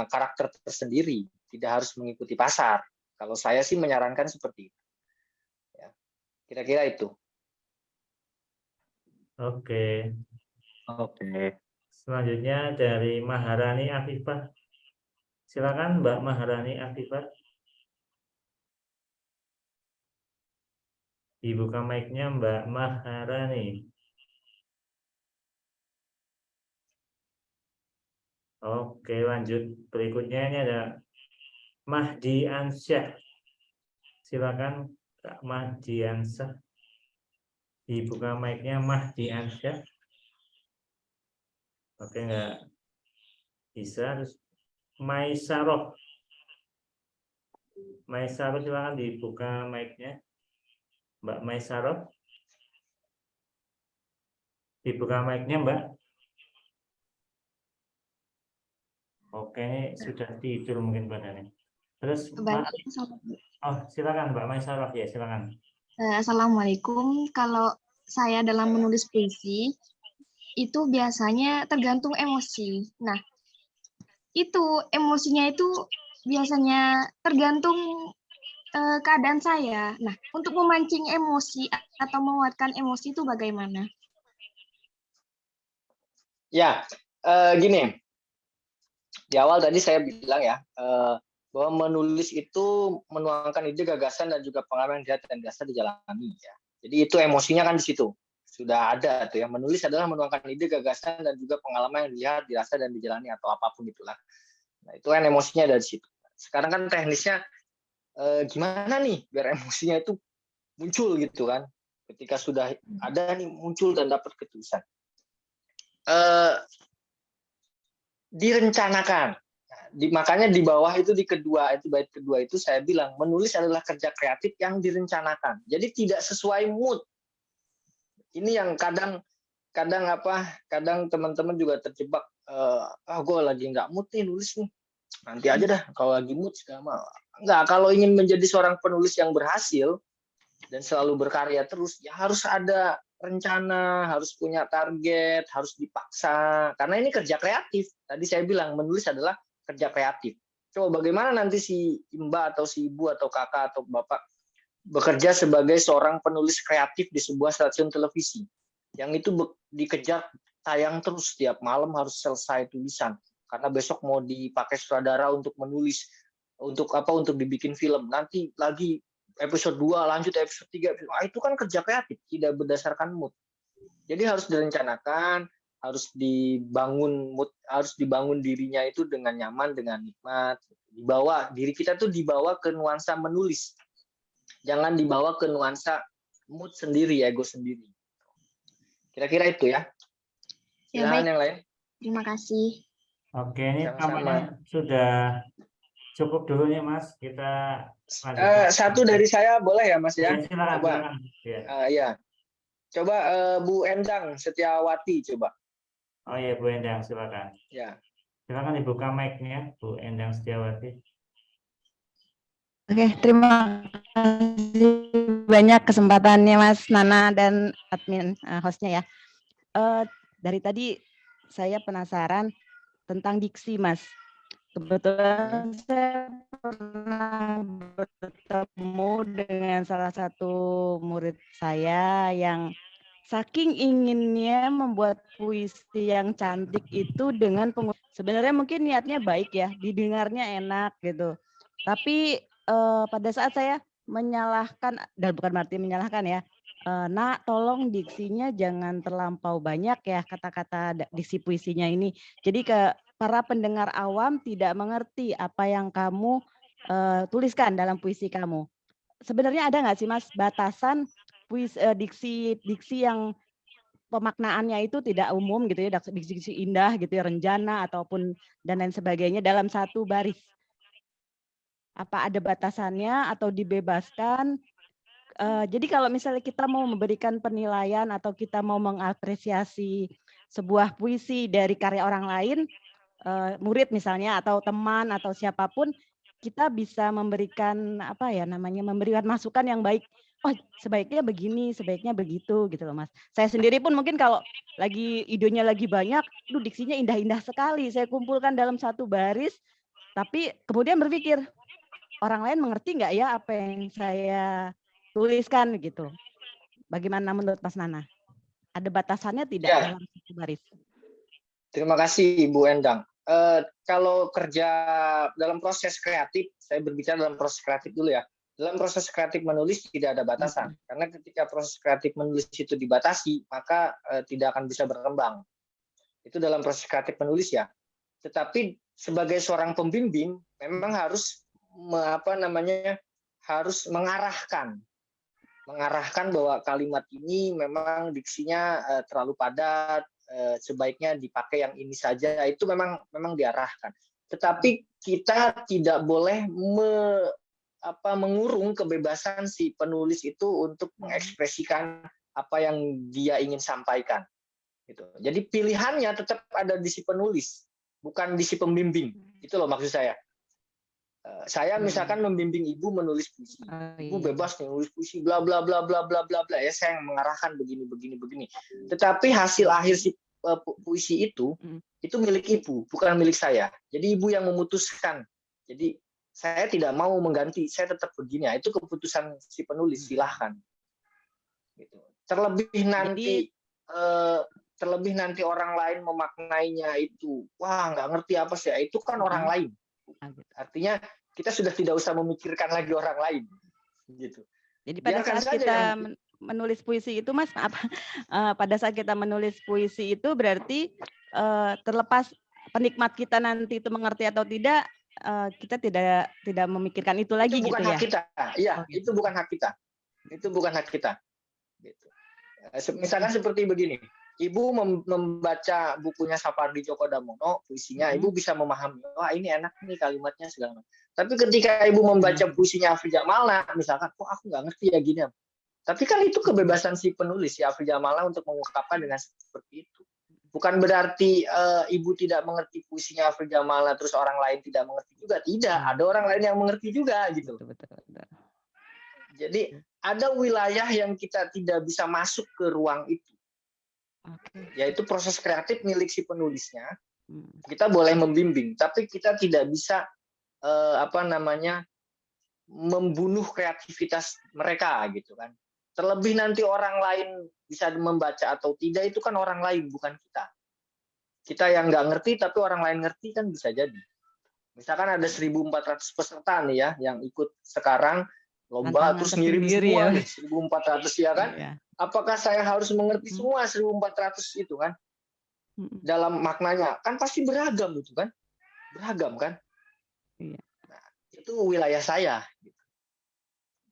karakter tersendiri, tidak harus mengikuti pasar. Kalau saya sih menyarankan seperti itu. Ya, kira-kira itu. Oke. Oke. Selanjutnya dari Maharani Afifah. Silakan Mbak Maharani Afifah. Dibuka mic-nya Mbak Maharani. Oke, lanjut. Berikutnya ini ada Mahdi Ansyah. Silakan Kak Mahdi Ansyah. Dibuka mic-nya Mahdi Ansyah. Oke, enggak bisa. Terus Maisaroh. Maisaroh silakan dibuka mic-nya. Mbak Maisaroh. Dibuka mic-nya, Mbak. Oke, ini sudah tidur mungkin badannya. Terus, Baik, oh silakan Mbak Maisaroh ya, silakan. Assalamualaikum. Kalau saya dalam menulis puisi, itu biasanya tergantung emosi. Nah, itu emosinya itu biasanya tergantung keadaan saya. Nah, untuk memancing emosi atau menguatkan emosi itu bagaimana? Ya, gini. Di awal tadi saya bilang ya, bahwa menulis itu menuangkan ide, gagasan, dan juga pengalaman yang dilihat dan dirasa dijalani. Ya. Jadi itu emosinya kan di situ. Sudah ada tuh ya. Menulis adalah menuangkan ide, gagasan, dan juga pengalaman yang dilihat, dirasa, dan dijalani atau apapun itulah. Nah, itu kan emosinya dari situ. Sekarang kan teknisnya gimana nih biar emosinya itu muncul gitu kan. Ketika sudah ada nih muncul dan dapat ketulisan. Direncanakan. Makanya di bawah itu di kedua itu bait kedua itu saya bilang menulis adalah kerja kreatif yang direncanakan. Jadi tidak sesuai mood. Ini yang kadang teman-teman juga terjebak. Gue lagi nggak mood nih nulis nih. Nanti aja dah kalau lagi mood segala. Enggak, kalau ingin menjadi seorang penulis yang berhasil dan selalu berkarya terus, ya harus ada rencana, harus punya target, harus dipaksa. Karena ini kerja kreatif. Tadi saya bilang menulis adalah kerja kreatif. Coba bagaimana nanti si Mbak atau si Ibu atau Kakak atau Bapak bekerja sebagai seorang penulis kreatif di sebuah stasiun televisi. Yang itu dikejar tayang terus setiap malam harus selesai tulisan. Karena besok mau dipakai sutradara untuk menulis, untuk dibikin film. Nanti lagi episode 2 lanjut episode 3. Itu kan kerja kreatif, tidak berdasarkan mood. Jadi harus direncanakan, harus dibangun mood, harus dibangun dirinya itu dengan nyaman, dengan nikmat. Diri kita tuh dibawa ke nuansa menulis. Jangan dibawa ke nuansa mood sendiri, ego sendiri. Kira-kira itu ya. Ya, baik. Yang lain. Terima kasih. Oke, ini tampaknya sudah cukup dulu ya Mas. Kita satu dari saya boleh ya Mas ya? Silakan, coba. Silakan. Ya. Coba Bu Endang Setiawati coba. Oh iya Bu Endang silakan. Ya. Silakan dibuka mic-nya Bu Endang Setiawati. Oke, terima kasih banyak kesempatannya Mas Nana dan admin hostnya ya. Dari tadi saya penasaran tentang diksi Mas. Kebetulan saya pernah bertemu dengan salah satu murid saya yang saking inginnya membuat puisi yang cantik itu dengan sebenarnya mungkin niatnya baik ya, didengarnya enak gitu. Tapi pada saat saya menyalahkan, dan bukan berarti menyalahkan ya, Nak tolong diksinya jangan terlampau banyak ya kata-kata diksi puisinya ini. Jadi ke para pendengar awam tidak mengerti apa yang kamu tuliskan dalam puisi kamu. Sebenarnya ada nggak sih Mas batasan diksi yang pemaknaannya itu tidak umum gitu ya, diksi indah gitu ya, renjana ataupun dan lain sebagainya dalam satu baris? Apa ada batasannya atau dibebaskan? Jadi kalau misalnya kita mau memberikan penilaian atau kita mau mengapresiasi sebuah puisi dari karya orang lain, murid misalnya atau teman atau siapapun, kita bisa memberikan memberikan masukan yang baik. oh sebaiknya begini, sebaiknya begitu gitu loh Mas. Saya sendiri pun mungkin kalau lagi idenya lagi banyak, diksinya indah-indah sekali. Saya kumpulkan dalam satu baris, tapi kemudian berpikir, orang lain mengerti nggak ya apa yang saya tuliskan gitu. Bagaimana menurut Mas Nana? Ada batasannya tidak Ya. dalam satu baris? Terima kasih Ibu Endang. Kalau kerja dalam proses kreatif, saya berbicara dalam proses kreatif dulu ya. Dalam proses kreatif menulis tidak ada batasan, karena ketika proses kreatif menulis itu dibatasi, maka tidak akan bisa berkembang. Itu dalam proses kreatif menulis ya. Tetapi sebagai seorang pembimbing, memang harus harus mengarahkan bahwa kalimat ini memang diksinya terlalu padat, sebaiknya dipakai yang ini saja. Itu memang diarahkan. Tetapi kita tidak boleh mengurung kebebasan si penulis itu untuk mengekspresikan apa yang dia ingin sampaikan. Gitu. Jadi pilihannya tetap ada di si penulis, bukan di si pembimbing. Itu loh maksud saya. Saya misalkan membimbing ibu menulis puisi, ibu bebas nih nulis puisi, bla bla bla bla bla bla bla. Ya saya yang mengarahkan begini. Tetapi hasil akhir si puisi itu milik ibu, bukan milik saya. Jadi ibu yang memutuskan. Jadi saya tidak mau mengganti, saya tetap begini. Itu keputusan si penulis, silahkan. Gitu. Terlebih nanti orang lain memaknainya itu, wah nggak ngerti apa sih? Itu kan orang lain. Artinya kita sudah tidak usah memikirkan lagi orang lain. Gitu. Jadi pada saat kita menulis puisi itu, Mas, pada saat kita menulis puisi itu berarti terlepas penikmat kita nanti itu mengerti atau tidak. Kita tidak memikirkan itu lagi itu bukan gitu hak kita. Iya, itu bukan hak kita. Itu bukan hak kita. Gitu. Misalkan seperti begini, Ibu membaca bukunya Sapardi Djoko Damono, puisinya, Ibu bisa memahami, wah ini enak nih kalimatnya segala macam. Tapi ketika Ibu membaca puisinya Afri Jamala, misalkan, kok aku nggak ngerti ya gini. Tapi kan itu kebebasan si penulis, si Afri Jamala untuk mengungkapkan dengan seperti itu. Bukan berarti ibu tidak mengerti puisinya Afri Jamala, terus orang lain tidak mengerti juga. Tidak, ada orang lain yang mengerti juga gitu. Betul. Jadi ada wilayah yang kita tidak bisa masuk ke ruang itu. Yaitu proses kreatif milik si penulisnya. Kita boleh membimbing, tapi kita tidak bisa membunuh kreativitas mereka gitu kan. Terlebih nanti orang lain bisa membaca atau tidak, itu kan orang lain, bukan kita. Kita yang nggak ngerti, tapi orang lain ngerti kan bisa jadi. Misalkan ada 1.400 peserta nih ya, yang ikut sekarang lomba, terus ngirim semua nih, 1.400 ya kan. Iya. Apakah saya harus mengerti semua 1.400 itu kan? Dalam maknanya, kan pasti beragam itu kan. Beragam kan? Iya. Nah, itu wilayah saya.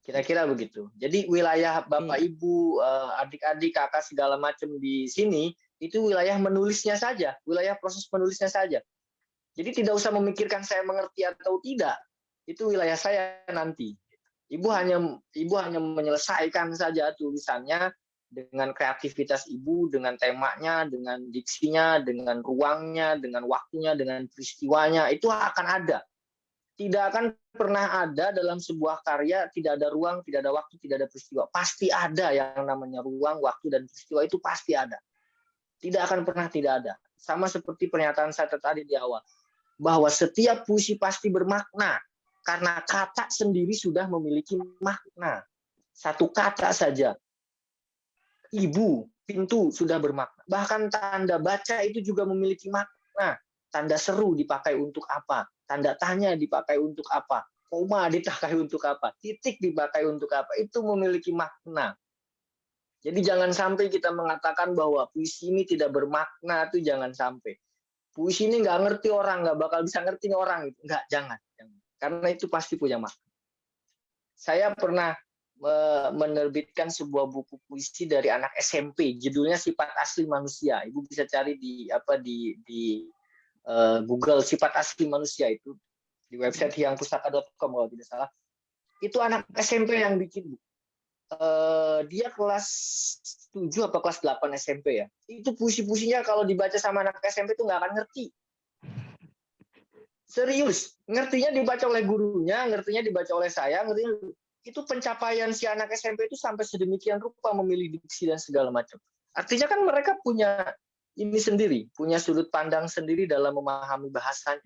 Kira-kira begitu. Jadi wilayah Bapak Ibu, adik-adik, kakak segala macam di sini itu wilayah menulisnya saja, wilayah proses penulisnya saja. Jadi tidak usah memikirkan saya mengerti atau tidak. Itu wilayah saya nanti. Ibu hanya menyelesaikan saja tulisannya dengan kreativitas ibu, dengan temanya, dengan diksinya, dengan ruangnya, dengan waktunya, dengan peristiwanya. Itu akan ada. Tidak akan pernah ada dalam sebuah karya tidak ada ruang, tidak ada waktu, tidak ada peristiwa. Pasti ada yang namanya ruang, waktu, dan peristiwa, itu pasti ada. Tidak akan pernah tidak ada. Sama seperti pernyataan saya tadi di awal, bahwa setiap puisi pasti bermakna karena kata sendiri sudah memiliki makna. Satu kata saja, ibu, pintu, sudah bermakna. Bahkan tanda baca itu juga memiliki makna. Tanda seru dipakai untuk apa? Tanda tanya dipakai untuk apa? Koma dipakai untuk apa? Titik dipakai untuk apa? Itu memiliki makna. Jadi jangan sampai kita mengatakan bahwa puisi ini tidak bermakna, itu jangan sampai. Puisi ini nggak ngerti orang, nggak bakal bisa ngerti orang. Nggak, jangan. Karena itu pasti punya makna. Saya pernah menerbitkan sebuah buku puisi dari anak SMP, judulnya Sifat Asli Manusia. Ibu bisa cari di Google Sifat Asli Manusia, itu di website hyangpustaka.com kalau tidak salah. Itu anak SMP yang bikin. Dia kelas 7 atau kelas 8 SMP ya. Itu puisi-puisinya kalau dibaca sama anak SMP itu nggak akan ngerti. Serius, ngertinya dibaca oleh gurunya, ngertinya dibaca oleh saya, ngertinya. itu pencapaian si anak SMP itu sampai sedemikian rupa memilih diksi dan segala macam. Artinya kan mereka punya ini sendiri, punya sudut pandang sendiri dalam memahami bahasanya.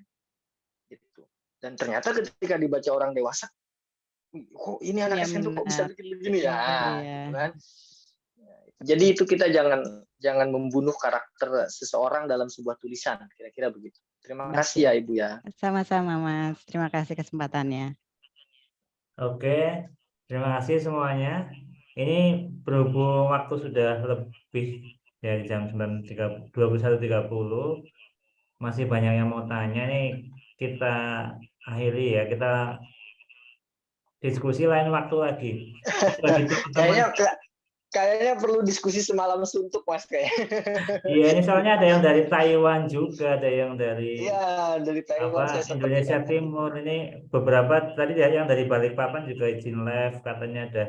Gitu. Dan ternyata ketika dibaca orang dewasa, kok ini anak SMP kok bisa bikin begini ya, gitu kan. Jadi itu kita jangan membunuh karakter seseorang dalam sebuah tulisan, kira-kira begitu. Terima kasih ya Ibu ya. Sama-sama Mas, terima kasih kesempatannya. Oke, terima kasih semuanya. Ini berhubung waktu sudah lebih dari jam 21.30, masih banyak yang mau tanya nih, kita akhiri ya, kita diskusi lain waktu lagi. Kayaknya perlu diskusi semalam suntuk Mas kayak. Iya, ini soalnya ada yang dari Taiwan juga, ada yang dari dari Taiwan Indonesia Timur. Ini beberapa tadi yang dari Balikpapan juga izin live, katanya ada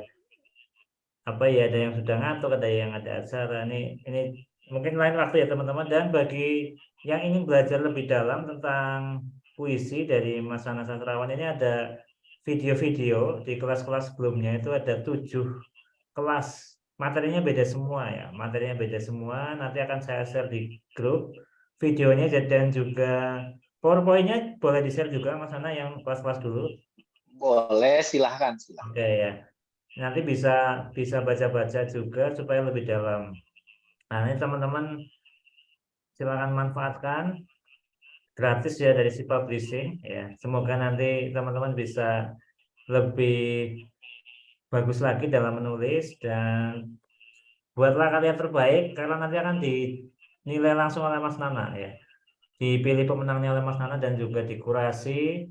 ada yang sudah ngantuk, ada yang ada acara. Ini mungkin lain waktu ya teman-teman. Dan bagi yang ingin belajar lebih dalam tentang puisi dari Mas Nana Sastrawan, ini ada video-video di kelas-kelas sebelumnya, itu ada 7 kelas. Materinya beda semua ya, materinya beda semua. Nanti akan saya share di grup videonya, dan juga PowerPoint-nya boleh di-share juga Mas Nana yang kelas-kelas dulu. Boleh, silahkan. Oke ya. Nanti bisa baca-baca juga supaya lebih dalam. Nah, ini teman-teman silakan manfaatkan, gratis ya dari si publishing ya. Semoga nanti teman-teman bisa lebih bagus lagi dalam menulis, dan buatlah karya terbaik karena nanti akan dinilai langsung oleh Mas Nana ya. Dipilih pemenangnya oleh Mas Nana dan juga dikurasi.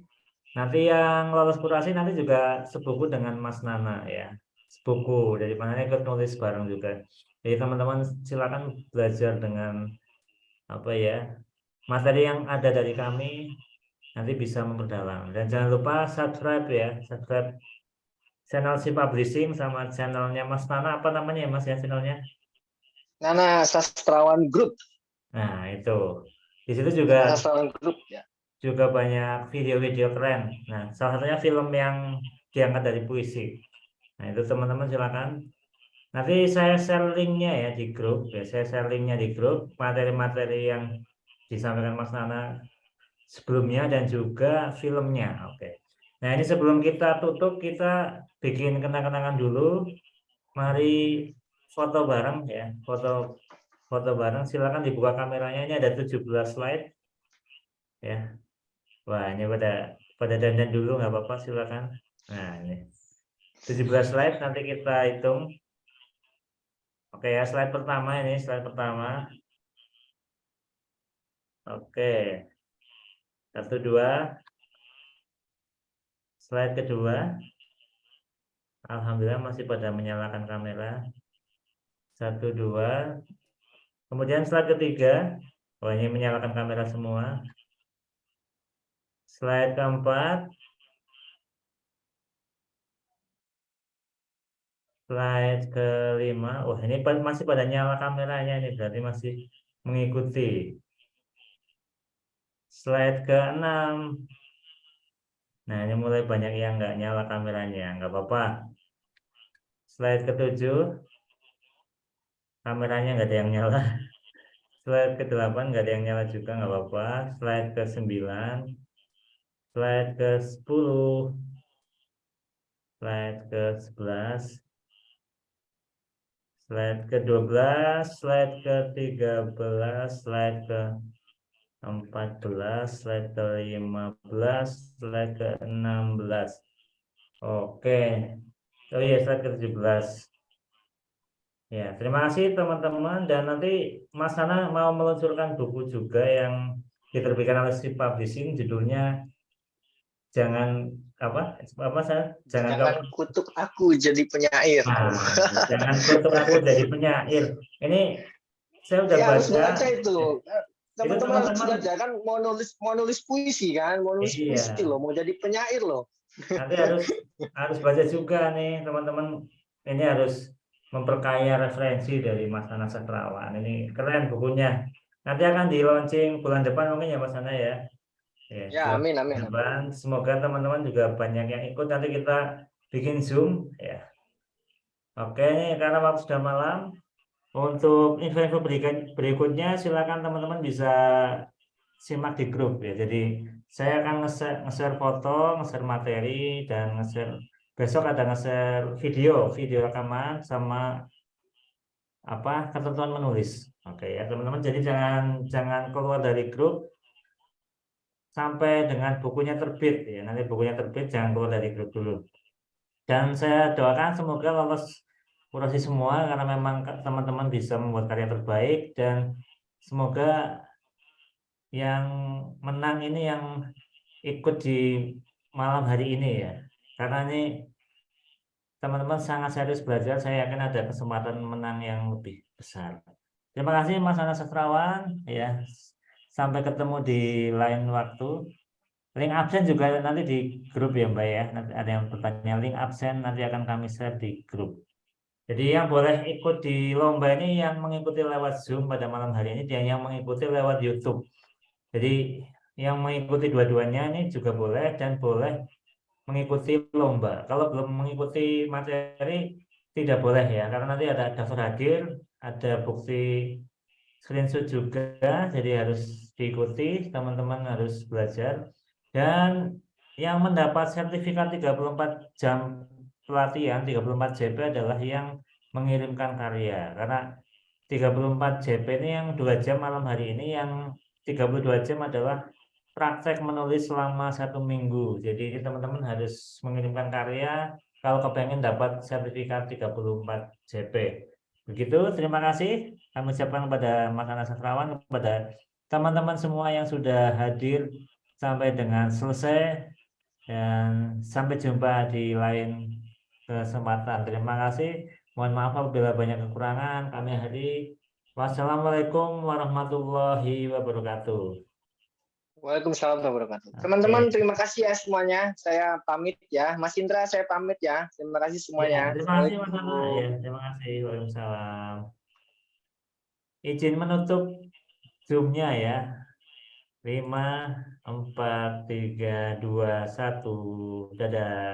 Nanti yang lolos kurasi nanti juga sebuku dengan Mas Nana ya. Sebuku dari mana ikut nulis bareng juga. Jadi teman-teman silakan belajar dengan materi yang ada dari kami, nanti bisa memperdalam. Dan jangan lupa subscribe ya, subscribe channel si publishing sama channelnya Mas Nana. Apa namanya ya Mas ya channelnya? Nana Sastrawan Group. Nah itu di situ juga Sastrawan Group ya. Juga banyak video-video keren. Nah salah satunya film yang diangkat dari puisi. Nah itu teman-teman silakan. Nanti saya share linknya ya di grup. Ya, saya share linknya di grup materi-materi yang disampaikan Mas Nana sebelumnya dan juga filmnya. Oke. Nah ini sebelum kita tutup, kita bikin kenang-kenangan dulu. Mari foto bareng ya, foto bareng. Silakan dibuka kameranya. Ini ada 17 slide ya. Wah ini pada dandan dulu nggak apa-apa, silakan. Nah ini 17 slide, nanti kita hitung. Oke ya, slide pertama ini, slide pertama. Oke. 1, 2. Slide kedua. Alhamdulillah masih pada menyalakan kamera. 1, 2. Kemudian slide ketiga. Oh ini menyalakan kamera semua. Slide keempat. Slide kelima. Wah ini masih pada nyala kameranya, ini berarti masih mengikuti. Slide ke-6. Nah ini mulai banyak yang nggak nyala kameranya, nggak apa-apa. Slide ke-7. Kameranya nggak ada yang nyala. Slide ke-8 nggak ada yang nyala juga, nggak apa-apa. Slide ke-9. Slide ke-10. Slide ke-11. Slide ke-12. Slide ke-13. Slide ke-14. Slide ke-15. Slide ke-16. Oke. Oh iya, slide ke-17. Ya, terima kasih teman-teman, dan nanti Mas Nana mau meluncurkan buku juga yang diterbitkan oleh si publishing, judulnya jangan kutuk aku jadi penyair. Nah, jangan kutuk aku jadi penyair. Ini saya udah baca. Harus baca itu. Teman-teman harus baca kan, mau nulis puisi kan, mau nulis puisi loh, mau jadi penyair loh. Nanti harus baca juga nih teman-teman. Ini harus memperkaya referensi dari Mas Nana Sastrawan. Ini keren bukunya. Nanti akan di launching bulan depan mungkin ya Mas Nana ya. Ya, amin. Semoga teman-teman juga banyak yang ikut. Nanti kita bikin Zoom ya. Oke, karena waktu sudah malam, untuk info-info berikutnya silakan teman-teman bisa simak di grup ya. Jadi saya akan nge-share foto, nge-share materi, dan nge-share besok ada nge-share video rekaman sama apa ketentuan menulis. Oke ya teman-teman. Jadi jangan keluar dari grup sampai dengan bukunya terbit ya. Nanti bukunya terbit jangan keluar dari grup dulu. Dan saya doakan semoga lolos kurasi semua karena memang teman-teman bisa membuat karya terbaik, dan semoga yang menang ini yang ikut di malam hari ini ya. Karena ini teman-teman sangat serius belajar, saya yakin ada kesempatan menang yang lebih besar. Terima kasih Mas Nana Sastrawan ya. Sampai ketemu di lain waktu. Link absen juga nanti di grup ya Mbak ya. Nanti ada yang bertanya, link absen nanti akan kami share di grup. Jadi yang boleh ikut di lomba ini yang mengikuti lewat Zoom pada malam hari ini, dan yang mengikuti lewat YouTube. Jadi yang mengikuti dua-duanya ini juga boleh, dan boleh mengikuti lomba. Kalau belum mengikuti materi tidak boleh ya, karena nanti ada daftar hadir, ada bukti screenshot juga, jadi harus diikuti, teman-teman harus belajar. Dan yang mendapat sertifikat 34 jam pelatihan 34 JP adalah yang mengirimkan karya, karena 34 JP ini yang 2 jam malam hari ini, yang 32 jam adalah praktek menulis selama 1 minggu. Jadi teman-teman harus mengirimkan karya kalau kepengen dapat sertifikat 34 JP. Begitu, terima kasih kami ucapkan kepada Mas Nana Sastrawan, kepada teman-teman semua yang sudah hadir sampai dengan selesai, dan sampai jumpa di lain kesempatan. Terima kasih. Mohon maaf apabila banyak kekurangan. Kami akhiri. Wassalamualaikum warahmatullahi wabarakatuh. Waalaikumsalam warahmatullahi wabarakatuh. Teman-teman, terima kasih ya semuanya. Saya pamit ya. Mas Indra, saya pamit ya. Terima kasih semuanya. Ya, terima kasih Mas Nana. Ya, terima kasih. Waalaikumsalam. Izin menutup Zoom-nya ya. 5, 4, 3, 2, 1. Dadah.